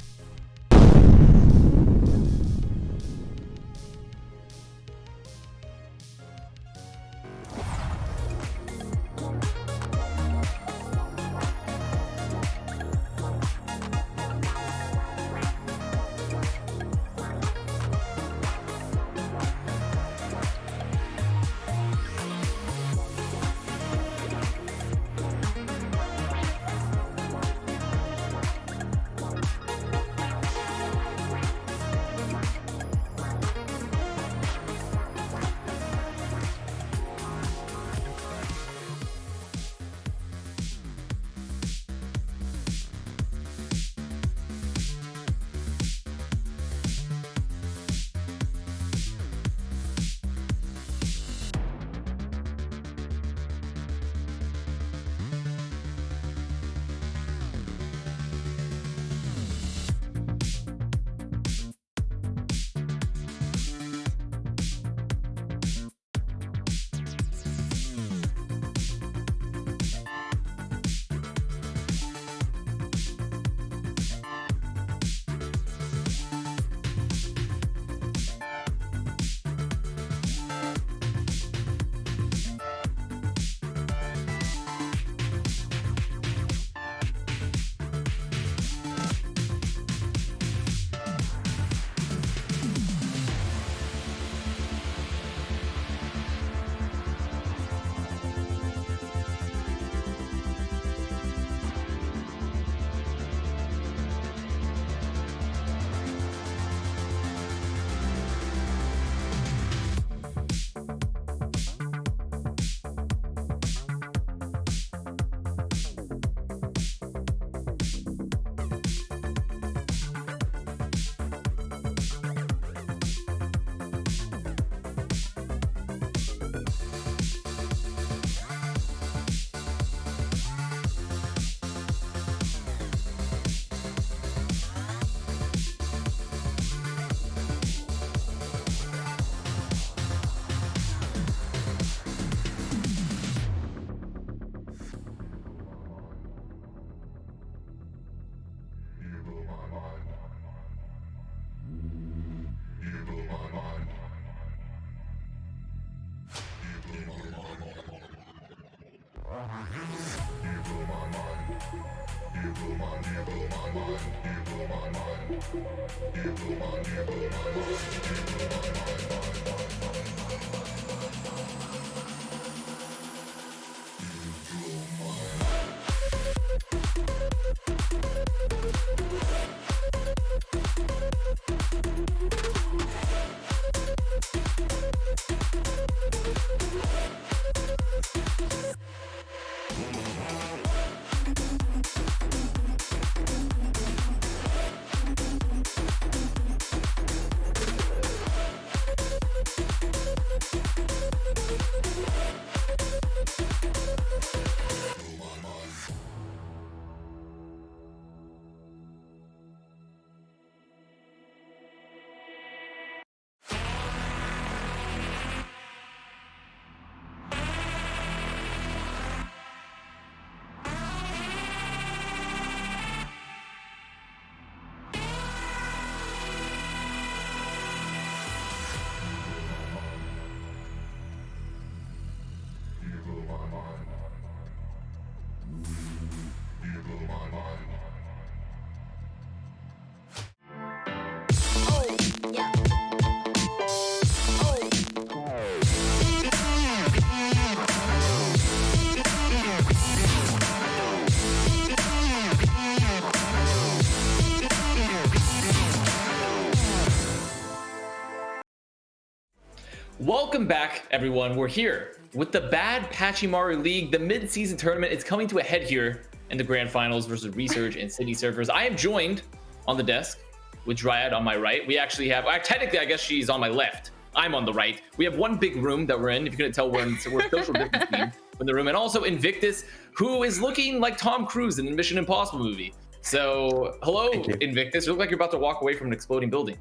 Welcome back, everyone. We're here with the Bad Pachimaru League. The mid-season tournament is coming to a head here in the grand finals versus Resurge and Sydney Surfers. I am joined on the desk with Dryad on my right. We actually have, technically, I guess she's on my left. I'm on the right. We have one big room that we're in. If you couldn't tell, we're social distancing in the room. And also Invictus, who is looking like Tom Cruise in the Mission Impossible movie. So, hello, Invictus. You look like you're about to walk away from an exploding building.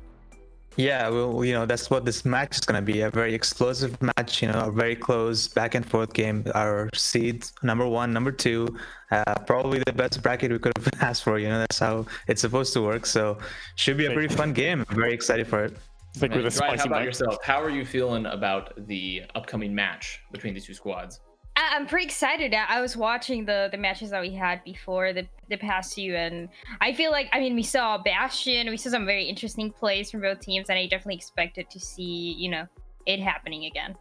Yeah, well, that's what this match is going to be, a very explosive match, a very close back and forth game. Our seeds, number 1, number 2, probably the best bracket we could have asked for, that's how it's supposed to work. So should be a pretty fun game. I'm very excited for it. Ryan, how about yourself? How are you feeling about the upcoming match between these two squads? I'm pretty excited. I was watching the matches that we had before the past few, and I feel like, we saw Bastion, we saw some very interesting plays from both teams, and I definitely expected to see, it happening again.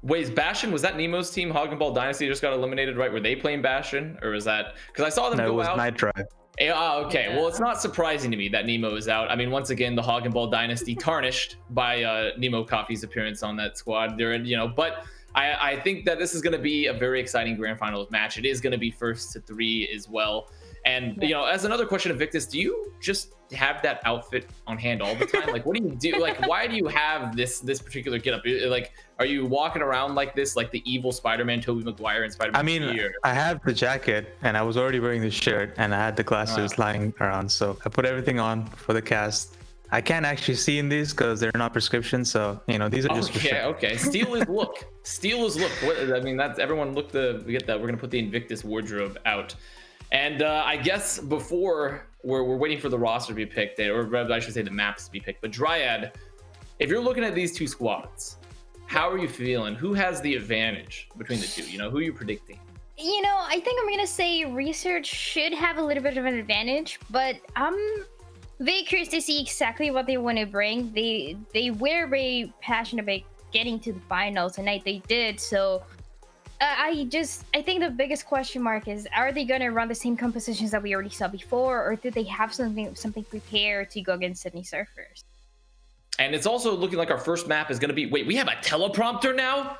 Wait, is Bastion, was that Nemo's team, Hog and Ball Dynasty, just got eliminated, right? Were they playing Bastion, or was that, because I saw them go out? No, it was NightDrive. Okay, yeah. Well, it's not surprising to me that Nemo is out. Once again, the Hog and Ball Dynasty tarnished by Nemo Coffee's appearance on that squad. They're in, but I think that this is going to be a very exciting grand finals match. It is going to be first to 3 as well. And, as another question, Invictus, do you just have that outfit on hand all the time? Like, what do you do? Like, why do you have this particular getup? Like, are you walking around like this, like the evil Spider-Man, Tobey Maguire and Spider-Man? I have the jacket, and I was already wearing the shirt, and I had the glasses lying around. So I put everything on for the cast. I can't actually see in these because they're not prescription, so these are just for sure. Okay. Steal his look. That's everyone. We get that. We're gonna put the Invictus wardrobe out, and I guess before we're waiting for the roster to be picked, or I should say the maps to be picked. But Dryad, if you're looking at these two squads, how are you feeling? Who has the advantage between the two? Who are you predicting? I think I'm gonna say Research should have a little bit of an advantage, but I'm very curious to see exactly what they want to bring. They were very passionate about getting to the finals tonight. They did. So I think the biggest question mark is, are they going to run the same compositions that we already saw before, or did they have something prepared to go against Sydney Surfers? And it's also looking like our first map is going to be, wait, we have a teleprompter now?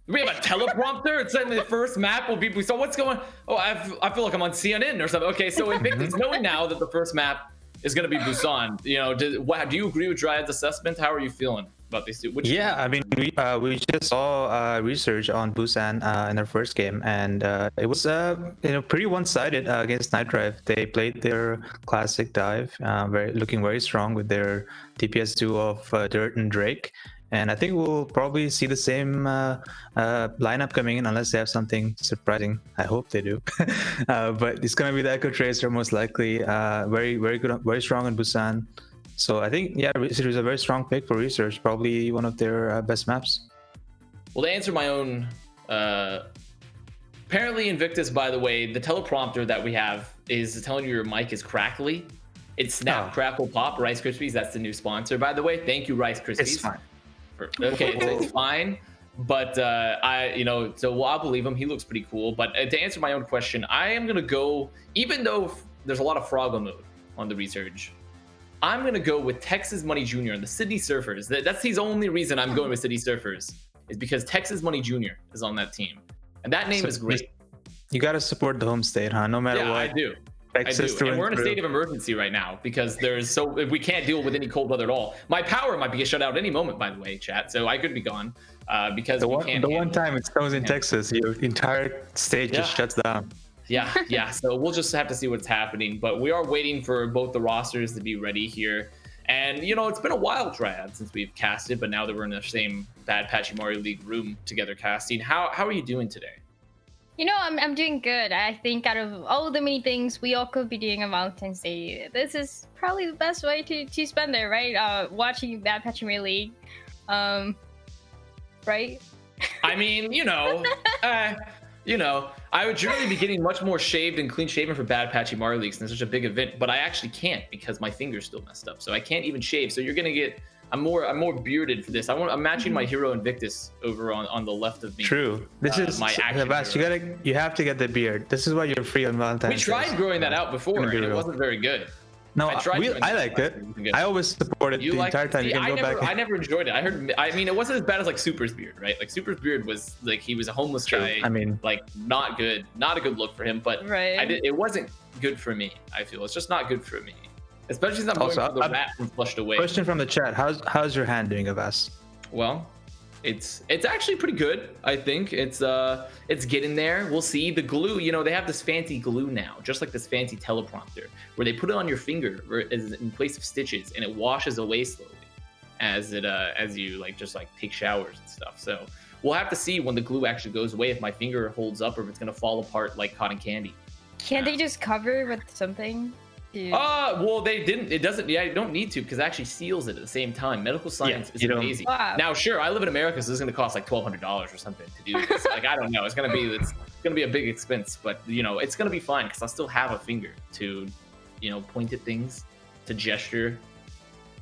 We have a teleprompter? It's in the first map will be, so what's going on? Oh, I feel like I'm on CNN or something. Okay, so Invictus, knowing now that the first map is going to be Busan, do you agree with Dryad's assessment? How are you feeling about these two? We just saw Resurge on Busan in their first game, and it was pretty one-sided against NightDrive. They played their classic dive, looking very strong with their DPS duo of Dirt and Drake. And I think we'll probably see the same lineup coming in, unless they have something surprising. I hope they do. But it's going to be the Echo Tracer, most likely. Very, very good, very strong in Busan. So I think, Research is a very strong pick for Research. Probably one of their best maps. Well, to answer my own Apparently, Invictus, by the way, the teleprompter that we have is telling you your mic is crackly. It's Snap, Crackle, Pop, Rice Krispies. That's the new sponsor, by the way. Thank you, Rice Krispies. It's fine. Okay, it's fine. But so I'll believe him. He looks pretty cool. But to answer my own question, I am gonna go. Even though there's a lot of Froggle mode on the Resurge, I'm gonna go with Texas Money Jr. and the Sydney Surfers. That's the only reason I'm going with Sydney Surfers, is because Texas Money Jr. is on that team, and that name is great. You gotta support the home state, huh? No matter what. I do. And we're in a state of emergency right now because we can't deal with any cold weather at all. My power might be shut out any moment, by the way, chat. So I could be gone because the one time it snows in Texas, your entire state just shuts down. Yeah. So we'll just have to see what's happening. But we are waiting for both the rosters to be ready here. And it's been a while, Triad, since we've casted, but now that we're in the same Bad Patchy Mario League room together casting, how are you doing today? I'm doing good. I think out of all the many things we all could be doing on Valentine's Day, this is probably the best way to spend it, right? Watching Bad Patchy Mario League, right? I mean, I would generally be getting much more shaved and clean shaven for Bad Patchy Mario League since it's such a big event, but I actually can't because my finger's still messed up, so I can't even shave. So you're gonna get. I'm more bearded for this. I'm matching my hero Invictus over on the left of me. True. This is my action hero. You have to get the beard. This is why you're free on Valentine's. We tried growing that out before, and it wasn't very good. No, I liked it. I always supported the entire time. I never enjoyed it. It wasn't as bad as like Super's beard, right? Like Super's beard was like he was a homeless guy. I mean, like not good, not a good look for him. But it wasn't good for me. I feel it's just not good for me. Especially since I'm going for the rat from Flushed Away. Question from the chat: How's your hand doing, Avast? Well, it's actually pretty good. I think it's getting there. We'll see. The glue, they have this fancy glue now, just like this fancy teleprompter, where they put it on your finger in place of stitches, and it washes away slowly as you just take showers and stuff. So we'll have to see when the glue actually goes away if my finger holds up or if it's gonna fall apart like cotton candy. Can't they just cover with something? Well, they didn't. It doesn't. Yeah, you don't need to because it actually seals it at the same time. Medical science is amazing. Wow. Now, sure, I live in America, so this is going to cost like $1,200 or something to do this. I don't know. It's going to be a big expense, but it's going to be fine because I still have a finger to, point at things, to gesture,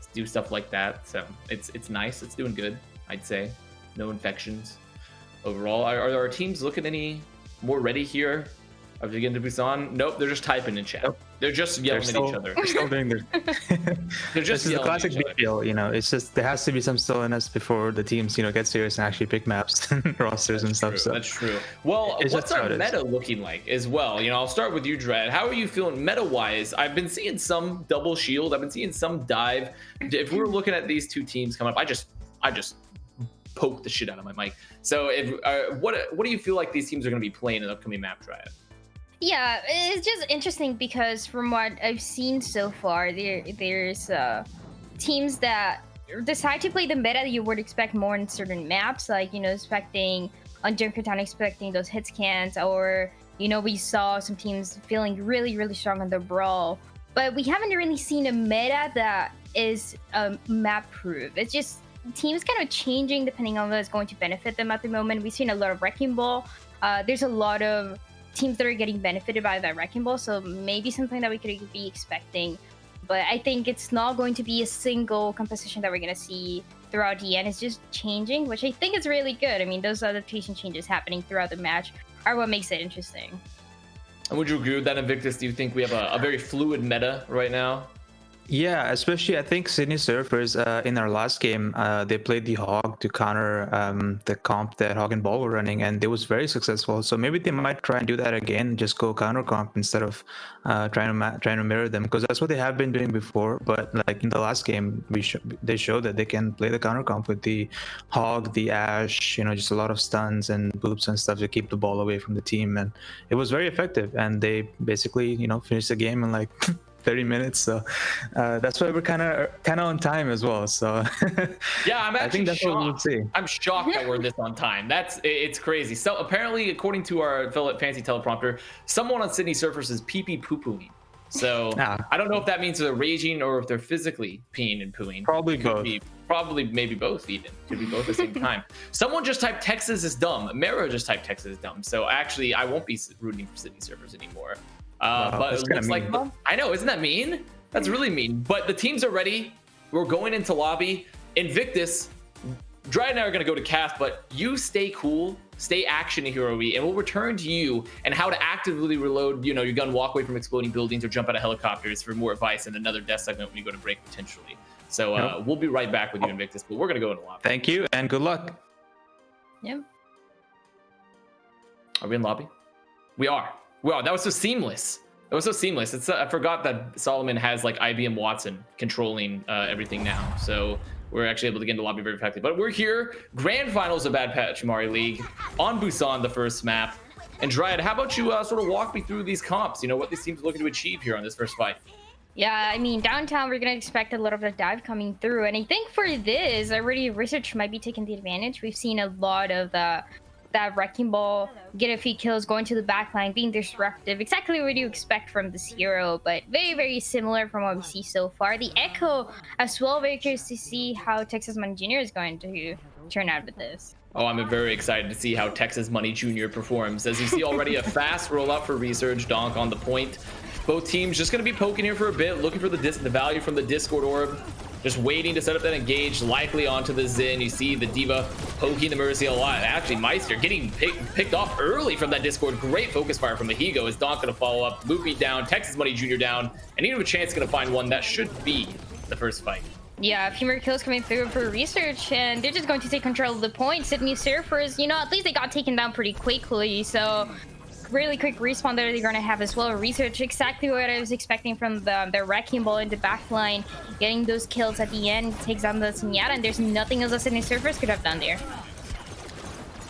to do stuff like that. So it's nice. It's doing good, I'd say. No infections overall. Are our teams looking any more ready here? Are they getting to Busan? Nope, they're just typing in chat. Nope. They're just yelling at each other. They're still doing their. They're just this is the classic BPL. It's just there has to be some stillness before the teams, get serious and actually pick maps, rosters, and stuff. So that's true. Well, what's our meta looking like as well? I'll start with you, Dread. How are you feeling meta-wise? I've been seeing some double shield. I've been seeing some dive. If we were looking at these two teams come up, I just poked the shit out of my mic. So, what do you feel like these teams are going to be playing in the upcoming map triad? Yeah, it's just interesting because from what I've seen so far, there's teams that decide to play the meta that you would expect more in certain maps, like expecting on Junkertown, expecting those hit scans, or we saw some teams feeling really, really strong on the brawl, but we haven't really seen a meta that is map proof. It's just teams kind of changing depending on what's going to benefit them at the moment. We've seen a lot of Wrecking Ball. There's a lot of teams that are getting benefited by that Wrecking Ball, so maybe something that we could be expecting. But I think it's not going to be a single composition that we're going to see throughout the end. It's just changing, which I think is really good. I mean, those adaptation changes happening throughout the match are what makes it interesting. And would you agree with that, Invictus? Do you think we have a very fluid meta right now? Yeah, especially I think Sydney Surfers in our last game, they played the Hog to counter the comp that Hog and Ball were running, and it was very successful. So maybe they might try and do that again, just go counter comp instead of trying to mirror them, because that's what they have been doing before. But like in the last game, they showed that they can play the counter comp with the Hog, the Ash, just a lot of stuns and boops and stuff to keep the ball away from the team, and it was very effective. And they basically finished the game in like 30 minutes, so that's why we're kind of on time as well. So yeah, I'm actually I think that's shocked. what we'll see. I'm shocked that we're this on time. It's crazy. So apparently, according to our fancy teleprompter, someone on Sydney Surfers is pee poo pooing. So I don't know if that means they're raging or if they're physically peeing and pooing. Probably both. probably maybe both even. Could be both at the same time. Someone just typed Texas is dumb. Mero just typed Texas is dumb. So actually, I won't be rooting for Sydney Surfers anymore. But it looks like, I know, isn't that mean? That's really mean. But the teams are ready. We're going into lobby. Invictus, Dryad and I are going to go to cast, but you stay cool, stay action hero-y, and we'll return to you and how to actively reload, you know, your gun, walk away from exploding buildings, or jump out of helicopters for more advice in another death segment when you go to break potentially. So we'll be right back with you, Invictus, but we're going to go into lobby. Thank you, and good luck. Yep. Are we in lobby? We are. Wow, that was so seamless. It was so seamless. It's I forgot that Solomon has like IBM Watson controlling everything now. So we're actually able to get into lobby very effectively. But we're here, grand finals of Bad Pachimari League on Busan, the first map. And Dryad, how about you sort of walk me through these comps? You know, what these teams are looking to achieve here on this first fight. Yeah, I mean, downtown, we're going to expect a little bit of dive coming through. And I think for this, already Resurge might be taking the advantage. We've seen a lot of that wrecking ball, get a few kills, going to the backline, being disruptive. Exactly what you expect from this hero, but very, very similar from what we see so far. The Echo as well, very curious to see how Texas Money Jr. is going to turn out with this. Oh, I'm very excited to see how Texas Money Jr. performs. As you see already, a fast rollout for Resurge, Donk on the point. Both teams just going to be poking here for a bit, looking for the value from the Discord orb. Just waiting to set up that engage, likely onto the Xin. You see the D.Va poking the Mercy a lot. Actually, Meister getting picked off early from that Discord. Great focus fire from the Higo. Is Donk going to follow up? Loopy down, Texas Money Jr. down, and even a chance going to find one that should be the first fight. Yeah, a few more kills coming through for Resurge, and they're just going to take control of the point. Sydney Surfers, you know, at least they got taken down pretty quickly, so really quick respawn there they're going to have as well. Resurge, exactly what I was expecting from the wrecking ball in the backline, getting those kills at the end, takes down the Zenyatta, and there's nothing else that Sydney Surfers could have done there.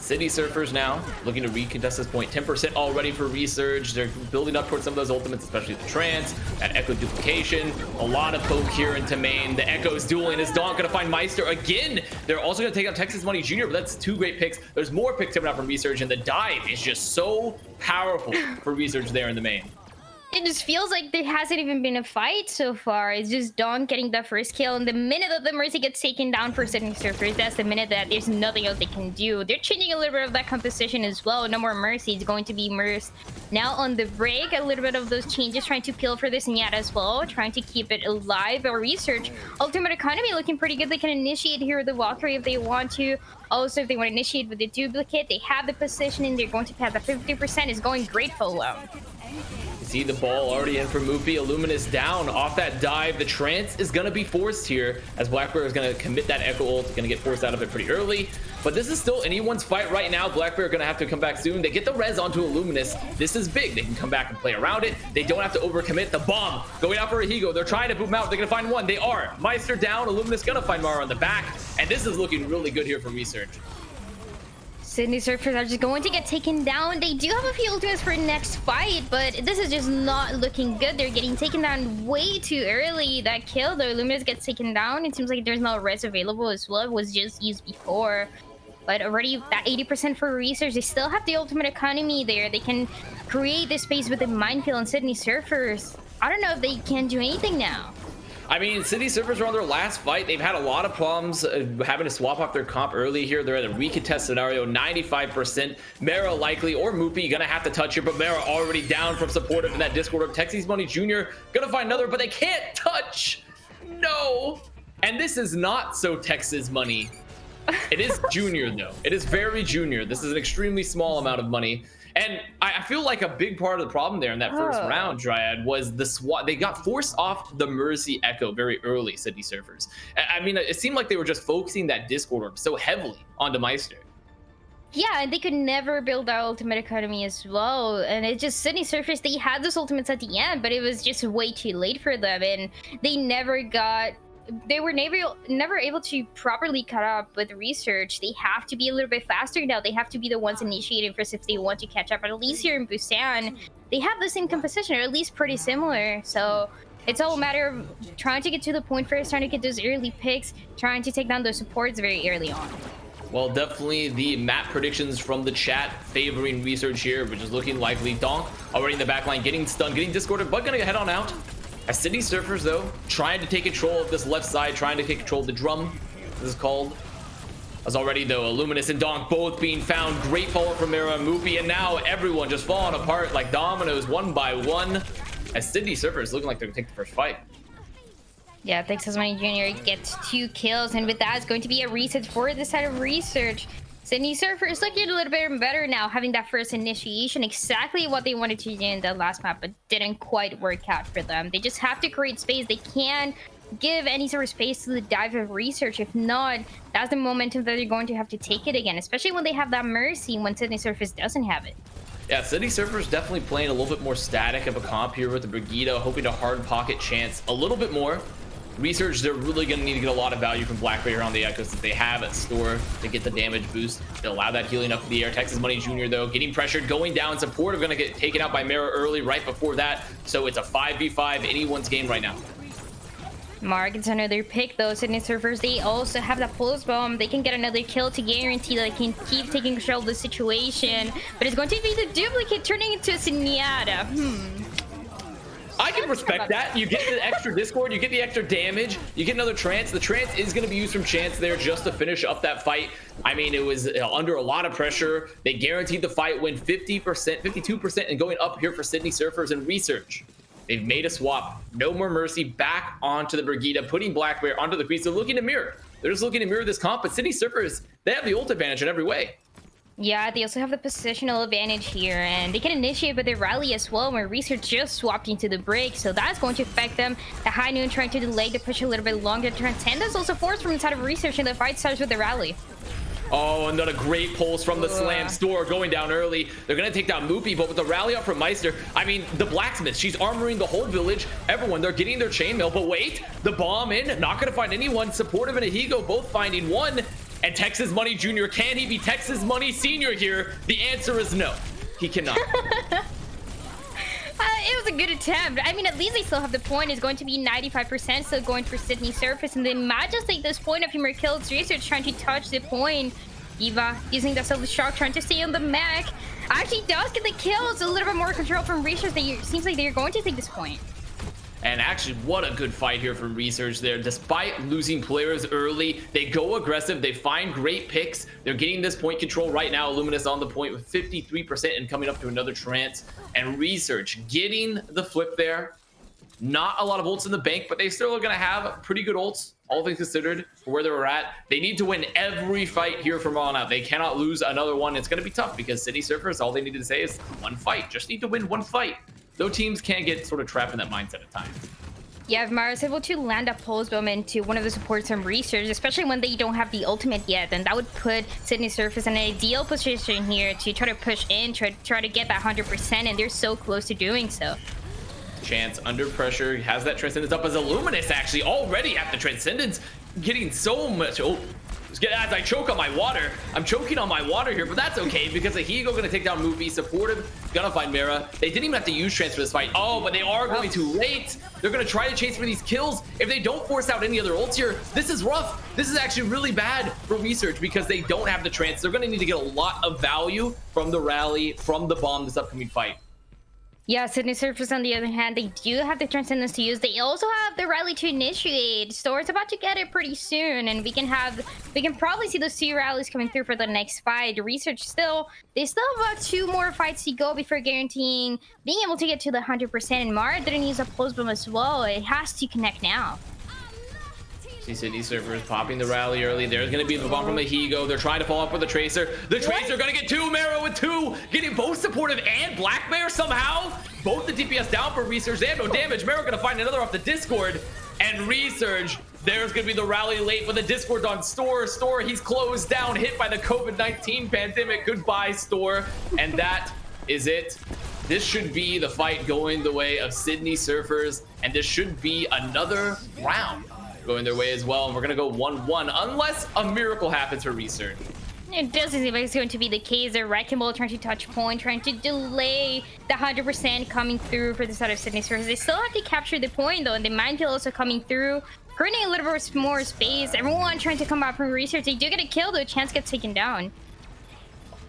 City Surfers now looking to recontest this point. 10% already for Resurge. They're building up towards some of those ultimates, especially the Trance, that Echo duplication. A lot of poke here into main. The Echo's dueling. Is Donk going to find Meister again? They're also going to take out Texas Money Jr., but that's two great picks. There's more picks coming out from Resurge, and the dive is just so powerful for Resurge there in the main. It just feels like there hasn't even been a fight so far. It's just Dawn getting the first kill, and the minute that the Mercy gets taken down for Sydney Surfers, that's the minute that there's nothing else they can do. They're changing a little bit of that composition as well. No more Mercy. It's going to be Merce now on the break. A little bit of those changes, trying to peel for this Zenyatta as well, trying to keep it alive. Or Resurge, Ultimate Economy looking pretty good. They can initiate here with the Valkyrie if they want to. Also, if they want to initiate with the duplicate, they have the positioning. They're going to have the 50% is going great for them. You see the ball already in for Moopy. Illuminous down off that dive. The Trance is going to be forced here as Blackbear is going to commit that Echo ult. Going to get forced out of it pretty early. But this is still anyone's fight right now. Blackbear going to have to come back soon. They get the res onto Illuminous. This is big. They can come back and play around it. They don't have to overcommit. The bomb going out for a Higo. They're trying to boot him out. They're going to find one. They are. Meister down. Illuminous going to find Mara on the back. And this is looking really good here for Resurge. Sydney Surfers are just going to get taken down. They do have a few ultimates for next fight, but this is just not looking good. They're getting taken down way too early. That kill, the Illuminous gets taken down. It seems like there's no res available as well. It was just used before. But already that 80% for Resurge, they still have the Ultimate Economy there. They can create this space with the Minefield and Sydney Surfers. I don't know if they can do anything now. I mean, City Surfers are on their last fight. They've had a lot of problems having to swap off their comp early here. They're at a recontest scenario, 95%. Mara likely, or Moopy, gonna have to touch it, but Mara already down from supportive in that Discord of Texas Money Jr. Gonna find another, but they can't touch. No. And this is not so Texas Money. It is junior, though. It is very junior. This is an extremely small amount of money. And I feel like a big part of the problem there in that first round, Dryad, was the SWAT. They got forced off the Mercy Echo very early, City Surfers. I mean, it seemed like they were just focusing that Discord orb so heavily onto Meister. Yeah, and they could never build our Ultimate Economy as well. And it just, Sydney Surfers, they had those ultimates at the end, but it was just way too late for them. And they never got... They were never able to properly cut up with Resurge. They have to be a little bit faster now. They have to be the ones initiating first if they want to catch up. But at least here in Busan, they have the same composition, or at least pretty similar. So it's all a matter of trying to get to the point first, trying to get those early picks, trying to take down those supports very early on. Well, definitely the map predictions from the chat favoring Resurge here, which is looking likely. Donk already in the backline, getting stunned, getting discorded, but gonna head on out. As Sydney Surfers, though, trying to take control of this left side, trying to take control of the drum. this is called. As already though, Illuminous and Donk both being found. Great follow from Mira and Moopy, and now everyone just falling apart like dominoes one by one. As Sydney Surfer is looking like they're gonna take the first fight. Yeah, Texas Money Jr. gets 2 kills, and with that, it's going to be a reset for the side of Research. Sydney Surfer is looking a little bit better now, having that first initiation, exactly what they wanted to do in the last map, but didn't quite work out for them. They just have to create space. They can't give any sort of space to the dive of Research. If not, that's the momentum that they're going to have to take it again, especially when they have that Mercy when Sydney Surface doesn't have it. Yeah, Sydney Surfer is definitely playing a little bit more static of a comp here with the Brigida, hoping to hard pocket chance a little bit more. Research, they're really going to need to get a lot of value from Blackberry here on the Echoes that they have at store to get the damage boost, to allow that healing up in the air. Texas Money Jr. though, getting pressured, going down. Support are going to get taken out by Mara early right before that. So it's a 5v5 anyone's game right now. Mark gets another pick though. Sydney Surfers, they also have that pulse bomb. They can get another kill to guarantee that they can keep taking control of the situation. But it's going to be the duplicate turning into a Zenyatta. I can respect that. You get the extra Discord, you get the extra damage, you get another trance. The trance is going to be used from Chance there just to finish up that fight. I mean, it was under a lot of pressure. They guaranteed the fight win 50%, 52%, and going up here for Sydney Surfers and Research. They've made a swap. No more Mercy, back onto the Brigida, putting Black Bear onto the crease. They're looking to mirror. They're just looking to mirror this comp, but Sydney Surfers, they have the ult advantage in every way. Yeah, they also have the positional advantage here, and they can initiate with their rally as well, where Research just swapped into the break, so that's going to affect them. The High Noon trying to delay the push a little bit longer. Transcendence also forced from inside of Research, and the fight starts with the rally. Oh, another great pulse from the Slam Store going down early. They're going to take down Moopy, but with the rally up from Meister, I mean, the Blacksmith, she's armoring the whole village. Everyone, they're getting their chainmail, but wait, the bomb in, not going to find anyone. Supportive and Ahigo both finding one. And Texas Money Jr., can he be Texas Money Senior here? The answer is no, he cannot. It was a good attempt. I mean, at least they still have the point. It's going to be 95%, still going for Sydney Surface. And they might just take this point of humor kills. Research trying to touch the point. Eva using the Silver Shock, trying to stay on the mech. Actually does get the kills. A little bit more control from Research. Seems like they're going to take this point. And actually, what a good fight here from Research there. Despite losing players early, they go aggressive. They find great picks. They're getting this point control right now. Illuminous on the point with 53% and coming up to another trance. And Research getting the flip there. Not a lot of ults in the bank, but they still are going to have pretty good ults, all things considered, for where they're at. They need to win every fight here from on out. They cannot lose another one. It's going to be tough because City Surfers, all they needed to say is one fight. Just need to win one fight. Though teams can get sort of trapped in that mindset at times. Yeah, if Mara's able to land a pulse bomb into one of the supports from Research, especially when they don't have the ultimate yet, then that would put Sydney Surface in an ideal position here to try to push in, try to get that 100%, and they're so close to doing so. Chance under pressure, has that Transcendence up as Illuminous actually already at the Transcendence, getting so much. Oh, as I choke on my water, I'm choking on my water here, but that's okay because Ahigo gonna take down Moopy. Supportive gonna find Mara. They didn't even have to use Chance for this fight. Oh, but they are going too late. They're gonna try to chase for these kills. If they don't force out any other ults here, this is rough. This is actually really bad for Research because they don't have the Trance. They're gonna need to get a lot of value from the rally, from the bomb this upcoming fight. Yeah, Sydney Surface on the other hand, they do have the Transcendence to use. They also have the rally to initiate. Store's about to get it pretty soon, and we can probably see those 2 rallies coming through for the next fight. Research they still have about 2 more fights to go before guaranteeing being able to get to the 100%. And Mara didn't use a pulse bomb as well. It has to connect now. See Sydney Surfers popping the rally early. There's going to be the bomb from Ahigo. They're trying to follow up with the Tracer. The Tracer going to get 2. Mara with 2. Getting both Supportive and Black Bear somehow. Both the DPS down for Research. They have no damage. Mara going to find another off the Discord. And Research, there's going to be the rally late for the Discord on Store. Store, he's closed down, hit by the COVID-19 pandemic. Goodbye, Store. And that is it. This should be the fight going the way of Sydney Surfers. And this should be another round going their way as well, and we're gonna go 1-1 unless a miracle happens for Research. It doesn't seem like it's going to be the case. They're Wrecking Ball trying to touch point, trying to delay the 100% coming through for the side of Sydney Surfers. They still have to capture the point though, and the Minefield also coming through, creating a little bit more space. Everyone trying to come out from Research. They do get a kill though. Chance gets taken down.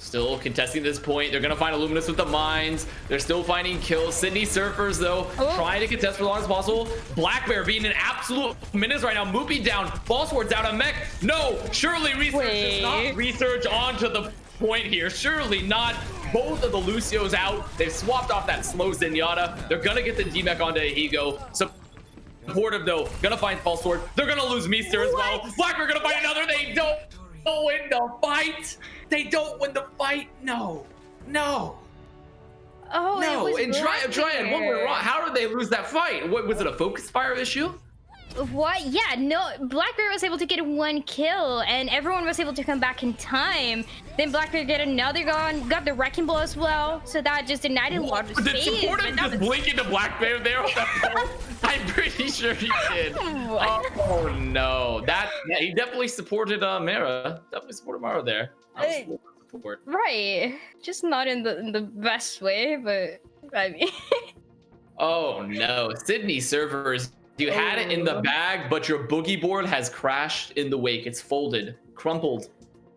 Still contesting this point. They're gonna find Illuminous with the mines. They're still finding kills. Sydney Surfers though, trying to contest for as long as possible. Black Bear being an absolute menace right now. Moopy down, Ballsword down on mech. No, surely Resurge does not Resurge onto the point here. Surely not. Both of the Lucios out. They've swapped off that slow Zenyatta. They're gonna get the D-Mech onto Ehigo. Supportive though, gonna find False Sword. They're gonna lose Meester as well. Black Bear gonna find another. They don't win the fight. They don't win the fight. No. Oh, No. And Dryad, what went wrong? How did they lose that fight? What was it, a focus fire issue? What? Yeah, no. Black Bear was able to get 1 kill, and everyone was able to come back in time. Then Black Bear get another gun, got the Wrecking Ball as well, so that just denied a lot of space. Did Supportive just blink into Black Bear there with that ball? I'm pretty sure he did. Oh no, he definitely supported Mara. Definitely supported Mara there. Support. Right, just not in the best way, but I mean. Oh no, Sydney Servers. You had it in the bag, but your boogie board has crashed in the wake. It's folded, crumpled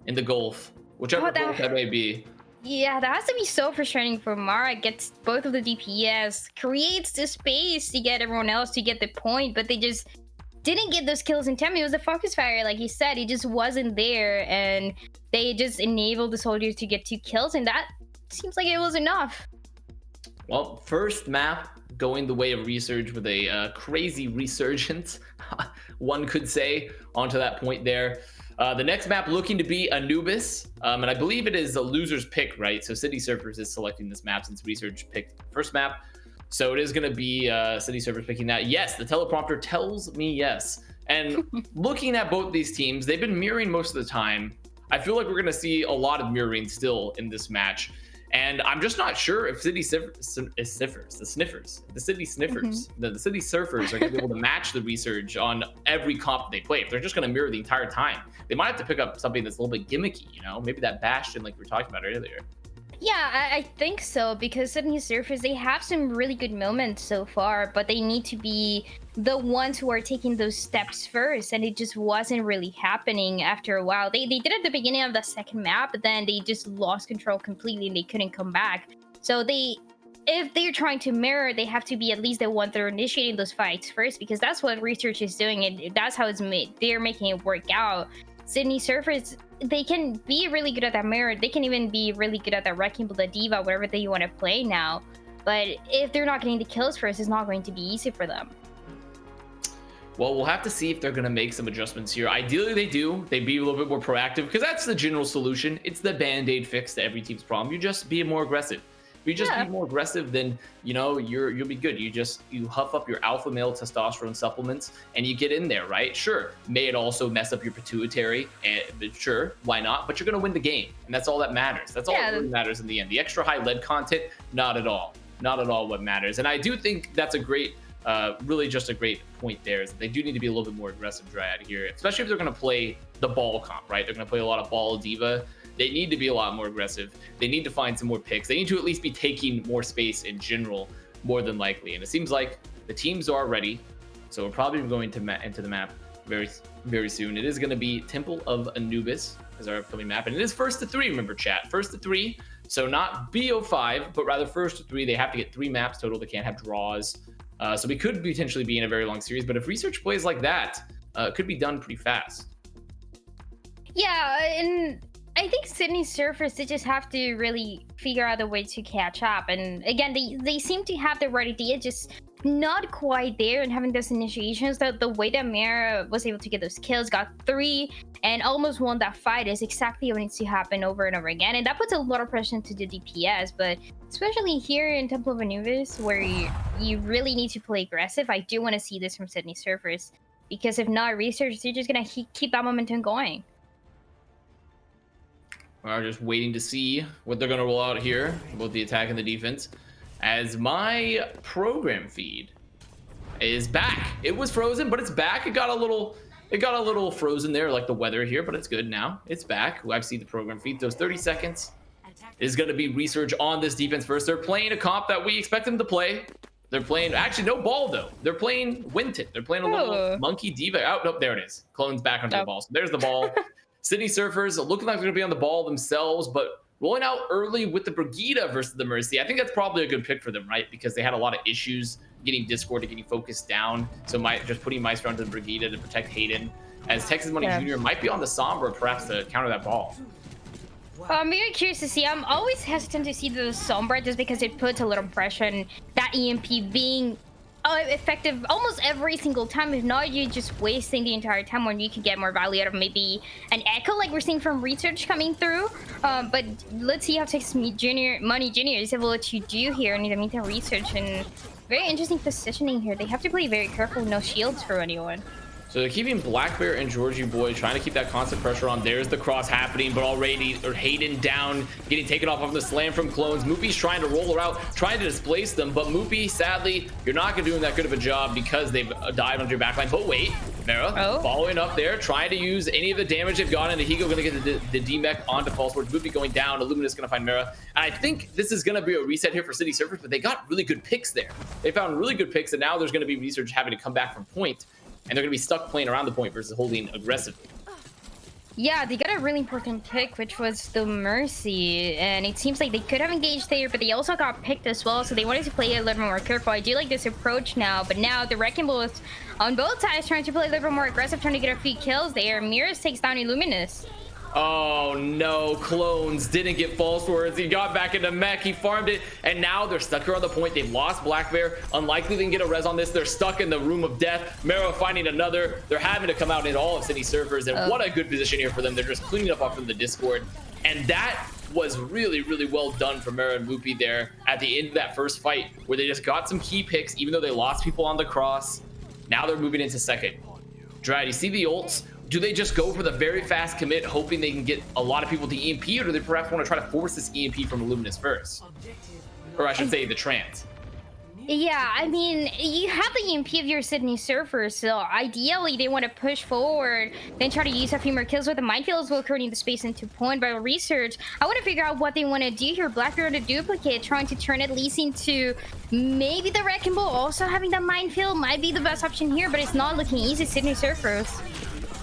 in the Gulf, whichever Gulf that may be. Yeah, that has to be so frustrating for Mara. Gets both of the DPS, creates the space to get everyone else to get the point, but they just didn't get those kills in time. It was the focus fire, like you said. It just wasn't there, and they just enabled the soldiers to get 2 kills, and that seems like it was enough. Well, first map going the way of Resurge with a crazy resurgence, one could say, onto that point there. The next map looking to be Anubis, and I believe it is a loser's pick, right? So City Surfers is selecting this map since Resurge picked the first map. So it is going to be City Surfers picking that. Yes, the teleprompter tells me yes. And looking at both these teams, they've been mirroring most of the time. I feel like we're going to see a lot of mirroring still in this match. And I'm just not sure if the City Surfers are going to be able to match the Resurge on every comp they play. If they're just going to mirror the entire time, they might have to pick up something that's a little bit gimmicky, you know? Maybe that Bastion like we were talking about earlier. Yeah, I think so, because Sydney Surfers, they have some really good moments so far, but they need to be the ones who are taking those steps first, and it just wasn't really happening after a while. They did at the beginning of the second map, but then they just lost control completely and they couldn't come back. So if they're trying to mirror, they have to be at least the ones that are initiating those fights first, because that's what Resurge is doing, and that's how they're making it work out. Sydney Surfers, they can be really good at that mirror. They can even be really good at that Wrecking Ball, the Diva, whatever they want to play now. But if they're not getting the kills first, it's not going to be easy for them. Well, we'll have to see if they're going to make some adjustments here. Ideally, they do. They'd be a little bit more proactive, because that's the general solution. It's the band-aid fix to every team's problem. You just be more aggressive. If you just be more aggressive, then you'll be good. You huff up your alpha male testosterone supplements and you get in there, right? Sure, may it also mess up your pituitary, and sure, why not? But you're gonna win the game, and that's all that matters. That's all that really matters in the end. The extra high lead content, not at all what matters. And I do think that's a great, really just a great point there. Is that they do need to be a little bit more aggressive Dryad here, especially if they're gonna play the ball comp, right? They're gonna play a lot of ball diva. They need to be a lot more aggressive. They need to find some more picks. They need to at least be taking more space in general, more than likely. And it seems like the teams are ready. So we're probably going to into the map very, very soon. It is going to be Temple of Anubis as our upcoming map. And it is first to 3, remember chat. First to 3. So not BO5, but rather first to 3. They have to get 3 maps total. They can't have draws. So we could potentially be in a very long series. But if Resurge plays like that, it could be done pretty fast. Yeah, and I think Sydney Surfers, they just have to really figure out a way to catch up. And again, they seem to have the right idea, just not quite there, and having those initiations. The way that Mara was able to get those kills, got 3, and almost won that fight is exactly what needs to happen over and over again. And that puts a lot of pressure into the DPS, but especially here in Temple of Anubis, where you really need to play aggressive, I do want to see this from Sydney Surfers, because if not, Resurge, they're just going to keep that momentum going. We're just waiting to see what they're going to roll out here, both the attack and the defense, as my program feed is back. It was frozen, but it's back. It got a little frozen there, like the weather here, but it's good now. It's back. I see the program feed. Those 30 seconds is going to be Resurge on this defense first. They're playing a comp that we expect them to play. They're playing, actually no ball though. They're playing Winton. They're playing a little monkey diva. Oh, nope, there it is. Clone's back onto the ball. So there's the ball. City Surfers looking like they're going to be on the ball themselves, but rolling out early with the Brigida versus the Mercy. I think that's probably a good pick for them, right? Because they had a lot of issues getting Discord and getting focused down. So just putting Maestro onto the Brigida to protect Hayden, as Texas Money Jr. might be on the Sombra perhaps to counter that ball. I'm very curious to see. I'm always hesitant to see the Sombra just because it puts a little pressure on that EMP being effective almost every single time. If not, you're just wasting the entire time when you could get more value out of maybe an Echo like we're seeing from Resurge coming through. But let's see how Texas Money Jr. is able to do here in the meantime. Resurge and very interesting positioning here. They have to play very careful, no shields for anyone. So they're keeping Black Bear and Georgie Boy, trying to keep that constant pressure on. There's the cross happening, but already Hayden down, getting taken off the slam from Clones. Moopy's trying to roll her out, trying to displace them, but Moopy, sadly, you're not doing that good of a job because they've died onto your backline. But wait, Mara following up there, trying to use any of the damage they've gotten. Higo going to get the D-Mech onto False Words. Moopy going down, Illuminous going to find Mara. And I think this is going to be a reset here for City Surfers, but they got really good picks there. They found really good picks, and now there's going to be Research having to come back from point. And they're going to be stuck playing around the point versus holding aggressively. Yeah, they got a really important pick, which was the Mercy. And it seems like they could have engaged there, but they also got picked as well. So they wanted to play a little more careful. I do like this approach now. But now the Wrecking Ball is on both sides trying to play a little bit more aggressive, trying to get a few kills there. Mirrors takes down Illuminous. Oh no, Clones didn't get False Words. He got back into mech, he farmed it, and now they're stuck here on the point. They've lost Black Bear. Unlikely they can get a res on this. They're stuck in the room of death. Mero finding another. They're having to come out in all of City Surfers, and what a good position here for them. They're just cleaning up off from the Discord, and that was really, really well done from Mero and Moopy there at the end of that first fight, where they just got some key picks, even though they lost people on the cross. Now they're moving into second. Dry, you see the ults? Do they just go for the very fast commit, hoping they can get a lot of people to EMP, or do they perhaps want to try to force this EMP from Illuminous first? Or I should say the trance. Yeah, I mean, you have the EMP of your Sydney Surfers, so ideally they want to push forward, then try to use a few more kills with the minefield as well, creating the space into point by Research. I want to figure out what they want to do here. Blackbeard to duplicate, trying to turn at least into maybe the Wrecking Ball. Also having that minefield might be the best option here, but it's not looking easy, Sydney Surfers.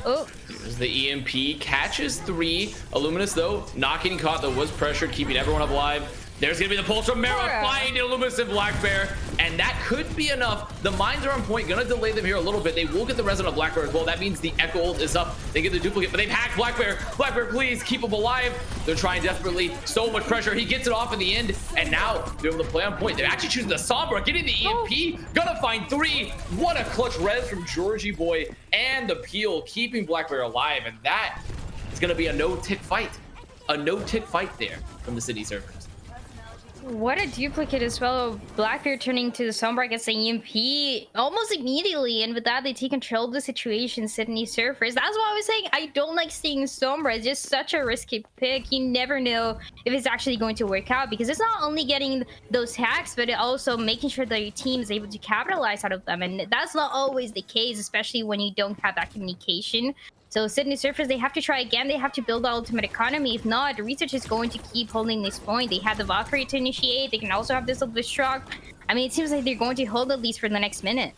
Oh. Here's the EMP, catches 3. Illuminous, though, not getting caught, though, was pressured, keeping everyone alive. There's gonna be the pulse from Mero, finding Illuminous and Black Bear, and that could be enough. The mines are on point, gonna delay them here a little bit. They will get the resident of Black Bear as well. That means the Echo ult is up. They get the duplicate, but they've hacked Black Bear. Black Bear, please keep him alive. They're trying desperately. So much pressure. He gets it off in the end, and now they're able to play on point. They're actually choosing the Sombra, getting the EMP. Gonna find 3. What a clutch res from Georgie Boy, and the peel keeping Black Bear alive, and that is gonna be a no-tick fight. A no-tick fight there from the City Surfers. What a duplicate as well. Blackbeard turning to the Sombra gets the EMP almost immediately, and with that they take control of the situation. Sydney Surfers. That's why I was saying I don't like seeing Sombra. It's just such a risky pick. You never know if it's actually going to work out, because it's not only getting those hacks, but also making sure that your team is able to capitalize out of them, and that's not always the case, especially when you don't have that communication. So Sydney Surfers, they have to try again. They have to build the ultimate economy. If not, Research is going to keep holding this point. They have the Valkyrie to initiate. They can also have this destruct. I mean, it seems like they're going to hold at least for the next minute.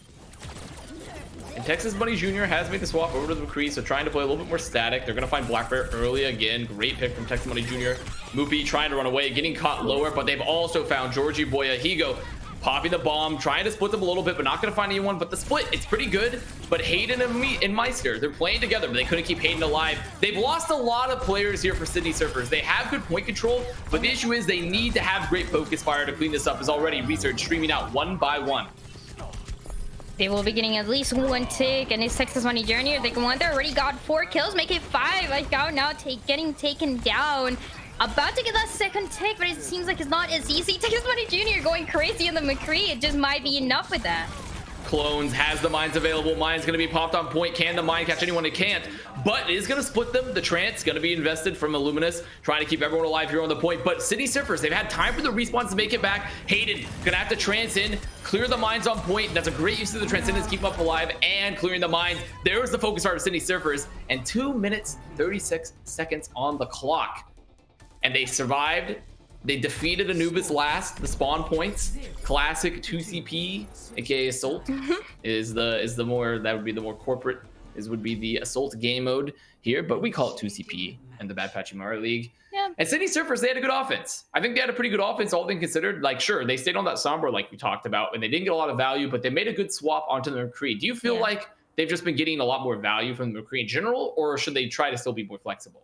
And Texas Money Jr. has made the swap over to the McCree, so trying to play a little bit more static. They're going to find Black Bear early again. Great pick from Texas Money Jr. Moopy trying to run away, getting caught lower, but they've also found Georgie Boy Higo popping the bomb, trying to split them a little bit, but not going to find anyone. But the split, it's pretty good. But Hayden and Meister, they're playing together, but they couldn't keep Hayden alive. They've lost a lot of players here for Sydney Surfers. They have good point control, but the issue is they need to have great focus fire to clean this up, as already Research streaming out 1 by 1. They will be getting at least 1 tick, and it's Texas Money Jr. They already got 4 kills, make it 5. Like now getting taken down. About to get that second tick, but it seems like it's not as easy. Texas Money Jr. going crazy on the McCree. It just might be enough with that. Clones has the mines available. Mine's going to be popped on point. Can the mine catch anyone? It can't, but it is going to split them. The trance going to be invested from Illuminous, trying to keep everyone alive here on the point. But City Surfers, they've had time for the respawns to make it back. Hayden going to have to trance in, clear the mines on point. That's a great use of the transcendence, keep them up alive, and clearing the mines. There's the focus fire of City Surfers, and 2 minutes 36 seconds on the clock. And they survived. They defeated Anubis last, the spawn points. Classic 2CP, aka Assault, is the more, that would be the more corporate, would be the Assault game mode here, but we call it 2CP in the Bad Patchy Mario League. Yeah, Yeah. And Sydney Surfers, they had a good offense. I think they had a pretty good offense, all things considered. Like, sure, they stayed on that Sombra like we talked about, and they didn't get a lot of value, but they made a good swap onto the McCree. Do you feel like they've just been getting a lot more value from the McCree in general, or should they try to still be more flexible?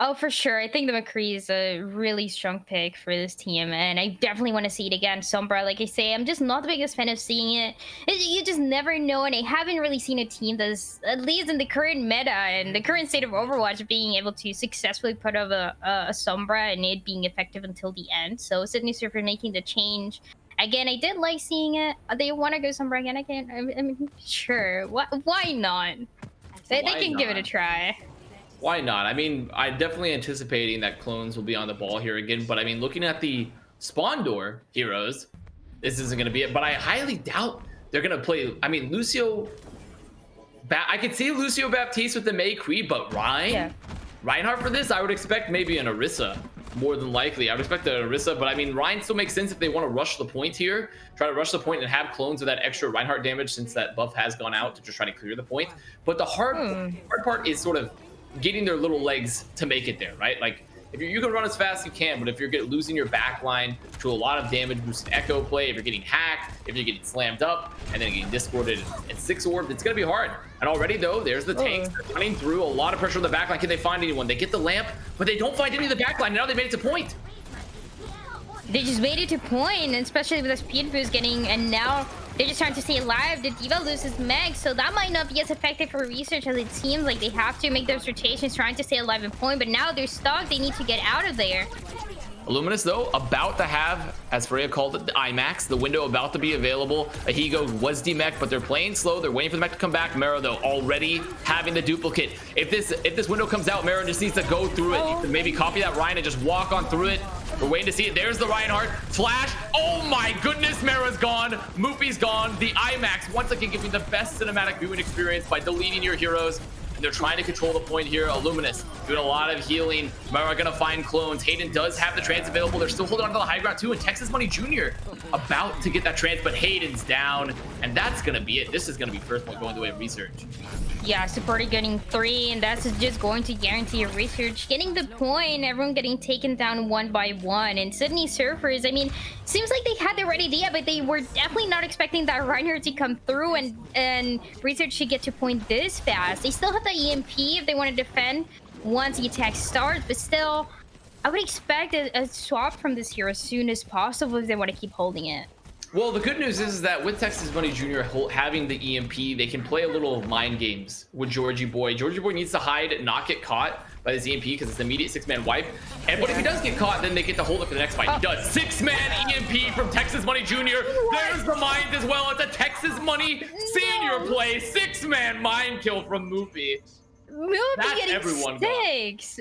Oh, for sure. I think the McCree is a really strong pick for this team, and I definitely want to see it again. Sombra, like I say, I'm just not the biggest fan of seeing it. You just never know, and I haven't really seen a team that's, at least in the current meta and the current state of Overwatch, being able to successfully put up a Sombra and it being effective until the end. So Sydney Surfer making the change. Again, I did like seeing it. They want to go Sombra again. I mean, sure. Why not? They can give it a try. Why not? I mean, I'm definitely anticipating that clones will be on the ball here again, but I mean, looking at the spawn door heroes, this isn't going to be it, but I highly doubt they're going to play. I mean, I could see Lucio Baptiste with the Mei Kui, but Reinhardt for this, I would expect maybe an Orisa more than likely. I would expect an Orisa, but I mean, Rein still makes sense if they want to rush the point here, try to rush the point and have clones with that extra Reinhardt damage since that buff has gone out to just try to clear the point. But the hard part is sort of getting their little legs to make it there, right? Like, if you can run as fast as you can, but if you're losing your backline to a lot of damage boosted echo play, if you're getting hacked, if you're getting slammed up, and then getting discorded at 6 orb, it's gonna be hard. And already though, there's the tanks. They're running through a lot of pressure on the backline. Can they find anyone? They get the lamp, but they don't find any of the backline. Now they made it to point. They just made it to point, and especially with the speed boost getting, and now they're just trying to stay alive. The D.Va loses Meg, so that might not be as effective for Research as it seems. Like, they have to make those rotations trying to stay alive in point, but now they're stuck. They need to get out of there. Illuminous, though, about to have, as Freya called it, the IMAX, the window about to be available. Ahigo was demech, but they're playing slow. They're waiting for the mech to come back. Mero, though, already having the duplicate. If this window comes out, Mero just needs to go through it. Maybe copy that Ryan and just walk on through it. We're waiting to see it. There's the Reinhardt. Flash. Oh my goodness, Mera's gone. Moopy's gone. The IMAX, once again, giving the best cinematic viewing experience by deleting your heroes. And they're trying to control the point here. Illuminous doing a lot of healing. Mera gonna find clones. Hayden does have the trans available. They're still holding on to the high ground too. And Texas Money Jr. about to get that trans, but Hayden's down. And that's gonna be it. This is gonna be first point going the way of Research. Yeah, supporter getting 3, and that's just going to guarantee a Research getting the point. Everyone getting taken down 1 by 1. And Sydney Surfers, I mean, seems like they had the right idea, but they were definitely not expecting that Reinhardt to come through and Research should get to point this fast. They still have the EMP if they want to defend once the attack starts, but still, I would expect a swap from this hero as soon as possible if they want to keep holding it. Well, the good news is that with Texas Money Jr. having the EMP, they can play a little mind games with Georgie Boy. Georgie Boy needs to hide and not get caught by this EMP because it's an immediate 6-man wipe. But if he does get caught, then they get to hold it for the next fight. He does. 6-man EMP from Texas Money Jr. There's the mind as well. It's a Texas Money senior play. 6-man mind kill from Moopy. Moopy getting 6.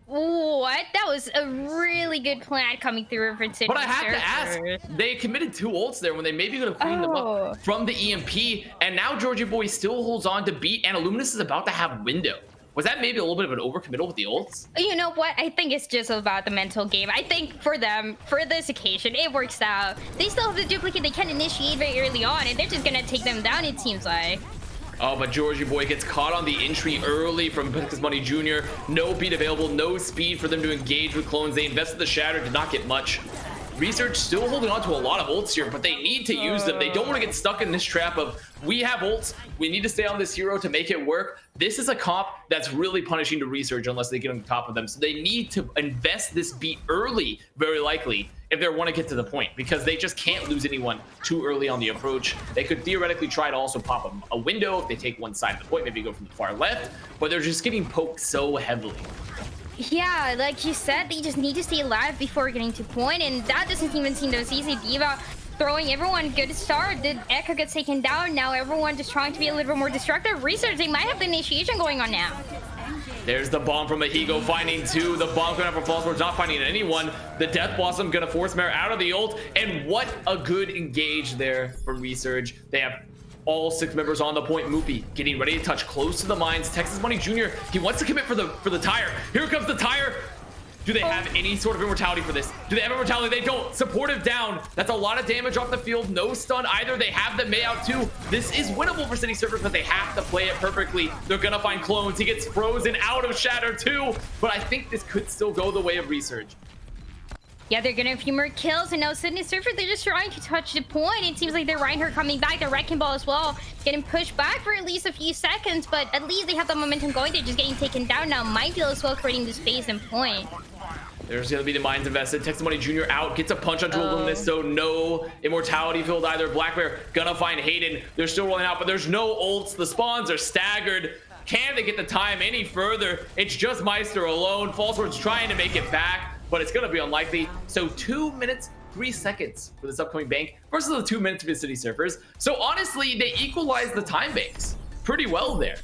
What? That was a really good plan coming through for Sydney. But I have to ask, they committed 2 ults there when they maybe could have cleaned them up from the EMP, and now Georgie Boy still holds on to beat, and Illuminous is about to have window. Was that maybe a little bit of an overcommittal with the ults? You know what? I think it's just about the mental game. I think for them, for this occasion, it works out. They still have the duplicate. They can initiate very early on, and they're just gonna take them down, it seems like. Oh, but Georgie Boy gets caught on the entry early from Texas Money Jr. No beat available, no speed for them to engage with clones. They invested the Shatter, did not get much. Research still holding on to a lot of ults here, but they need to use them. They don't want to get stuck in this trap of, we have ults, we need to stay on this hero to make it work. This is a comp that's really punishing to Research unless they get on top of them. So they need to invest this beat early, very likely, if they want to get to the point, because they just can't lose anyone too early on the approach. They could theoretically try to also pop a window if they take one side of the point, maybe go from the far left, but they're just getting poked so heavily. Yeah, like you said, they just need to stay alive before getting to point, and that doesn't even seem those easy. D.Va throwing everyone good start. The Echo gets taken down. Now everyone just trying to be a little bit more destructive. Research, they might have the initiation going on now. There's the bomb from Ahigo finding 2. The bomb going out for False Words, not finding anyone. The Death Blossom gonna force Mare out of the ult, and what a good engage there from Resurge. They have all 6 members on the point. Moopy getting ready to touch close to the mines. Texas Money Jr., he wants to commit for the tire. Here comes the tire. Do they have any sort of immortality for this? Do they have immortality? They don't. Supportive down. That's a lot of damage off the field. No stun either. They have the Mei out too. This is winnable for City Surfers, but they have to play it perfectly. They're gonna find clones. He gets frozen out of Shatter too, but I think this could still go the way of Resurge. Yeah, they're getting a few more kills, and now Sydney Surfer, they're just trying to touch the point. It seems like they're Reinhardt coming back, the Wrecking Ball as well, getting pushed back for at least a few seconds, but at least they have the momentum going. They're just getting taken down now. Minefield as well, creating the space and point. There's going to be the mines invested. Texamoni Jr. out, gets a punch onto Illuminous, so no immortality field either. Black Bear gonna find Hayden. They're still rolling out, but there's no ults. The spawns are staggered. Can they get the time any further? It's just Meister alone. Falseword's trying to make it back, but it's gonna be unlikely. So 2 minutes, 3 seconds for this upcoming bank versus the 2 minutes for the City Surfers. So honestly, they equalized the time banks pretty well there.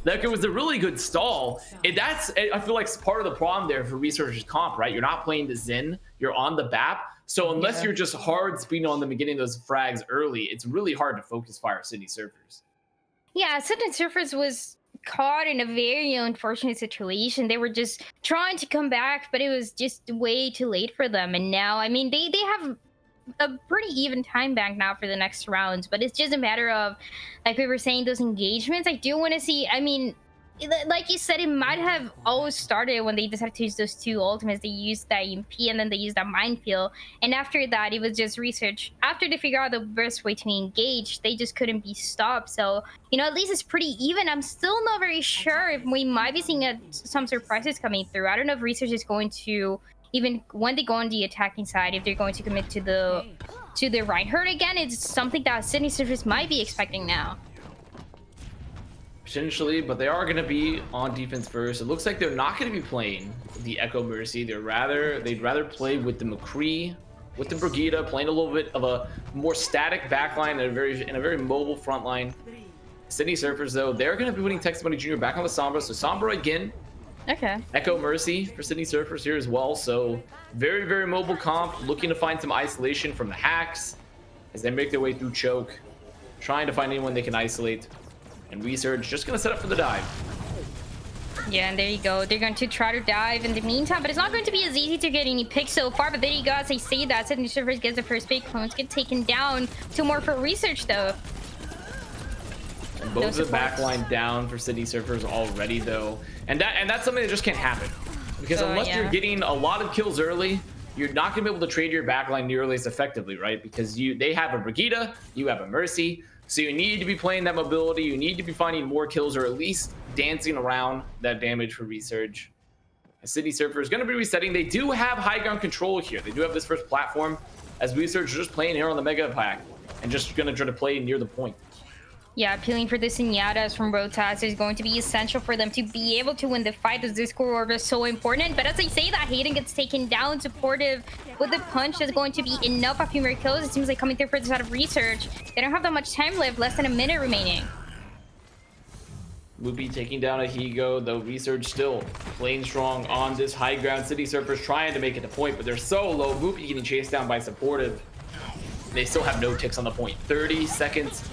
Like, it was a really good stall. I feel like part of the problem there for Resurge's comp, right? You're not playing the Zen, you're on the BAP. So unless you're just hard speeding on them and getting those frags early, it's really hard to focus fire City Surfers. Yeah, City Surfers was caught in a very unfortunate situation. They were just trying to come back, but it was just way too late for them. And now, I mean, they have a pretty even time bank now for the next rounds, but it's just a matter of, like we were saying, those engagements. I do want to see, I mean, like you said, it might have always started when they decided to use those two ultimates. They used that EMP and then they used that minefield, and after that it was just Resurge. After they figure out the best way to engage, they just couldn't be stopped. So, you know, at least it's pretty even. I'm still not very sure if we might be seeing some surprises coming through. I don't know if Resurge is going to, even when they go on the attacking side, if they're going to commit to the Reinhardt again. It's something that Sydney Surfers might be expecting now. Potentially, but they are going to be on defense first. It looks like they're not going to be playing the Echo Mercy. They'd rather play with the McCree, with the Brigida, playing a little bit of a more static backline and a very mobile front line. Sydney Surfers, though, they're going to be putting Texamoni Jr. back on the Sombra. So Sombra again. Okay. Echo Mercy for Sydney Surfers here as well. So very, very mobile comp, looking to find some isolation from the hacks as they make their way through choke, trying to find anyone they can isolate. And Resurge just gonna set up for the dive. Yeah, and there you go. They're going to try to dive in the meantime, but it's not going to be as easy to get any picks so far. But there you go, as I say that, Sydney Surfers gets the first pick. Clones get taken down. 2 more for Resurge though. And both of the backline down for Sydney Surfers already though. And that's something that just can't happen. Because unless you're getting a lot of kills early, you're not gonna be able to trade your backline nearly as effectively, right? Because they have a Brigida, you have a Mercy. So you need to be playing that mobility. You need to be finding more kills, or at least dancing around that damage for Resurge. City Surfer is going to be resetting. They do have high ground control here. They do have this first platform, as Resurge just playing here on the Mega Pack and just going to try to play near the point. Yeah, appealing for the Señatas from Rotas is going to be essential for them to be able to win the fight, as this core orb is so important. But as I say that, Hayden gets taken down. Supportive with the punch is going to be enough. A few more kills. It seems like coming through for this out of Resurge. They don't have that much time left, less than a minute remaining. Whoopi taking down a Higo, though Resurge still playing strong on this high ground. City Surfers trying to make it to point, but they're so low. Whoopi getting chased down by Supportive. They still have no ticks on the point. 30 seconds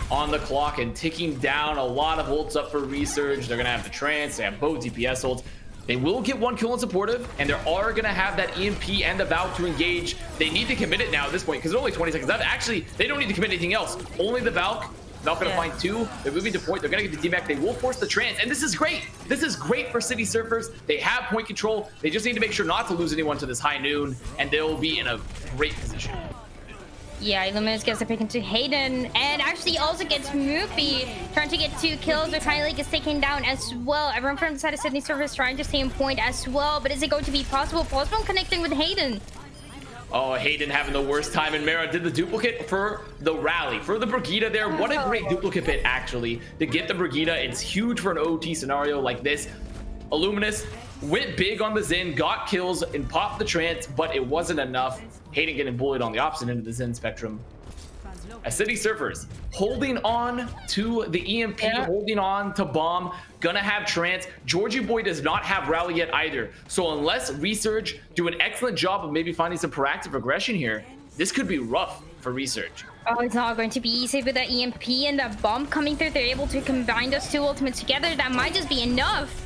on the clock and ticking down. A lot of ults up for Resurge. They're gonna have the trance. They have both DPS ults. They will get 1 kill on Supportive, and they are gonna have that EMP and the Valk to engage. They need to commit it now at this point because they're only 20 seconds left. Actually, they don't need to commit anything else. Only the Valk. Valk gonna find 2. They're moving to point. They're gonna get the DMAC. They will force the trance, and this is great. This is great for City Surfers. They have point control. They just need to make sure not to lose anyone to this high noon, and they'll be in a great position. Yeah, Illuminous gets a pick into Hayden, and actually also gets Moopy, trying to get 2 kills. The Tiny Lake is taken down as well. Everyone from the side of Sydney Surfers trying to stay in point as well, but is it going to be possible? Postbone connecting with Hayden. Oh, Hayden having the worst time, and Mara did the duplicate for the rally, for the Brigida there. What a great duplicate hit, actually, to get the Brigida. It's huge for an OT scenario like this. Illuminous went big on the Zen, got kills, and popped the trance, but it wasn't enough. Hayden getting bullied on the opposite end of the Zen spectrum. As City Surfers holding on to the EMP, holding on to Bomb, gonna have trance. Georgie Boy does not have rally yet either. So unless Resurge do an excellent job of maybe finding some proactive aggression here, this could be rough for Resurge. Oh, it's not going to be easy with that EMP and that Bomb coming through. They're able to combine those 2 ultimates together. That might just be enough.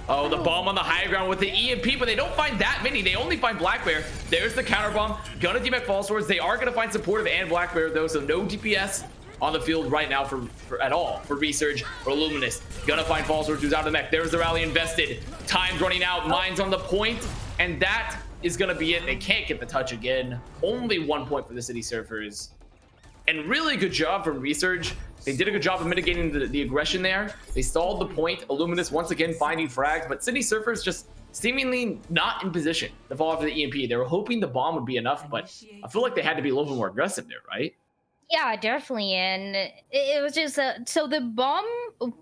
Oh, the bomb on the high ground with the EMP, but they don't find that many. They only find Black Bear. There's the counter bomb. Gonna DMAC Fall Swords. They are gonna find supportive and Black Bear though, so no DPS on the field right now for at all for Resurge or Luminous. Gonna find Fall Swords who's out of the mech. There's the rally invested. Time's running out. Mine's on the point, and that is gonna be it. They can't get the touch again. Only 1 point for the City Surfers. And really good job from Resurge. They did a good job of mitigating the aggression there. They stalled the point. Illuminous once again finding frags, but City Surfers just seemingly not in position to fall after the EMP. They were hoping the bomb would be enough, but I feel like they had to be a little bit more aggressive there, right? Yeah, definitely. And it was just so the bomb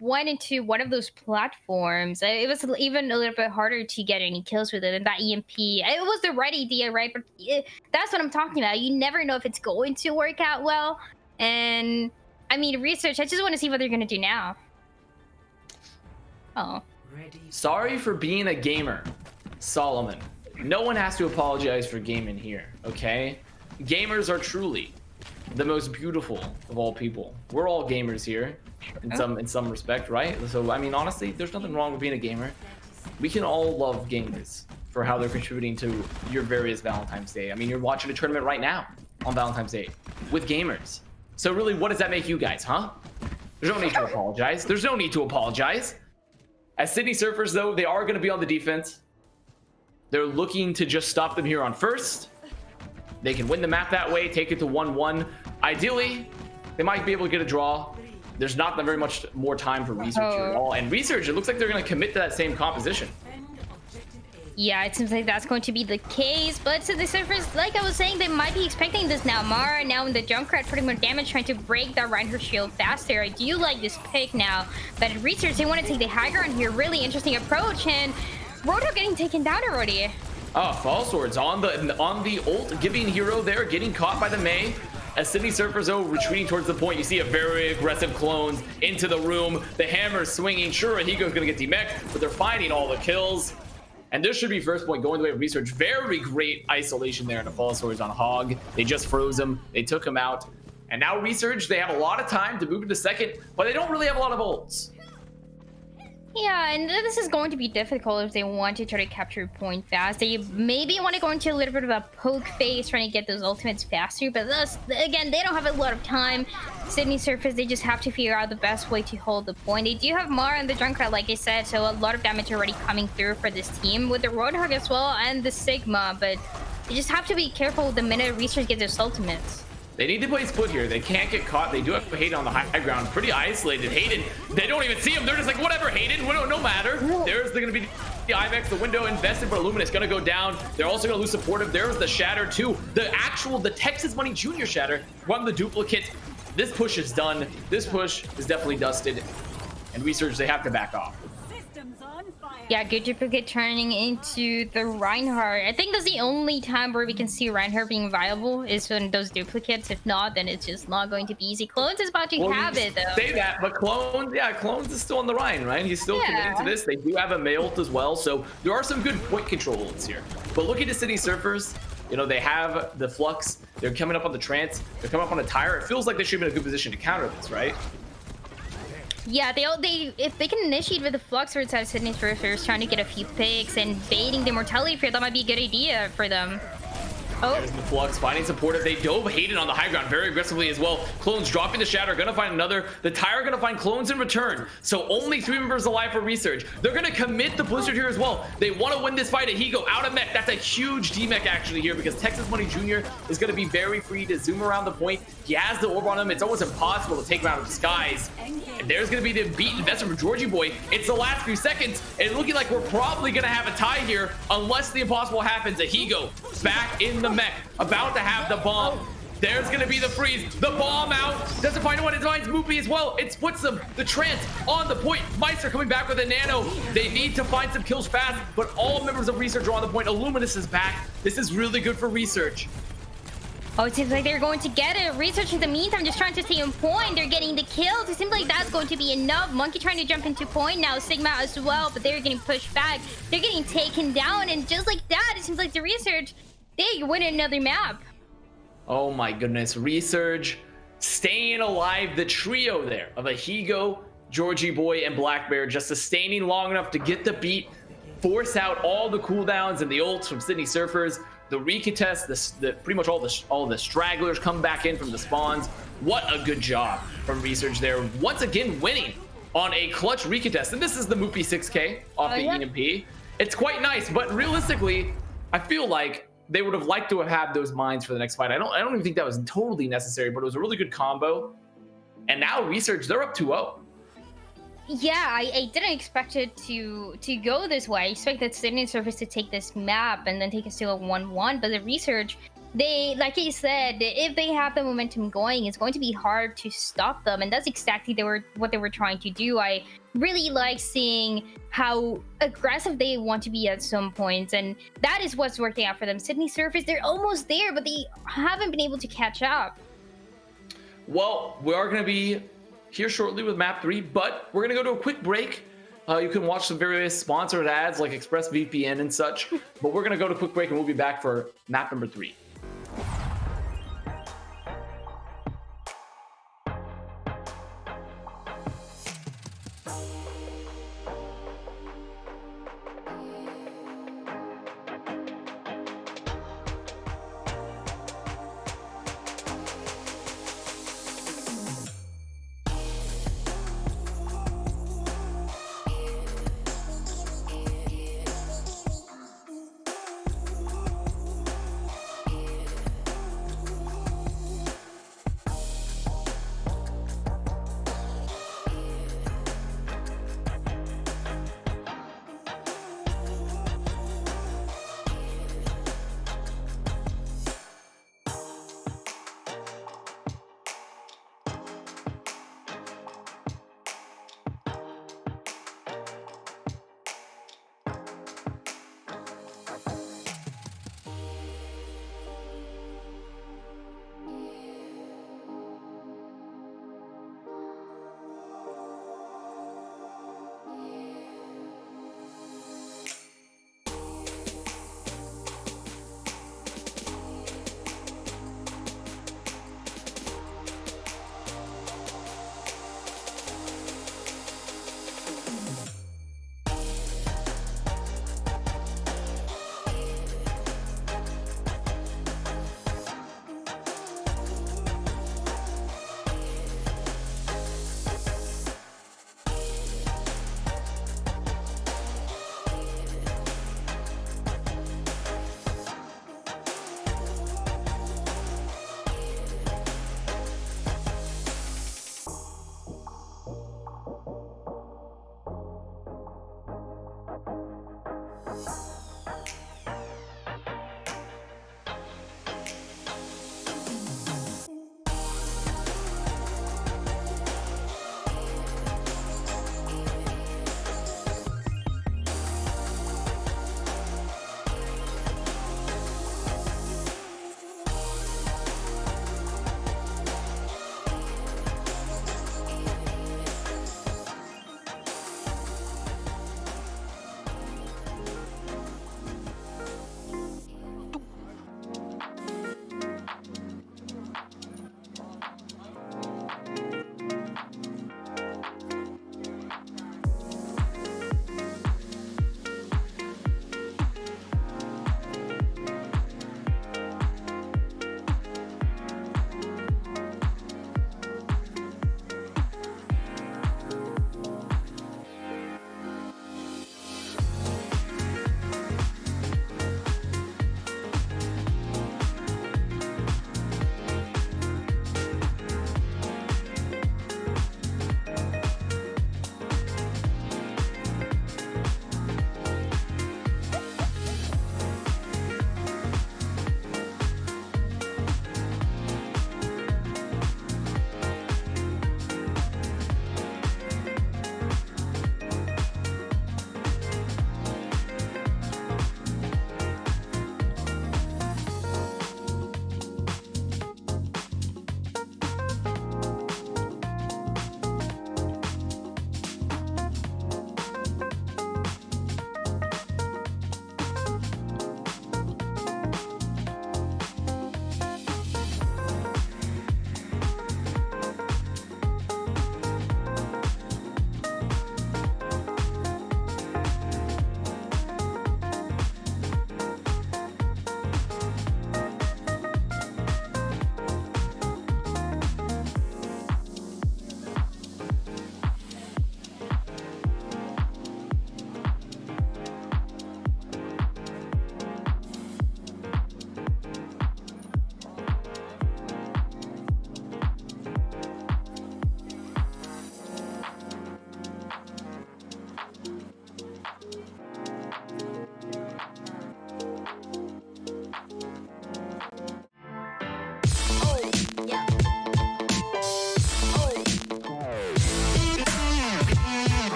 went into one of those platforms. It was even a little bit harder to get any kills with it than that EMP. It was the right idea, right? But that's what I'm talking about. You never know if it's going to work out well. And I mean, Resurge, I just want to see what they're going to do now. Oh. Sorry for being a gamer, Solomon. No one has to apologize for gaming here, okay? Gamers are truly the most beautiful of all people. We're all gamers here in some respect, right? So I mean, honestly, there's nothing wrong with being a gamer. We can all love gamers for how they're contributing to your various Valentine's Day. I mean, you're watching a tournament right now on Valentine's Day with gamers. So really, what does that make you guys, huh? There's no need to apologize. There's no need to apologize. As Sydney Surfers, though, they are going to be on the defense. They're looking to just stop them here on first. They can win the map that way, take it to 1-1. Ideally, they might be able to get a draw. There's not very much more time for Resurge here at all. And Resurge, it looks like they're going to commit to that same composition. Yeah, it seems like that's going to be the case. But to the Surfers, like I was saying, they might be expecting this now. Mara now in the Junkrat, pretty much damage, trying to break that Reinhardt shield faster. I do like this pick now. But in Resurge, they want to take the high ground here. Really interesting approach. And Roadhog getting taken down already. Oh, Fall Swords on the ult, giving hero there, getting caught by the Mei. As Sydney Surfers, though, retreating towards the point, you see a very aggressive clones into the room. The hammer swinging. Sure, Higo's going to get demech, but they're finding all the kills. And this should be first point going the way of Resurge. Very great isolation there in the Fall Swords on Hog. They just froze him. They took him out. And now Resurge, they have a lot of time to move into second, but they don't really have a lot of ults. Yeah, and this is going to be difficult if they want to try to capture a point fast. They maybe want to go into a little bit of a poke phase, trying to get those ultimates faster. But thus, again, they don't have a lot of time. Sydney Surfers, they just have to figure out the best way to hold the point. They do have Mara and the Junkrat, like I said, so a lot of damage already coming through for this team with the Roadhog as well and the Sigma. But you just have to be careful the minute Resurge gets those ultimates. They need to play split here. They can't get caught. They do have Hayden on the high ground. Pretty isolated. Hayden, they don't even see him. They're just like, whatever, Hayden. No matter. There's going to be the IMAX, the window invested, but Illuminous going to go down. They're also going to lose supportive. There's the Shatter, too. The Texas Money Jr. Shatter. Run the duplicate. This push is done. This push is definitely dusted. And Resurge, they have to back off. Yeah, good duplicate turning into the Reinhardt. I think that's the only time where we can see Reinhardt being viable is when those duplicates. If not, then it's just not going to be easy. Clones is about to have it, though. Say that, but Clones is still on the Rhine, right? He's still committing to this. They do have a Mei ult as well, so there are some good point control ults here. But look at the City Surfers. You know, they have the Flux. They're coming up on the Trance. They're coming up on the Tire. It feels like they should be in a good position to counter this, right? Yeah, if they can initiate with the Flux or inside Sydney Surfers, trying to get a few picks and baiting the Mortality Fear, that might be a good idea for them. Oh, there's the Flux finding supportive. They dove Hayden on the high ground very aggressively as well. Clones dropping the Shatter, gonna find another. The Tire gonna find Clones in return. So only 3 members alive for Resurge. They're gonna commit the Blizzard here as well. They want to win this fight. Higo out of mech. That's a huge demech actually here because Texas Money Jr. is gonna be very free to zoom around the point. He has the orb on him. It's almost impossible to take him out of disguise. And there's gonna be the beat investment from Georgie Boy. It's the last few seconds, and looking like we're probably gonna have a tie here unless the impossible happens. Higo back in the mech, about to have the bomb. There's gonna be the freeze, the bomb out. Doesn't find one. It finds Moopy as well. It puts them, the Trance on the point. Meister coming back with a nano. They need to find some kills fast, but all members of Resurge are on the point. Illuminous is back. This is really good for Resurge. Oh, it seems like they're going to get it. Resurge in the meantime, just trying to stay on point. They're getting the kills. It seems like that's going to be enough. Monkey trying to jump into point now. Sigma as well, but they're getting pushed back. They're getting taken down, and just like that, it seems like the Resurge, they win another map. Oh my goodness, Resurge staying alive. The trio there of a Higo, Georgie Boy and Black Bear just sustaining long enough to get the beat, force out all the cooldowns and the ults from Sydney Surfers. The recontest, pretty much all the stragglers come back in from the spawns. What a good job from Resurge there. Once again, winning on a clutch recontest. And this is the Moopy 6K off the EMP. It's quite nice, but realistically, I feel like they would have liked to have had those mines for the next fight. I don't even think that was totally necessary, but it was a really good combo. And now Resurge, they're up 2-0. Yeah, I didn't expect it to go this way. I expected Sydney Surface to take this map and then take us to a 1-1, but the Resurge, they, like you said, if they have the momentum going, it's going to be hard to stop them, and that's exactly what they were trying to do. I really like seeing how aggressive they want to be at some points, and that is what's working out for them. Sydney Surface, they're almost there, but they haven't been able to catch up. Well, we are going to be here shortly with map 3, but we're going to go to a quick break. You can watch some various sponsored ads like ExpressVPN and such, but we're going to go to a quick break and we'll be back for map number 3.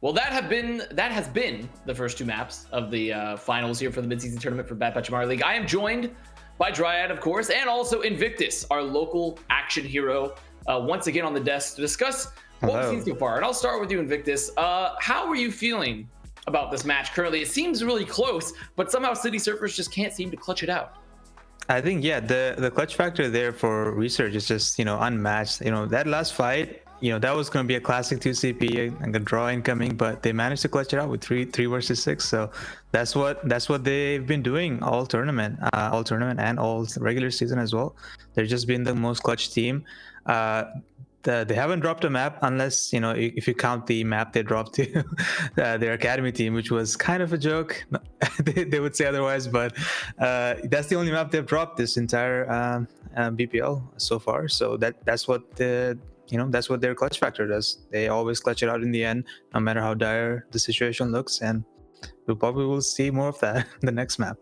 Well, that has been the first 2 maps of the finals here for the midseason tournament for Bad Pachimara League. I am joined by Dryad, of course, and also Invictus, our local action hero, once again on the desk to discuss what we've seen so far. And I'll start with you, Invictus. How are you feeling about this match currently? It seems really close, but somehow City Surfers just can't seem to clutch it out. I think, yeah, the clutch factor there for Resurge is just, unmatched. That last fight, that was going to be a classic 2CP and a draw incoming, but they managed to clutch it out with 3 versus 6. So that's what they've been doing all tournament and all regular season as well. They've just been the most clutch team. They haven't dropped a map unless, if you count the map they dropped to their academy team, which was kind of a joke. they would say otherwise, but that's the only map they've dropped this entire BPL so far. So that's what that's what their clutch factor does. They always clutch it out in the end, no matter how dire the situation looks, and we probably will see more of that in the next map.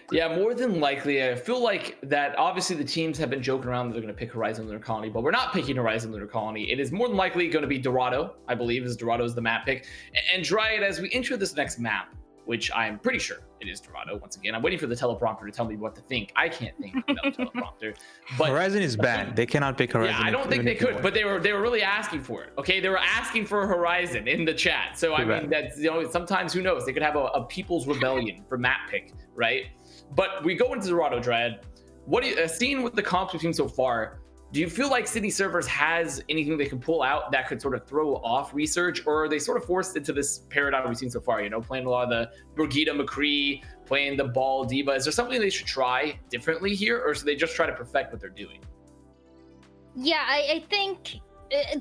Yeah, more than likely. I feel like that obviously the teams have been joking around that they're going to pick Horizon Lunar Colony, but we're not picking Horizon Lunar Colony. It is more than likely going to be Dorado, I believe, as Dorado is the map pick. And Dryad, as we enter this next map, which I'm pretty sure it is Dorado, once again, I'm waiting for the teleprompter to tell me what to think. I can't think without the teleprompter. But Horizon is banned. They cannot pick Horizon. Yeah, I don't think they could, but they were really asking for it. Okay, they were asking for Horizon in the chat. So I mean, that's sometimes who knows? They could have a people's rebellion for map pick, right? But we go into Dorado, Dryad. What do you seeing with the comps we've seen so far? Do you feel like City Servers has anything they can pull out that could sort of throw off Resurge, or are they sort of forced into this paradigm we've seen so far? Playing a lot of the Brigida McCree, playing the Ball Diva. Is there something they should try differently here, or should they just try to perfect what they're doing? Yeah, I think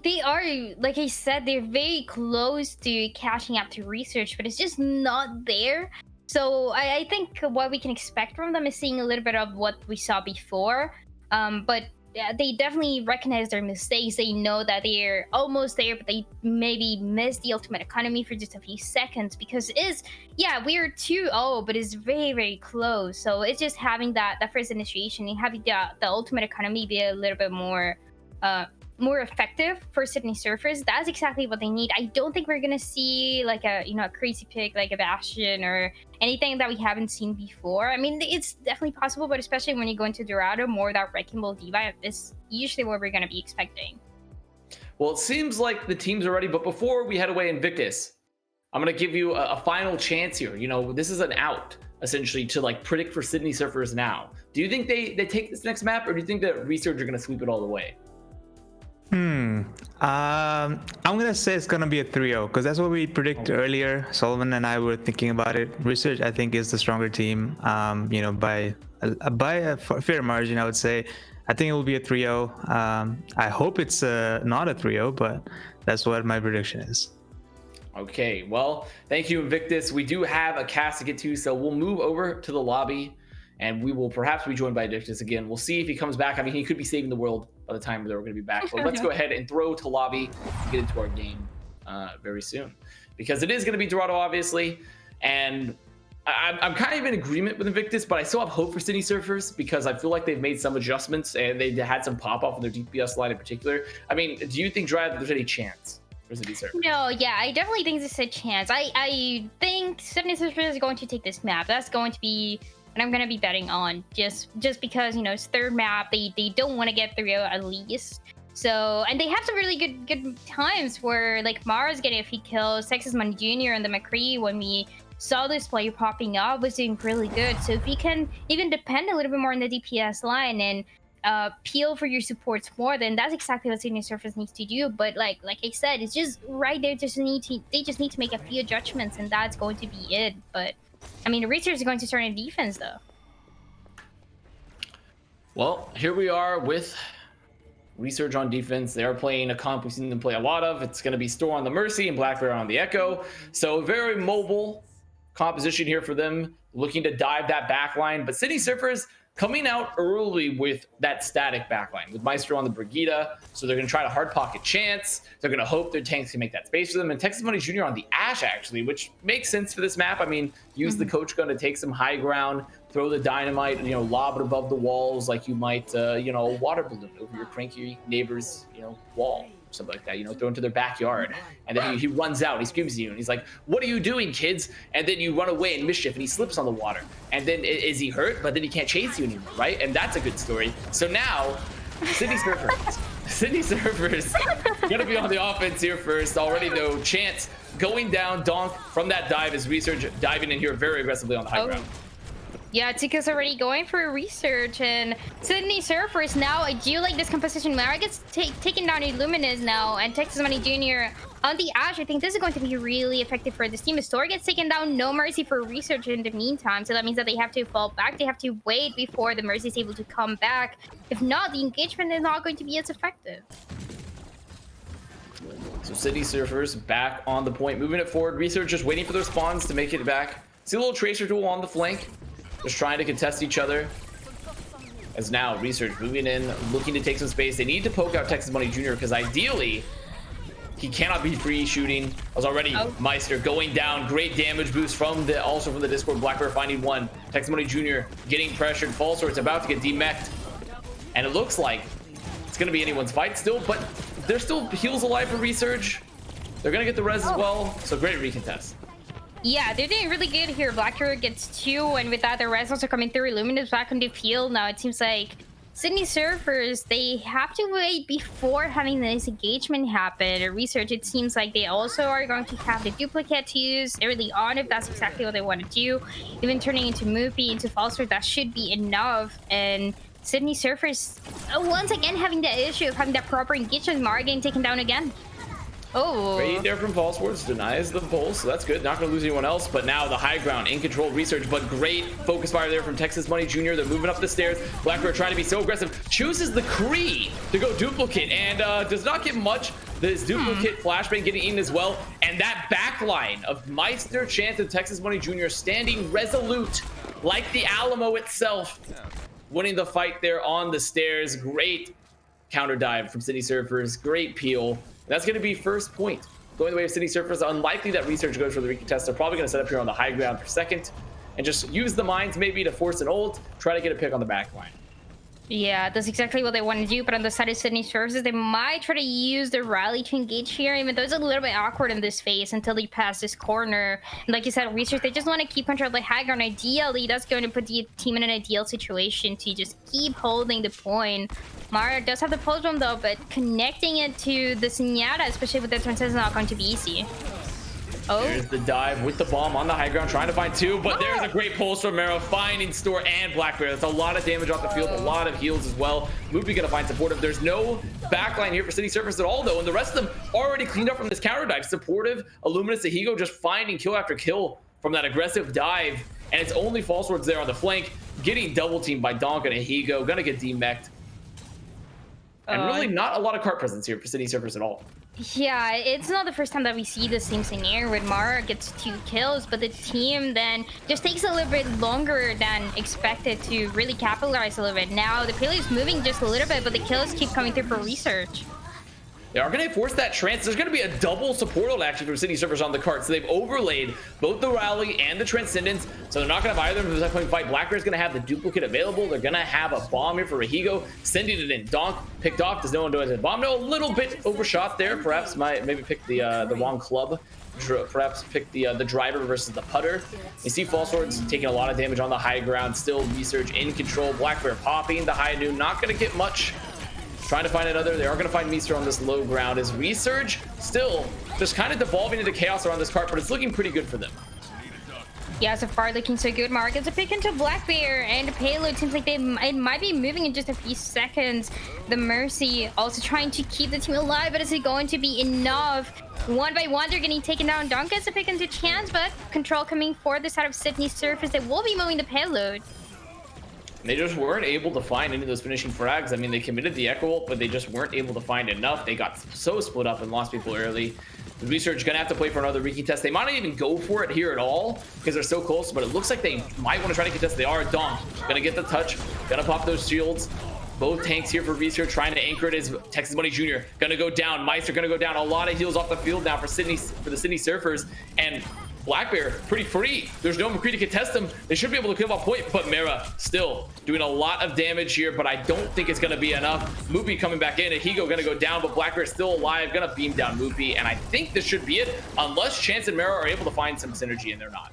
they are, like I said, they're very close to catching up to Resurge, but it's just not there. So I think what we can expect from them is seeing a little bit of what we saw before. But they definitely recognize their mistakes. They know that they're almost there, but they maybe missed the ultimate economy for just a few seconds, because we're 2-0, but it's very, very close. So it's just having that first initiation and having the ultimate economy be a little bit more effective for Sydney Surfers. That's exactly what they need. I don't think we're gonna see like a crazy pick like a Bastion or anything that we haven't seen before. I mean, it's definitely possible, but especially when you go into Dorado, more of that Wrecking Ball Diva is usually what we're gonna be expecting. Well, it seems like the teams are ready, but before we head away, Invictus, I'm gonna give you a final chance here. This is an out essentially to like predict for Sydney Surfers now. Do you think they take this next map, or do you think that Resurge are gonna sweep it all the way? I'm gonna say it's gonna be a 3-0 because that's what we predicted earlier. Solomon and I were thinking about it. Resurge, I think, is the stronger team. By a fair margin, I would say. I think it will be a 3-0. I hope it's not a 3-0, but that's what my prediction is. Okay, well, thank you, Invictus. We do have a cast to get to, so we'll move over to the lobby, and we will perhaps be joined by Invictus again. We'll see if he comes back. I mean, he could be saving the world by the time that we're going to be back. But let's go ahead and throw to lobby and get into our game very soon, because it is going to be Dorado, obviously. And I'm kind of in agreement with Invictus, but I still have hope for City Surfers because I feel like they've made some adjustments and they had some pop off in their DPS line in particular. I mean, do you think, Dryad, there's any chance for City Surfers? No, yeah, I definitely think there's a chance. I think City Surfers is going to take this map. That's going to be and I'm gonna be betting on just because it's third map. They don't want to get through at least. So, and they have some really good times where like Mara's getting a few kills, Texas Money Jr. and the McCree, when we saw this player popping up, was doing really good. So if you can even depend a little bit more on the DPS line and peel for your supports more, then that's exactly what Sydney Surfers needs to do. But like I said, it's just right there. They just need to make a few judgments, and that's going to be it. But I mean, the Resurge is going to start in defense, though. Well, here we are with Resurge on defense. They are playing a comp we've seen them play a lot of. It's going to be Store on the Mercy and Black Bear on the Echo. So very mobile composition here for them, looking to dive that back line. But City Surfers coming out early with that static backline with Maestro on the Brigida. So they're going to try to hard pocket Chance. They're going to hope their tanks can make that space for them. And Texas Money Jr. on the Ashe, actually, which makes sense for this map. I mean, use the coach gun to take some high ground, throw the dynamite, lob it above the walls like you might, a water balloon over your cranky neighbor's, wall. something like that, you know, throw into their backyard. And then he runs out, he screams at you, and he's like, what are you doing, kids? And then you run away in mischief, and he slips on the water. And then is he hurt? But then he can't chase you anymore, right? And that's a good story. So now, Sydney Surfers gonna be on the offense here first. Already though, Chance going down, Donk from that dive is Resurge diving in here very aggressively on the high ground. Yeah, Tika's already going for a Resurge, and Sydney Surfers now, I do like this composition. Mara gets taken down Illuminous now, and Texas Money Jr. on the Ash. I think this is going to be really effective for this team. Store gets taken down, no mercy for Resurge in the meantime, so that means that they have to fall back. They have to wait before the mercy is able to come back. If not, the engagement is not going to be as effective. So Sydney Surfers back on the point, moving it forward. Resurge just waiting for their spawns to make it back. See a little Tracer duel on the flank. Just trying to contest each other. As now, Resurge moving in, looking to take some space. They need to poke out Texas Money Jr. because ideally, he cannot be free shooting. As already Meister going down. Great damage boost from the Discord. Black Bear finding one. Texas Money Jr. getting pressured. False Sword's about to get demeched. And it looks like it's going to be anyone's fight still, but there's still heals alive for Resurge. They're going to get the res as well. So great recontest. Yeah, they're doing really good here. Black Bear gets 2, and with that, the res also coming through. Illuminous back on the field now. It seems like Sydney Surfers, they have to wait before having this engagement happen. Or Resurge, it seems like they also are going to have the duplicate to use early on if that's exactly what they want to do. Even turning into Moopy, into Falser, that should be enough. And Sydney Surfers, once again, having the issue of having that proper engagement. Mara getting taken down again. Oh, great there from False Words, denies the pulse, so that's good. Not going to lose anyone else, but now the high ground in control Resurge, but great focus fire there from Texas Money Jr. They're moving up the stairs. Blackbear trying to be so aggressive, chooses the Cree to go duplicate, and does not get much. This duplicate flashbang getting eaten as well, and that backline of Meister, Chance, and Texas Money Jr. standing resolute like the Alamo itself, winning the fight there on the stairs. Great counter dive from Sydney Surfers, great peel. That's going to be first point. Going the way of Sydney Surfers, unlikely that Resurge goes for the recontest. They're probably going to set up here on the high ground for second and just use the mines maybe to force an ult, try to get a pick on the back line. Yeah, that's exactly what they want to do, but on the side of Sydney Surfers, they might try to use the rally to engage here, even though it's a little bit awkward in this phase until they pass this corner. And like you said, Resurge, they just want to keep control of the high ground. Ideally, that's going to put the team in an ideal situation to just keep holding the point. Mara does have the pulse bomb though, but connecting it to the Señata, especially with the turns, is not going to be easy. Oh, there's the dive with the bomb on the high ground, trying to find 2, but there's a great pulse from Mero, finding Store and Black Bear. That's a lot of damage off the field, a lot of heals as well. Moopy gonna find supportive. There's no backline here for City Surface at all though, and the rest of them already cleaned up from this counter dive. Supportive, Illuminous, Ahigo just finding kill after kill from that aggressive dive, and it's only False Swords there on the flank, getting double teamed by Donk and Ahigo, gonna get demeched. And really not a lot of cart presence here for City Surfers at all. Yeah, it's not the first time that we see the same scenario where Mara gets 2 kills, but the team then just takes a little bit longer than expected to really capitalize a little bit. Now the payload is moving just a little bit, but the kills keep coming through for Resurge. They are going to force that trance. There's going to be a double support ult actually from City Surfers on the cart. So they've overlaid both the Rally and the Transcendence. So they're not going to have either of them for the upcoming fight. Black Bear's going to have the duplicate available. They're going to have a bomb here for Rahigo, sending it in. Donk picked off. Does no one do it? Bomb, no, a little bit overshot there. Perhaps maybe picked the wrong club. Perhaps picked the driver versus the putter. You see False Swords taking a lot of damage on the high ground. Still Resurge in control. Black Bear popping the high noon. Not going to get much. Trying to find another. They are going to find Meester on this low ground. Is Resurge still just kind of devolving into chaos around this cart, but it's looking pretty good for them. Yeah, so far looking so good. Mara gets a pick into Black Bear, and the payload seems like it might be moving in just a few seconds. The Mercy also trying to keep the team alive, but is it going to be enough? One by one, they're getting taken down. Donk gets a pick into Chance, but control coming for the side of Sydney Surface. They will be moving the payload. They just weren't able to find any of those finishing frags. I mean, they committed the Echo ult, but they just weren't able to find enough. They got so split up and lost people early. The Resurge gonna have to play for another recontest. They might not even go for it here at all because they're so close, but it looks like they might want to try to contest. They are. Donk gonna get the touch, gonna pop those shields. Both tanks here for Resurge trying to anchor it is Texas Money Jr. Gonna go down. Meister gonna go down. A lot of heals off the field now for the Sydney Surfers, and Black Bear pretty free. There's no McCree to contest them. They should be able to kill off point, but Mera still doing a lot of damage here, but I don't think it's going to be enough. Moopy coming back in, and Higo going to go down, but Black Bear still alive, going to beam down Moopy, and I think this should be it, unless Chance and Mera are able to find some synergy, and they're not.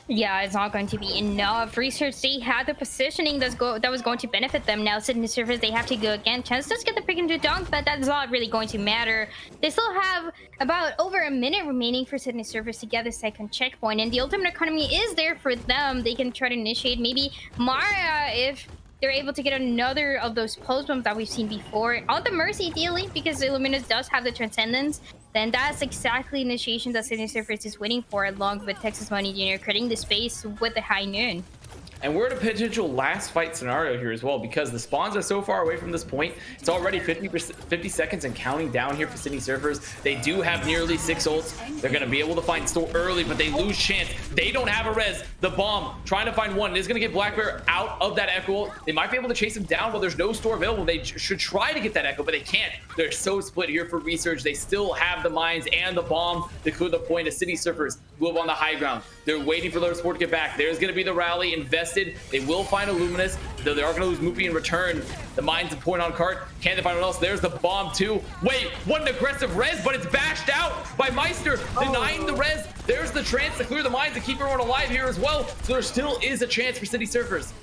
Yeah, it's not going to be enough. Research, they had the positioning that was going to benefit them. Now, Sydney Surface, they have to go again. Chance does get the pick into dunk, but that's not really going to matter. They still have about over a minute remaining for Sydney Surface to get the second checkpoint, and the ultimate economy is there for them. They can try to initiate maybe Mara if they're able to get another of those post bombs that we've seen before on the Mercy, ideally, because Illuminus does have the Transcendence. Then that's exactly initiation that Sydney Surface is waiting for, along with Texas Money Jr. creating the space with the High Noon. And we're in a potential last fight scenario here as well, because the spawns are so far away from this point. It's already 50 seconds and counting down here for Sydney Surfers. They do have nearly 6 ults. They're going to be able to find Store early, but they lose Chance. They don't have a res. The bomb trying to find one is going to get Black Bear out of that echo. They might be able to chase him down, but there's no Store available. They should try to get that echo, but they can't. They're so split here for Resurge. They still have the mines and the bomb to clear the point of City Surfers move on the high ground. They're waiting for their support to get back. There's going to be the rally invested. They will find Illuminus, though they are going to lose Moopy in return. The mines to point on cart. Can they find one else? There's the bomb too. Wait, what an aggressive res, but it's bashed out by Meister, denying the res. There's the trance to clear the mines to keep everyone alive here as well. So there still is a chance for City Surfers.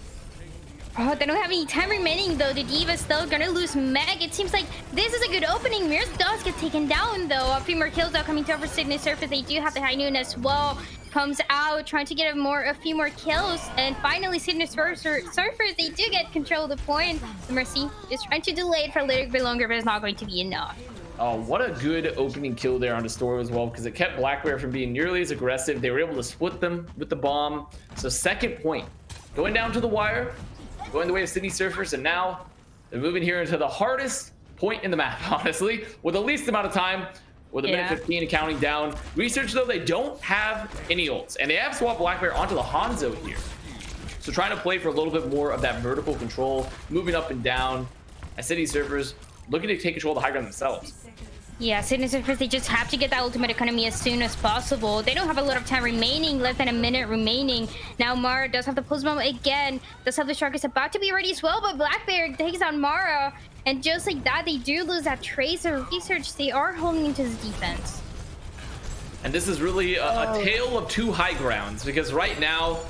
Oh, they don't have any time remaining, though. The Diva's still gonna lose Meg. It seems like this is a good opening. Mirrors does get taken down, though. A few more kills now coming over Sydney Surface. They do have the High Noon as well. Comes out, trying to get a few more kills. And finally, Sydney Surfers, they do get control of the point. The Mercy is trying to delay it for a little bit longer, but it's not going to be enough. Oh, what a good opening kill there on the store as well, because it kept Black Bear from being nearly as aggressive. They were able to split them with the bomb. So second point, going down to the wire. Going the way of City Surfers, and now they're moving here into the hardest point in the map, honestly, with the least amount of time, with a minute 15 and counting down. Research, though, they don't have any ults, and they have swapped Black Bear onto the Hanzo here. So trying to play for a little bit more of that vertical control, moving up and down, as City Surfers looking to take control of the high ground themselves. Yeah, Sydney Surfers, they just have to get that ultimate economy as soon as possible. They don't have a lot of time remaining, less than a minute remaining. Now Mara does have the pulse bomb again. Does have the shark is about to be ready as well, but Black Bear takes out Mara. And just like that, they do lose that Tracer. Research, they are holding into his defense. And this is really a tale of two high grounds, because right now,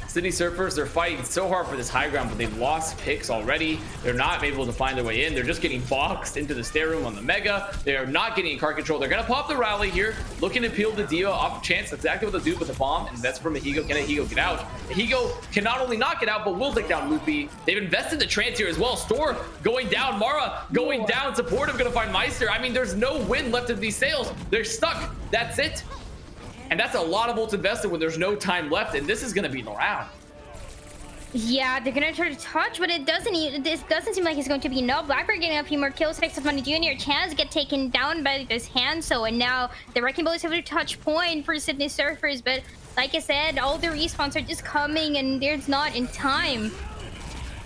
City Surfers, they're fighting so hard for this high ground, but they've lost picks already. They're not able to find their way in. They're just getting boxed into the stair room on the Mega. They're not getting card control. They're going to pop the rally here, looking to peel the Dio off Chance. That's exactly what they'll do with the bomb. And that's from Higo. Can Higo get out? Higo can not only not get out, but will take down Loopy. They've invested the Trance here as well. Store going down. Mara going down. Supportive going to find Meister. I mean, there's no win left of these sales. They're stuck. That's it. And that's a lot of ults invested when there's no time left, and this is going to be the round. Yeah, they're gonna try to touch, but this doesn't seem like it's going to be enough. Blackbird getting a few more kills. Texas Money Jr. Chance get taken down by this Hanzo, and now the Wrecking Ball is able to touch point for Sydney Surfers. But like I said, all the respawns are just coming, and there's not in time.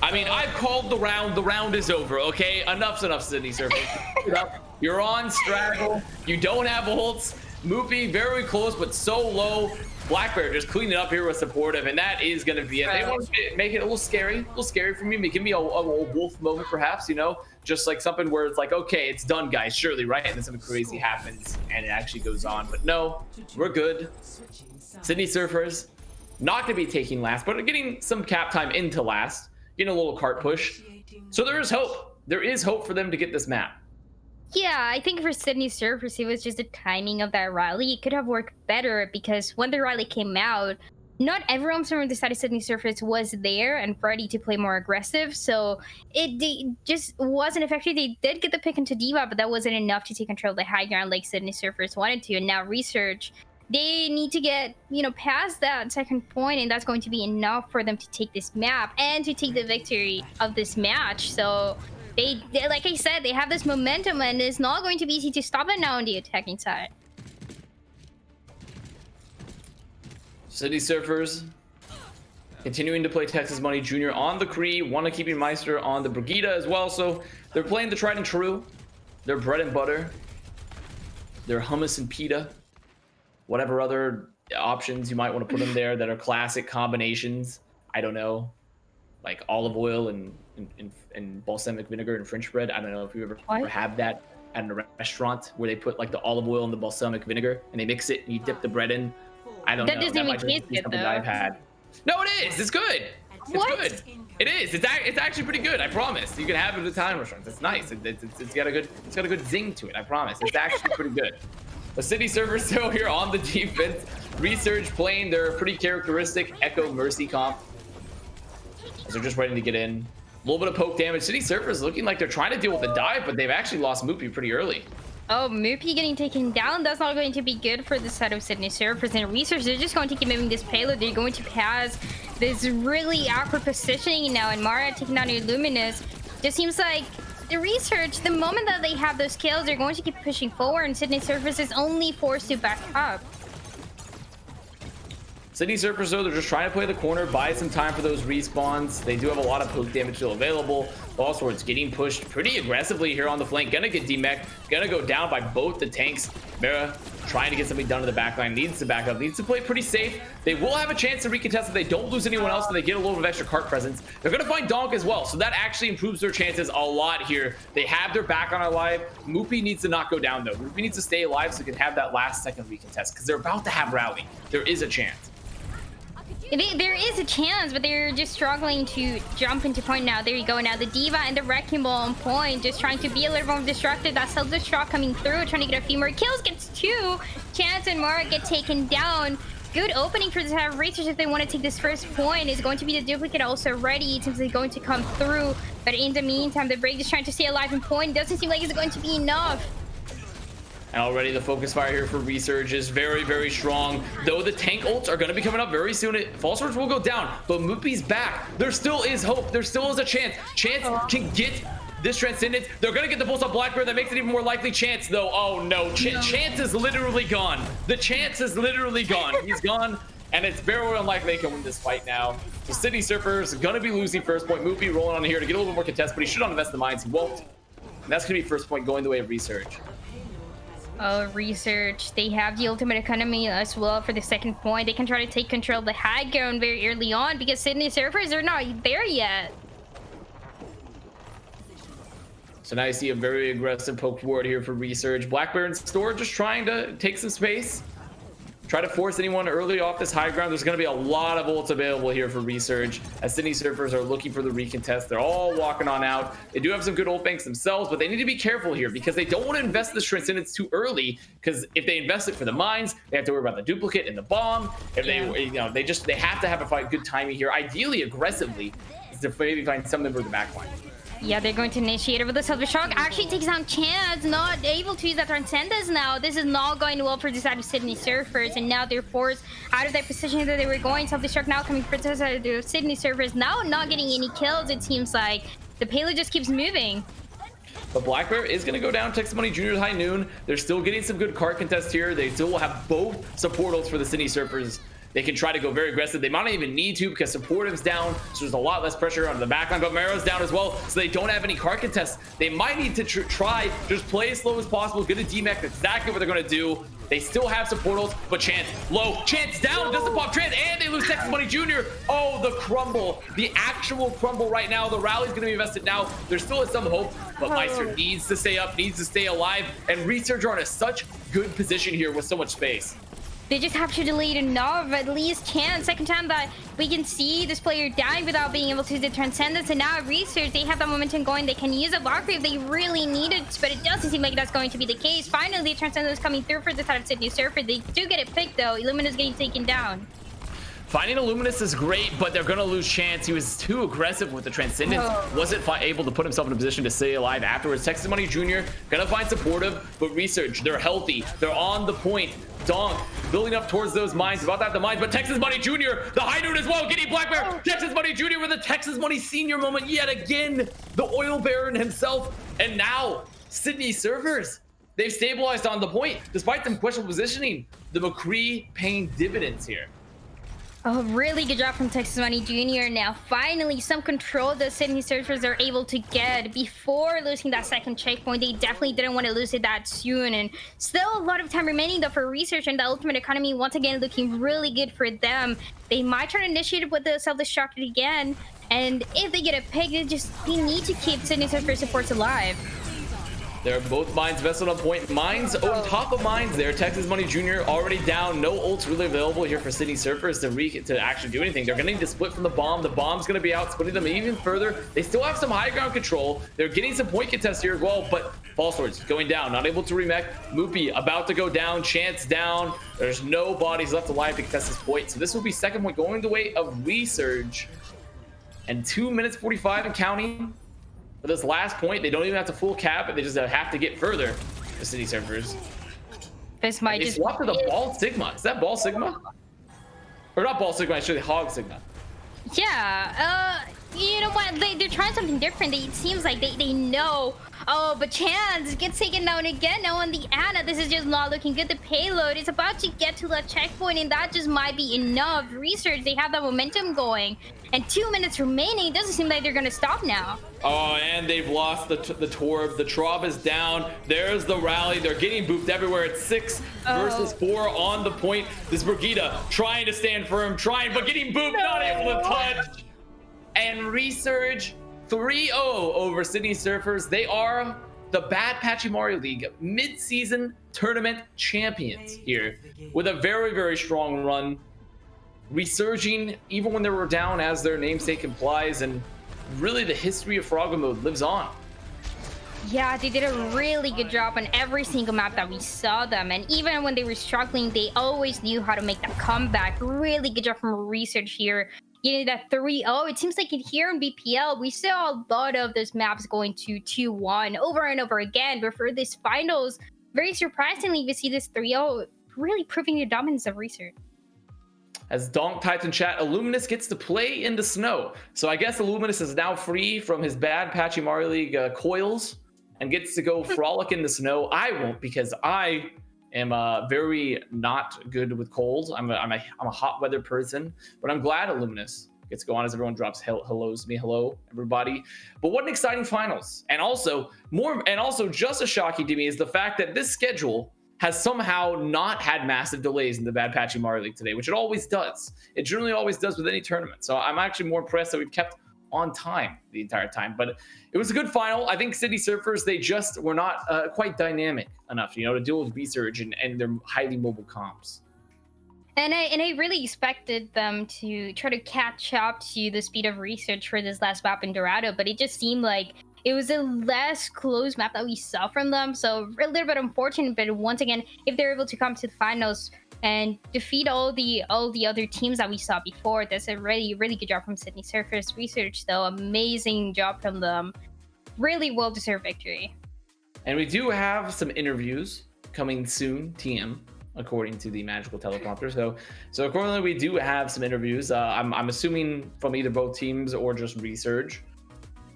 I mean, I've called the round. The round is over, okay? Enough's enough, Sydney Surfers. You're on straggle. You don't have ults. Moopy very close, but so low. Black Bear just cleaning up here with supportive, and that is going to be it. They want to make it a little scary for me. Give me a wolf moment, perhaps, you know, just like something where it's like, okay, it's done, guys, surely, right? And then something crazy happens, and it actually goes on. But no, we're good. Sydney Surfers not going to be taking last, but are getting some cap time into last, getting a little cart push. So there is hope. There is hope for them to get this map. Yeah, I think for Sydney Surfers, it was just the timing of that rally. It could have worked better because when the rally came out, not everyone from the side of Sydney Surfers was there and ready to play more aggressive. So it just wasn't effective. They did get the pick into Diva, but that wasn't enough to take control of the high ground like Sydney Surfers wanted to. And now Resurge, they need to get, you know, past that second point, and that's going to be enough for them to take this map and to take the victory of this match. So They, like I said, they have this momentum, and it's not going to be easy to stop it now on the attacking side. City Surfers continuing to play Texas Money Jr. on the Kree, want to keep Meister on the Brigida as well. So they're playing the tried and true, their bread and butter, their hummus and pita, whatever other options you might want to put in there that are classic combinations. I don't know, like olive oil and balsamic vinegar and French bread. I don't know if you ever have that at a restaurant where they put like the olive oil and the balsamic vinegar and they mix it and you dip the bread in. I don't know. That doesn't even taste good though. I've had. No, it is. It's good. It's good. It is. It's actually pretty good. I promise. You can have it at Italian restaurants. It's nice. It's got a good zing to it. I promise. It's actually pretty good. The City Surfers still here on the defense. Resurge playing their pretty characteristic Echo Mercy comp. As they're just waiting to get in. A little bit of poke damage. City Surfers looking like they're trying to deal with the dive, but they've actually lost Moopy pretty early. Oh, Moopy getting taken down. That's not going to be good for the side of Sydney Surfers. And Resurge, they're just going to keep moving this payload. They're going to pass this really awkward positioning now. And Mara taking down Illuminous. Just seems like the Resurge, the moment that they have those kills, they're going to keep pushing forward. And Sydney Surfers is only forced to back up. City Surfers, though, they're just trying to play the corner, buy some time for those respawns. They do have a lot of poke damage still available. Ball Swords getting pushed pretty aggressively here on the flank. Gonna get demech, gonna go down by both the tanks. Mera trying to get something done to the backline, needs to back up, needs to play pretty safe. They will have a chance to recontest if they don't lose anyone else and they get a little bit of extra cart presence. They're gonna find Donk as well, so that actually improves their chances a lot here. They have their back on alive. Moopy needs to not go down though. Moopy needs to stay alive so they can have that last second recontest because they're about to have rally. There is a chance. There is a chance, but they're just struggling to jump into point now. There you go. Now the Diva and the Wrecking Ball on point, just trying to be a little more destructive. That self-destruct coming through, trying to get a few more kills. Gets 2. Chance and Mara get taken down. Good opening for the Resurge if they want to take this first point. Is going to be the duplicate also ready. It seems like going to come through. But in the meantime, the Break is trying to stay alive in point. Doesn't seem like it's going to be enough. And already the focus fire here for Resurge is very, very strong. Though the tank ults are going to be coming up very soon. False Swords will go down, but Moopy's back. There still is hope. There still is a chance. Chance can get this Transcendence. They're going to get the pulse on Blackbear. That makes it even more likely. Chance, though. Oh, no. Chance is literally gone. The Chance is literally gone. He's gone. And it's very unlikely they can win this fight now. The City Surfers are going to be losing first point. Moopy rolling on here to get a little bit more contest, but he should invest the mines. He won't. And that's going to be first point going the way of Resurge. Resurge, they have the ultimate economy as well for the second point. They can try to take control of the high ground very early on because Sydney Surfers are not there yet. So now you see a very aggressive poke forward here for Resurge. Blackbear and Store just trying to take some space. Try to force anyone early off this high ground. There's going to be a lot of ults available here for Resurge as Sydney Surfers are looking for the recontest. They're all walking on out. They do have some good ult banks themselves, but they need to be careful here because they don't want to invest this Transcendence too early, because if they invest it for the mines, they have to worry about the duplicate and the bomb. If they have to have a fight, good timing here, ideally aggressively, to maybe find some member of the backline. Yeah, they're going to initiate over the self-destruct. Actually takes down Chance, not able to use that Transcendence now. This is not going well for the side of Sydney Surfers, and now they're forced out of that position that they were going. Self-destruct now coming for the side of Sydney Surfers. Now not getting any kills, it seems like. The payload just keeps moving. But Blackbear is going to go down. Texas Money Jr. High Noon. They're still getting some good card contests here. They still will have both support ults for the Sydney Surfers. They can try to go very aggressive. They might not even need to because Supportive's down, so there's a lot less pressure on the backline. But Mero's down as well, so they don't have any card contests. They might need to try just play as slow as possible, get a demech. That's exactly what they're going to do. They still have support ults, but Chance low. Chance down, doesn't pop Trans, and they lose Texas Money Jr. Oh, the crumble, the actual crumble right now. The rally's going to be invested now. There still is some hope, but Meister needs to stay up, needs to stay alive, and Resurge are in such good position here with so much space. They just have to delete enough, at least Chance. Second time that we can see this player dying without being able to use the Transcendence. And now Resurge, they have that momentum going. They can use a Valkyrie if they really need it, but it doesn't seem like that's going to be the case. Finally, the Transcendence coming through for the side of Sydney Surfer. They do get it picked though. Illuminous getting taken down. Finding Illuminous is great, but they're going to lose Chance. He was too aggressive with the Transcendence. Wasn't able to put himself in a position to stay alive afterwards. Texas Money Jr. going to find supportive, but Resurge, they're healthy. They're on the point. Donk building up towards those mines, about to have the mines, but Texas Money Jr., the high noon as well, getting Blackbear. Texas Money Jr. with a Texas Money Senior moment yet again. The Oil Baron himself. And now, Sydney Surfers. They've stabilized on the point, despite some questionable positioning. The McCree paying dividends here. Oh, really good job from Texas Money Jr. Now, finally, some control the Sydney Surfers are able to get before losing that second checkpoint. They definitely didn't want to lose it that soon. And still a lot of time remaining, though, for Research and the Ultimate Economy. Once again, looking really good for them. They might try to initiate it with the self-destruct again. And if they get a pick, they need to keep Sydney Surfer supports alive. They're both Mines vested on point. Mines on top of Mines there. Texas Money Jr. already down. No ults really available here for Sydney Surfers to actually do anything. They're going to need to split from the bomb. The bomb's going to be out, splitting them even further. They still have some high ground control. They're getting some point contest here as well, but False Swords going down. Not able to remech. Moopy about to go down. Chance down. There's no bodies left alive to contest this point. So this will be second point going the way of Resurge. And 2 minutes 45 and counting. For this last point, they don't even have to full cap it. They just have to get further. The City Surfers. This might just swap to the Ball Sigma. Is that Ball Sigma? Or not Ball Sigma, actually Hog Sigma. Yeah, you know what? They're trying something different. It seems like they know. Oh, but Chance gets taken down again. Now on the Ana, this is just not looking good. The payload is about to get to the checkpoint, and that just might be enough. Research, they have that momentum going. And 2 minutes remaining. It doesn't seem like they're going to stop now. Oh, and they've lost the Torb. The Trob is down. There's the rally. They're getting booped everywhere. It's 6 versus 4 on the point. This Brigida trying to stand firm, but getting booped, not able to touch. And Resurge 3-0 over Sydney Surfers. They are the Bad Patchy Mario League mid-season tournament champions here with a very, very strong run. Resurging even when they were down, as their namesake implies, and really the history of Frogger mode lives on. Yeah, they did a really good job on every single map that we saw them, and even when they were struggling, they always knew how to make that comeback. Really good job from Research here, getting that 3-0. It seems like here in BPL, we saw a lot of those maps going to 2-1 over and over again, but for this finals, very surprisingly, we see this 3-0 really proving the dominance of Research. As Donk types in chat, Illuminous gets to play in the snow. So I guess Illuminous is now free from his Bad Patchy Mario League coils and gets to go frolic in the snow. I won't, because I am very not good with cold. I'm a hot weather person, but I'm glad Illuminous gets to go on as everyone drops hellos to me. Hello, everybody. But what an exciting finals. And also just as shocking to me is the fact that this schedule has somehow not had massive delays in the Bad Patchy Mario League today, which it always does. It generally always does with any tournament. So I'm actually more impressed that we've kept on time the entire time. But it was a good final. I think City Surfers, they just were not quite dynamic enough, to deal with Resurge and their highly mobile comps. And I really expected them to try to catch up to the speed of Research for this last map in Dorado, but it just seemed like it was a less close map that we saw from them. So a little bit unfortunate, but once again, if they're able to come to the finals and defeat all the other teams that we saw before, that's a really, really good job from Sydney Surfers. Research, though, amazing job from them. Really well-deserved victory. And we do have some interviews coming soon, TM, according to the magical teleprompter. So accordingly, we do have some interviews. I'm assuming from either both teams or just Resurge.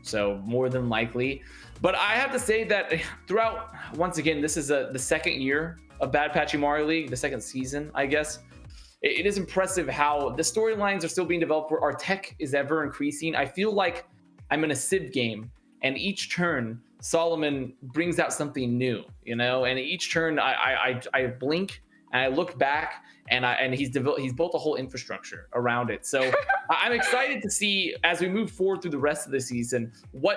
So more than likely. But I have to say that throughout, once again, this is the second year of Bad Patchy Mario League, the second season, I guess. It is impressive how the storylines are still being developed, where our tech is ever increasing. I feel like I'm in a Civ game, and each turn, Solomon brings out something new, and each turn I blink and I look back, and he's built a whole infrastructure around it. So I'm excited to see, as we move forward through the rest of the season,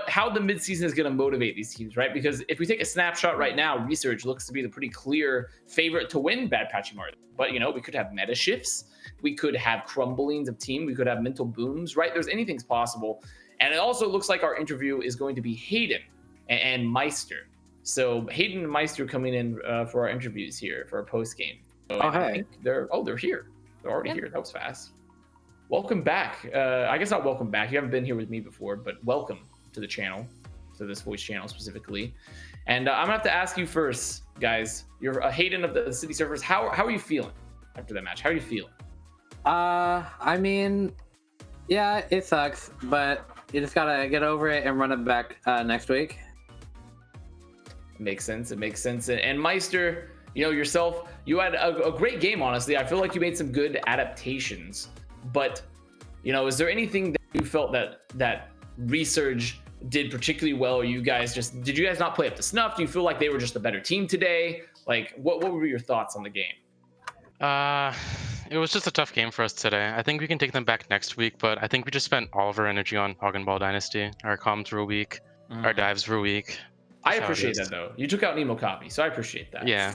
how the midseason is going to motivate these teams, right? Because if we take a snapshot right now, Resurge looks to be the pretty clear favorite to win Bad Patchy Mario. But we could have meta shifts, we could have crumblings of team, we could have mental booms, right? Anything's possible. And it also looks like our interview is going to be Hayden and Meister. So Hayden and Meister coming in for our interviews here for our post game. So I think they're here. They're already here. That was fast. Welcome back. I guess not welcome back. You haven't been here with me before, but welcome to the channel, to this voice channel specifically. And I'm gonna have to ask you first, guys. You're a Hayden of the City Surfers. How are you feeling after that match? How are you feeling? I mean, yeah, it sucks, but you just gotta get over it and run it back next week. It makes sense. And Meister, yourself, you had a great game, honestly. I feel like you made some good adaptations But, you know, is there anything that you felt that Resurge did particularly well, or did you guys not play up to snuff? Do you feel like they were just a better team today? Like, what were your thoughts on the game? It was just a tough game for us today. I think we can take them back next week, but I think we just spent all of our energy on Hog and Ball Dynasty. Our comms were weak, our dives were weak. I appreciate that though. You took out Nemo Copy, so I appreciate that. Yeah.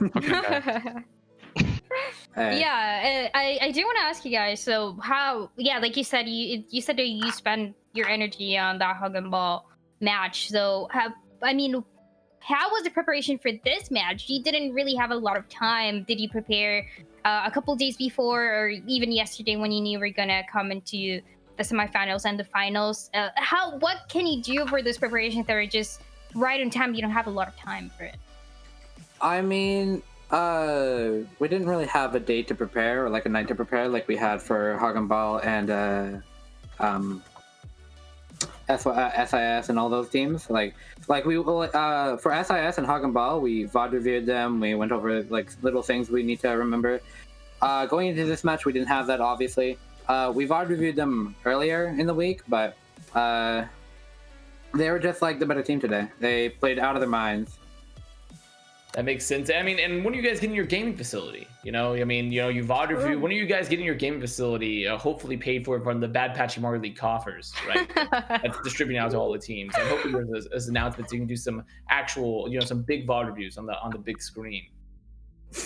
Yeah, I do want to ask you guys. So like you said, you said that you spend your energy on that Hog and Ball match. So how was the preparation for this match? You didn't really have a lot of time. Did you prepare a couple days before, or even yesterday when you knew you were gonna come into the semifinals and the finals? What can you do for those preparations that are just right on time? You don't have a lot of time for it. I mean, we didn't really have a day to prepare or like a night to prepare like we had for Hog and Ball and SIS and all those teams. Like we for SIS and Hog and Ball, we VOD reviewed them. We went over like little things we need to remember. Going into this match, we didn't have that obviously. We VOD reviewed them earlier in the week, but they were just like the better team today. They played out of their minds. That makes sense. I mean, and when are you guys getting your gaming facility? You know, I mean, you know, you VOD review. When are you guys getting your gaming facility? Hopefully paid for from the Bad Patchy Mario League coffers, right? That's distributing out to all the teams. And hopefully there's announcements you can do some actual, you know, some big VOD reviews on the big screen.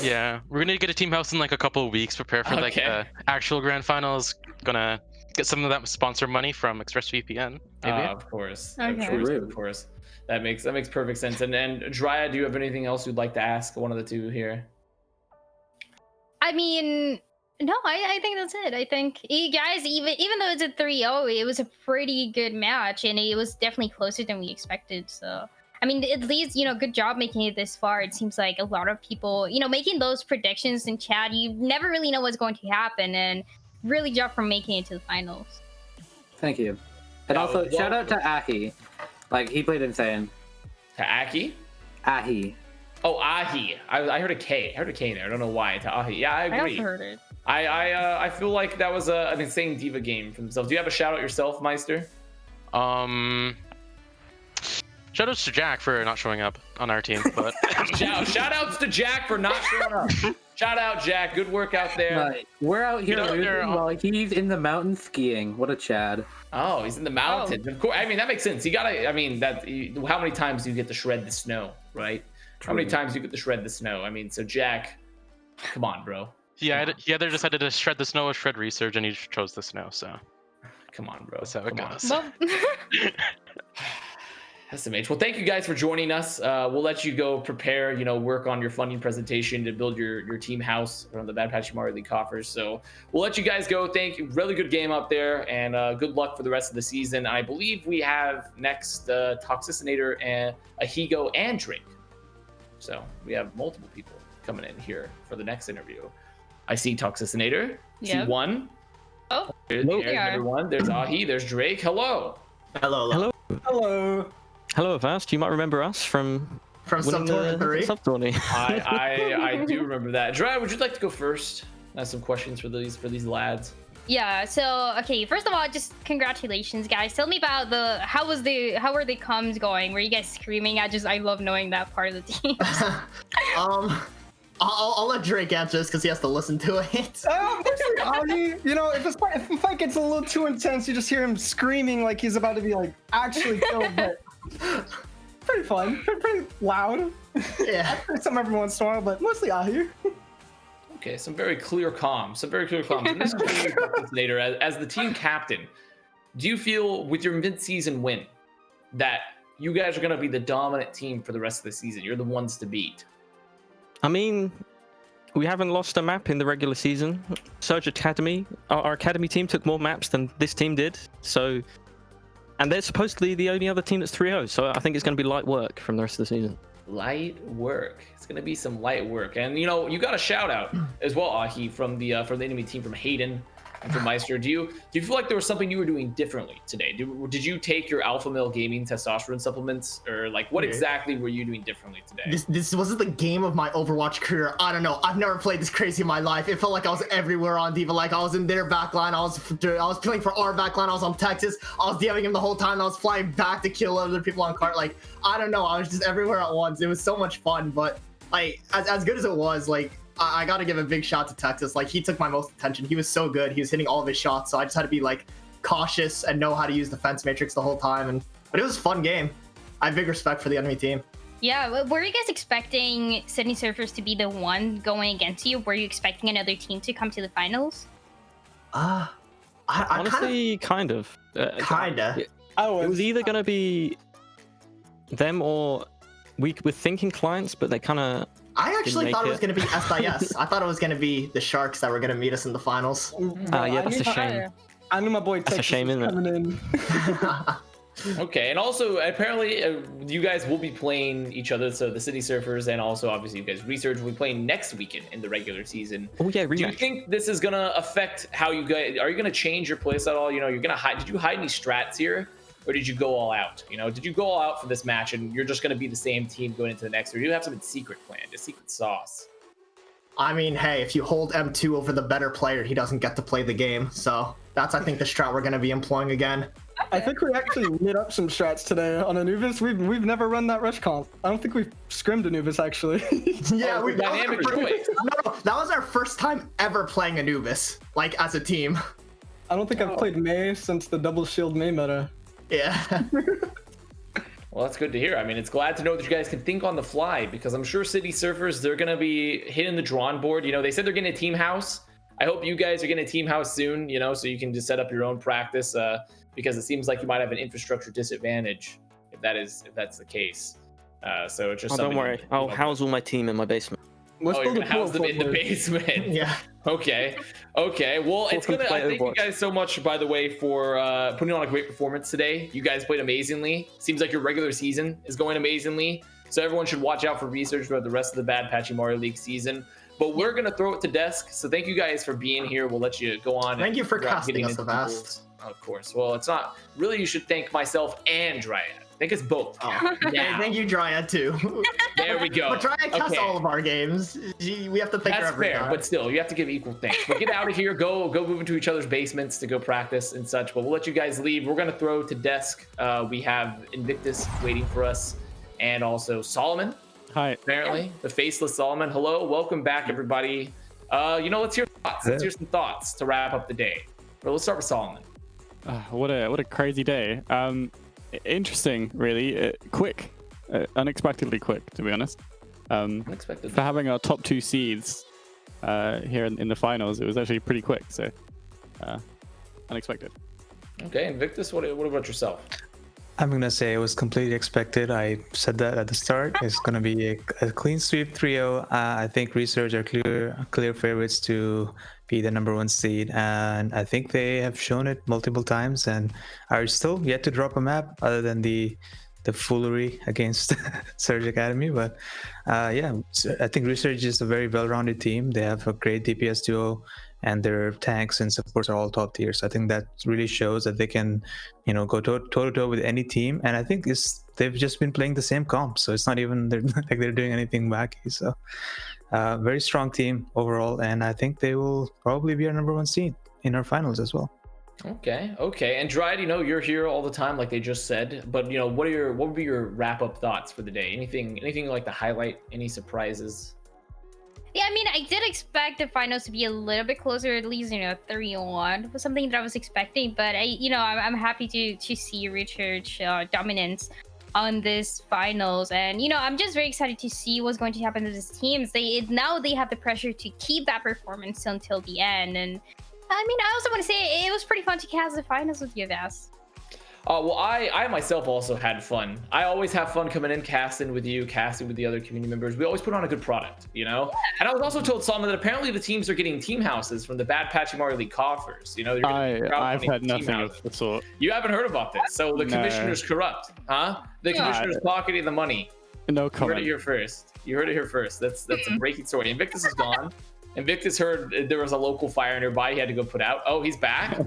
Yeah, we're gonna get a team house in like a couple of weeks. Prepare for like actual grand finals. Gonna get some of that sponsor money from ExpressVPN. Maybe. Of course. Okay. Of course. That makes perfect sense. And Dryad, do you have anything else you'd like to ask one of the two here? I mean, no, I think that's it. I think you guys, even though it's a 3-0, it was a pretty good match, and it was definitely closer than we expected. So, I mean, at least, you know, good job making it this far. It seems like a lot of people, you know, making those predictions in chat, you never really know what's going to happen, and really job for making it to the finals. Thank you. And also, shout out to Ahi. Like, he played insane. To Aki? Ahi. Oh, Ahi. I heard a K. I heard a K there. I don't know why. To Ahi. Yeah, I agree. I also heard it. I feel like that was an insane diva game for themselves. Do you have a shout out yourself, Meister? Shout outs to Jack for not showing up on our team, but shout outs to Jack for not showing up. Shout out, Jack. Good work out there. We're out here while he's in the mountains skiing. What a Chad. Oh, he's in the mountains. Of course. I mean, that makes sense. You gotta. I mean, how many times do you get to shred the snow, right? How many times do you get to shred the snow? I mean, so Jack, come on, bro. He either decided to shred the snow or shred Resurge, and he chose the snow. So, come on, bro. That's how it goes. SMH. Well, thank you guys for joining us. We'll let you go prepare, you know, work on your funding presentation to build your team house from the Bad Patchy Mario League coffers. So we'll let you guys go. Thank you. Really good game up there, and good luck for the rest of the season. I believe we have next Toxicinator and Ahigo and Drake. So we have multiple people coming in here for the next interview. I see Toxicinator. Yep. T1. Oh, there's everyone. There's Ahi. There's Drake. Hello. Hello. Hello, Avast. You might remember us from Sub-Tourney. I do remember that. Dry, would you like to go first? I have some questions for these lads. Yeah, so okay, first of all, just congratulations, guys. Tell me about how were the comms going? Were you guys screaming? I love knowing that part of the team. I'll let Drake answer this because he has to listen to it. You know, if the fight gets a little too intense, you just hear him screaming like he's about to be like actually killed, but pretty fun, pretty loud. Yeah, some every once in a while, but mostly out here. Okay, some very clear comms. And this is later, as the team captain, do you feel with your mid-season win that you guys are going to be the dominant team for the rest of the season? You're the ones to beat. I mean, we haven't lost a map in the regular season. Surge Academy, our academy team took more maps than this team did. So, and they're supposedly the only other team that's 3-0. So I think it's going to be light work from the rest of the season. Light work. It's going to be some light work. And, you know, you got a shout out as well, Ahi, from the enemy team from Hayden. and for Meister. Do you feel like there was something you were doing differently today? Did you take your Alpha Male Gaming testosterone supplements, or like what exactly were you doing differently today? This wasn't the game of my Overwatch career. I don't know. I've never played this crazy in my life. It felt like I was everywhere on D.Va. Like I was in their backline. I was playing for our backline. I was on Texas. I was DMing him the whole time. I was flying back to kill other people on cart. Like I don't know. I was just everywhere at once. It was so much fun. But like as good as it was, like I got to give a big shout to Texas. Like he took my most attention. He was so good. He was hitting all of his shots. So I just had to be like cautious and know how to use defense matrix the whole time. But it was a fun game. I have big respect for the enemy team. Yeah, were you guys expecting Sydney Surfers to be the one going against you? Were you expecting another team to come to the finals? Honestly, kind of. Kinda. It was either going to be them or we were thinking clients, but they kind of. I actually thought it was going to be SIS. I thought it was going to be the Sharks that were going to meet us in the finals. Yeah, that's a shame. I knew my boy That's a shame, isn't it? coming in. Okay, and also apparently you guys will be playing each other, so the Sydney Surfers and also obviously you guys Resurge will be playing next weekend in the regular season. Oh yeah, rematch. Do you think this is gonna affect how you guys? Are you gonna change your plays at all? You know, you're gonna hide. Did you hide any strats here, or did you go all out? You know, did you go all out for this match and you're just gonna be the same team going into the next, or do you have something secret planned, a secret sauce? I mean, hey, if you hold M2 over the better player, he doesn't get to play the game. So that's, I think, the strat we're going to be employing again. I think we actually lit up some strats today on Anubis. We've never run that rush comp. I don't think we've scrimmed Anubis actually. Yeah, we dynamic choice. No, that was our first time ever playing Anubis, like as a team. I don't think I've played Mei since the double shield Mei meta. Yeah. Well, that's good to hear. I mean, it's glad to know that you guys can think on the fly, because I'm sure City Surfers, they're going to be hitting the drawing board. You know, they said they're getting a team house. I hope you guys are getting a team house soon, you know, so you can just set up your own practice, because it seems like you might have an infrastructure disadvantage if that's the case. So it's just don't worry. I'll house all my team in my basement. You're gonna house them in the basement. Yeah. Okay. Well, it's gonna. I thank you guys so much, by the way, for putting on a great performance today. You guys played amazingly. Seems like your regular season is going amazingly. So everyone should watch out for Resurge throughout the rest of the Bad Patchy Mario League season. But we're gonna throw it to desk. So thank you guys for being here. We'll let you go on. Thank you for casting us, Avast. Of course. Well, it's not really. You should thank myself and Dryad. I think it's both. Oh, yeah, thank you, Dryad, too. There we go. But Dryad casts all of our games. We have to thank her That's every fair, time. but still, you have to give equal thanks. But get out of here. Go move into each other's basements to go practice and such. But we'll let you guys leave. We're going to throw to desk. We have Invictus waiting for us, and also Solomon. Hi. Apparently, the faceless Solomon. Hello. Welcome back, everybody. Let's hear thoughts. Let's hear some thoughts to wrap up the day. But let's start with Solomon. What a crazy day. Interesting, really. Quick, unexpectedly quick, to be honest. Unexpectedly. For having our top 2 seeds here in the finals, it was actually pretty quick. So, unexpected. Okay, Invictus, what about yourself? I'm gonna say it was completely expected. I said that at the start. It's gonna be a clean sweep trio. I think Resurge are clear favorites to be the #1 seed, and I think they have shown it multiple times and are still yet to drop a map other than the foolery against Surge Academy. But yeah, I think Resurge is a very well-rounded team. They have a great DPS duo, and their tanks and supports are all top tier. So I think that really shows that they can, go toe to toe with any team. And I think they've just been playing the same comp, so it's not even like they're doing anything wacky. So very strong team overall, and I think they will probably be our #1 seed in our finals as well. Okay. And Dryad, you're here all the time, like they just said. But what would be your wrap up thoughts for the day? Anything like to highlight? Any surprises? Yeah, I mean, I did expect the finals to be a little bit closer, at least 3-1 was something that I was expecting. But I'm happy to see Resurge dominance on this finals, and I'm just very excited to see what's going to happen to these teams. Now they have the pressure to keep that performance until the end. And I mean, I also want to say it was pretty fun to cast the finals with you, Vas. Well, I myself also had fun. I always have fun coming in, casting with you, casting with the other community members. We always put on a good product, And I was also told, Solomon, that apparently the teams are getting team houses from the Bad Patchy Mario League coffers. I've heard nothing of the sort. You haven't heard about this, so the commissioner's corrupt, huh? The commissioner's pocketing the money. No comment. You heard it here first. That's a breaking story. Invictus is gone. Invictus heard there was a local fire nearby. He had to go put out. Oh, he's back.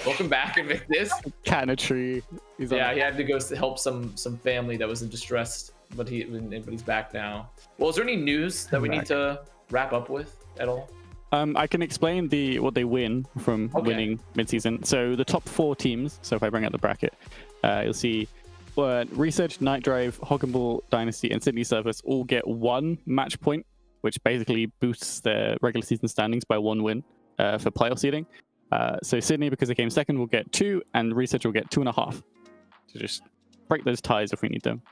Welcome back, Invictus. Cat in a tree. He's he had to go help some family that was in distress, but he's back now. Well, is there any news that we need to wrap up with at all? I can explain what they win from winning midseason. So the top 4 teams. So if I bring out the bracket, you'll see Resurge, NightDrive, Hog'n'Ball, Dynasty, and Sydney Surface all get 1 match point, which basically boosts their regular season standings by 1 win for playoff seeding. So Sydney, because they came second, will get 2, and Resurge will get 2.5. So just break those ties if we need them.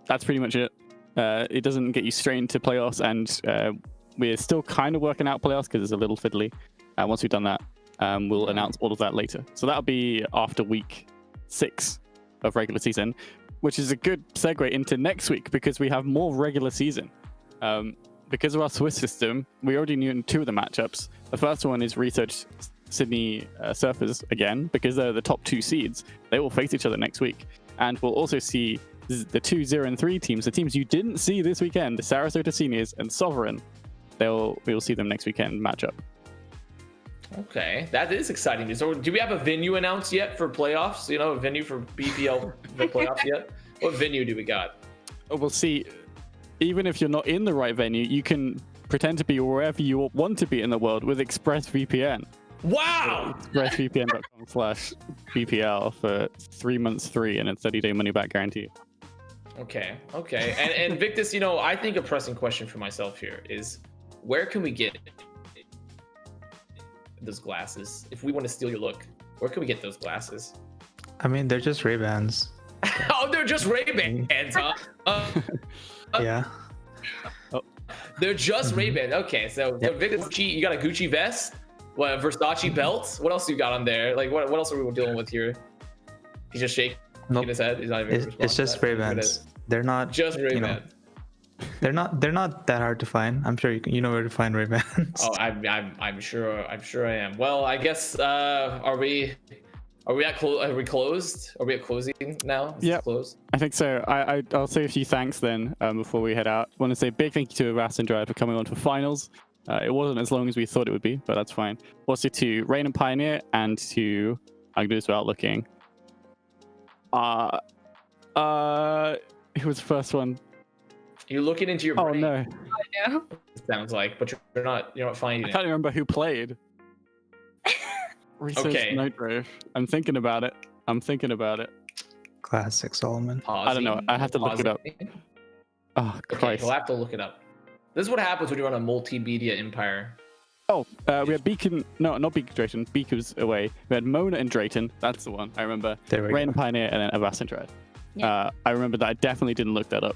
That's pretty much it. It doesn't get you straight into playoffs, and we're still kind of working out playoffs because it's a little fiddly. Once we've done that, we'll announce all of that later. So that'll be after week 6 of regular season, which is a good segue into next week because we have more regular season. Because of our Swiss system, we already knew 2 of the matchups. The first one is Resurge Sydney Surfers again, because they're the top 2 seeds. They will face each other next week. And we'll also see the 2, 0, and 3 teams, the teams you didn't see this weekend, the Sarasota Seniors and Sovereign. We'll see them next weekend match up. Okay, that is exciting news. So, do we have a venue announced yet for playoffs? You know, a venue for BPL the playoffs yet? What venue do we got? We'll see. Even if you're not in the right venue, you can pretend to be wherever you want to be in the world with ExpressVPN. Wow! ExpressVPN.com/BPL for 3 months free and a 30-day money-back guarantee. Okay. And Victus, you know, I think a pressing question for myself here is, where can we get those glasses? If we want to steal your look, where can we get those glasses? I mean, they're just Ray-Bans. Oh, they're just Ray-Bans, huh? Yeah. They're just Ray-Bans. Okay, so Victus, you got a Gucci vest? What, Versace belts? What else you got on there? Like, what else are we dealing with here? He's just shaking his head. He's not even It's just Ray-Bans. They're not just Ray-Bans. You know, they're not that hard to find. I'm sure you know where to find Ray-Bans. Oh, I'm sure I am. Well, I guess are we closed? Are we at closing now? Yeah, closed. I think so. I'll say a few thanks then before we head out. I want to say a big thank you to Ras and Drive for coming on for finals. It wasn't as long as we thought it would be, but that's fine. Also to Rain and Pioneer and to I'm gonna do this without looking. Who was the first one? You're looking into your brain. Oh no. I know. It sounds like, but you're not finding it. I can't remember who played. Okay. NightDrive. I'm thinking about it. Classic Solomon. I don't know. I have to look it up. Oh Christ. Okay, we'll have to look it up. This is what happens when you run a multimedia empire. Oh, we had Beacon. No, not Beacon Drayton. Beacon was away. We had Mona and Drayton. That's the one I remember. Rain and Pioneer, and then Avast and Dread. Yeah. I remember that. I definitely didn't look that up.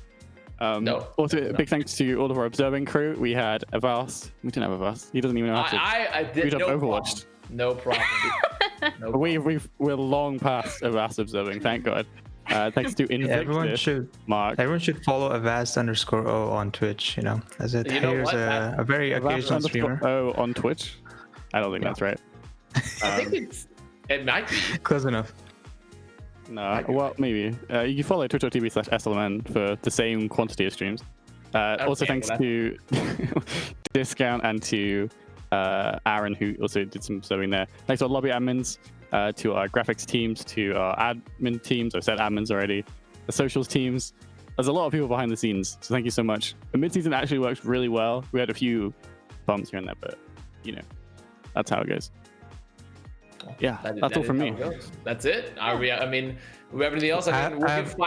No. Also, a big thanks to all of our observing crew. We had Avast. We didn't have Avast. He doesn't even know how to. I did. Read up No Overwatch. problem. No problem. We're long past Avast observing. Thank God. Thanks to Invictus. Everyone should follow Avast_O on Twitch. You know, as it here's a very occasional streamer. Oh, on Twitch. I don't think that's right. I think it might be close enough. No, well, maybe. You can follow twitch.tv/SLMN for the same quantity of streams. Also, thanks to Discount and to Aaron, who also did some serving there. Thanks to our lobby admins, to our graphics teams, to our admin teams. I've said admins already. The socials teams. There's a lot of people behind the scenes, so thank you so much. The mid-season actually works really well. We had a few bumps here and there, but, you know, that's how it goes. Yeah, that's all from me. That's it. Are we? I mean, we have anything else? I have a question.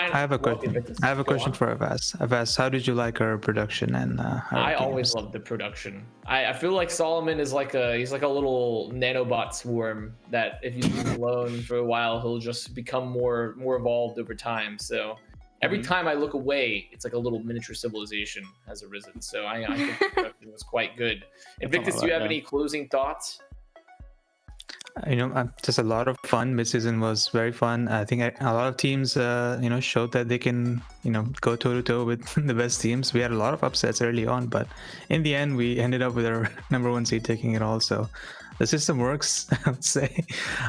I have a question for Avast. Avast, how did you like our production? And I always loved the production. I feel like Solomon is he's like a little nanobot swarm that if you leave him alone for a while, he'll just become more evolved over time. So every time I look away, it's like a little miniature civilization has arisen. So I think the production was quite good. Invictus, do you have any closing thoughts? You know, just a lot of fun. Midseason was very fun. I think a lot of teams, you know, showed that they can, you know, go toe to toe with the best teams. We had a lot of upsets early on, but in the end, we ended up with our #1 seed taking it all. So the system works, I would say.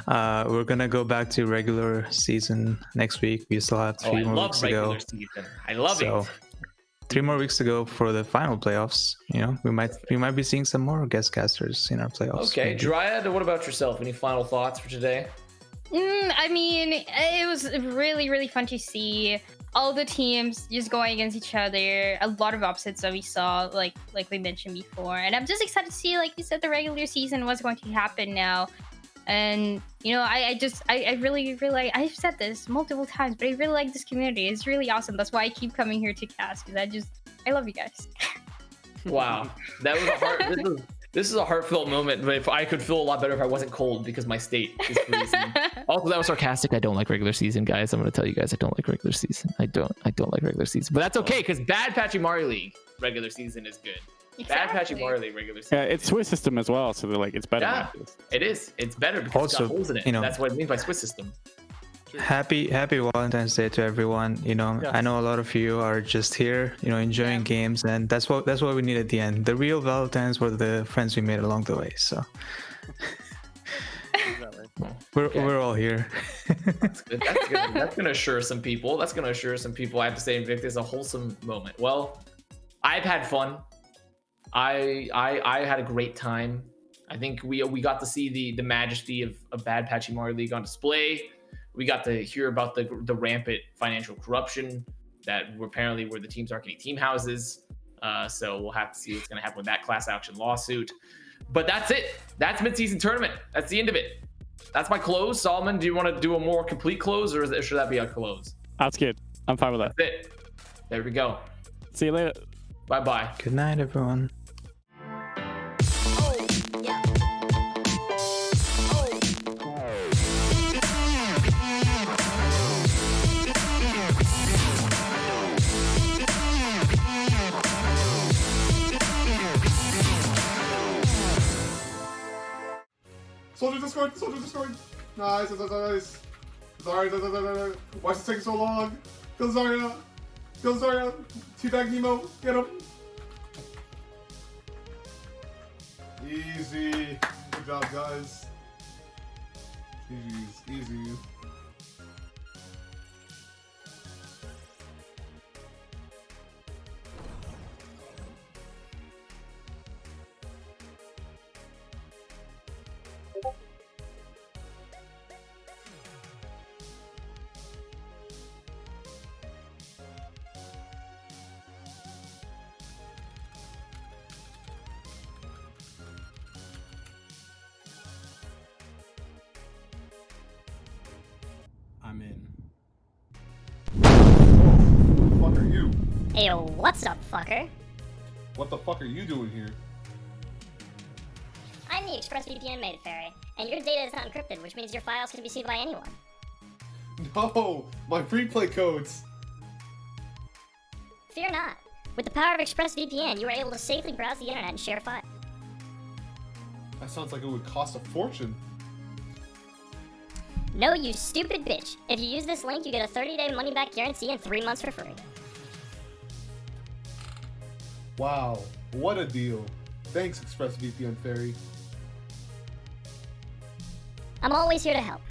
We're gonna go back to regular season next week. We still have 3 more weeks to go. I love it. 3 more weeks to go for the final playoffs. You know, we might be seeing some more guest casters in our playoffs. Okay, maybe. Dryad, what about yourself? Any final thoughts for today? I mean, it was really, really fun to see all the teams just going against each other. A lot of upsets that we saw, like we mentioned before. And I'm just excited to see, like you said, the regular season, what's going to happen now. And, you know, I really like, I've said this multiple times, but I really like this community. It's really awesome. That's why I keep coming here to cast, because I love you guys. Wow. That was a heart. This is a heartfelt moment, but if I could feel a lot better if I wasn't cold because my state is freezing. Also, that was sarcastic. I don't like regular season, guys. I'm going to tell you guys I don't like regular season. I don't like regular season. But that's okay, because Bad Patchy Mario League regular season is good. Exactly. Bad Patchy Mario League regular season. Yeah, it's Swiss system as well, so they're like it's better. Yeah, it is. It's better because it's got holes in it. You know, that's what it means by Swiss system. Happy Valentine's Day to everyone. You know, Yes. I know a lot of you are just here, you know, enjoying games, and that's what we need at the end. The real Valentines were the friends we made along the way. So we're all here. That's good. That's good. That's gonna assure some people. I have to say, Invictus, a wholesome moment. Well, I've had fun. I had a great time. I think we got to see the majesty of Bad Patchy Mario League on display. We got to hear about the rampant financial corruption that apparently where the teams aren't getting team houses. So we'll have to see what's going to happen with that class action lawsuit. But that's it. That's Midseason Tournament. That's the end of it. That's my close. Solomon, do you want to do a more complete close, or should that be a close? That's good. I'm fine with that. That's it. There we go. See you later. Bye-bye. Good night, everyone. Soldier destroyed! Nice. Zarya, why is it taking so long? Kill Zarya! Teabag Nemo, get him! Easy. Good job, guys. Easy. I'm in. Who the fuck are you? Ayo, what's up, fucker? What the fuck are you doing here? I'm the ExpressVPN made fairy, and your data is not encrypted, which means your files can be seen by anyone. No, my free play codes. Fear not. With the power of ExpressVPN, you are able to safely browse the internet and share files. That sounds like it would cost a fortune. No, you stupid bitch. If you use this link, you get a 30-day money-back guarantee and 3 months for free. Wow, what a deal. Thanks, ExpressVPN Fairy. I'm always here to help.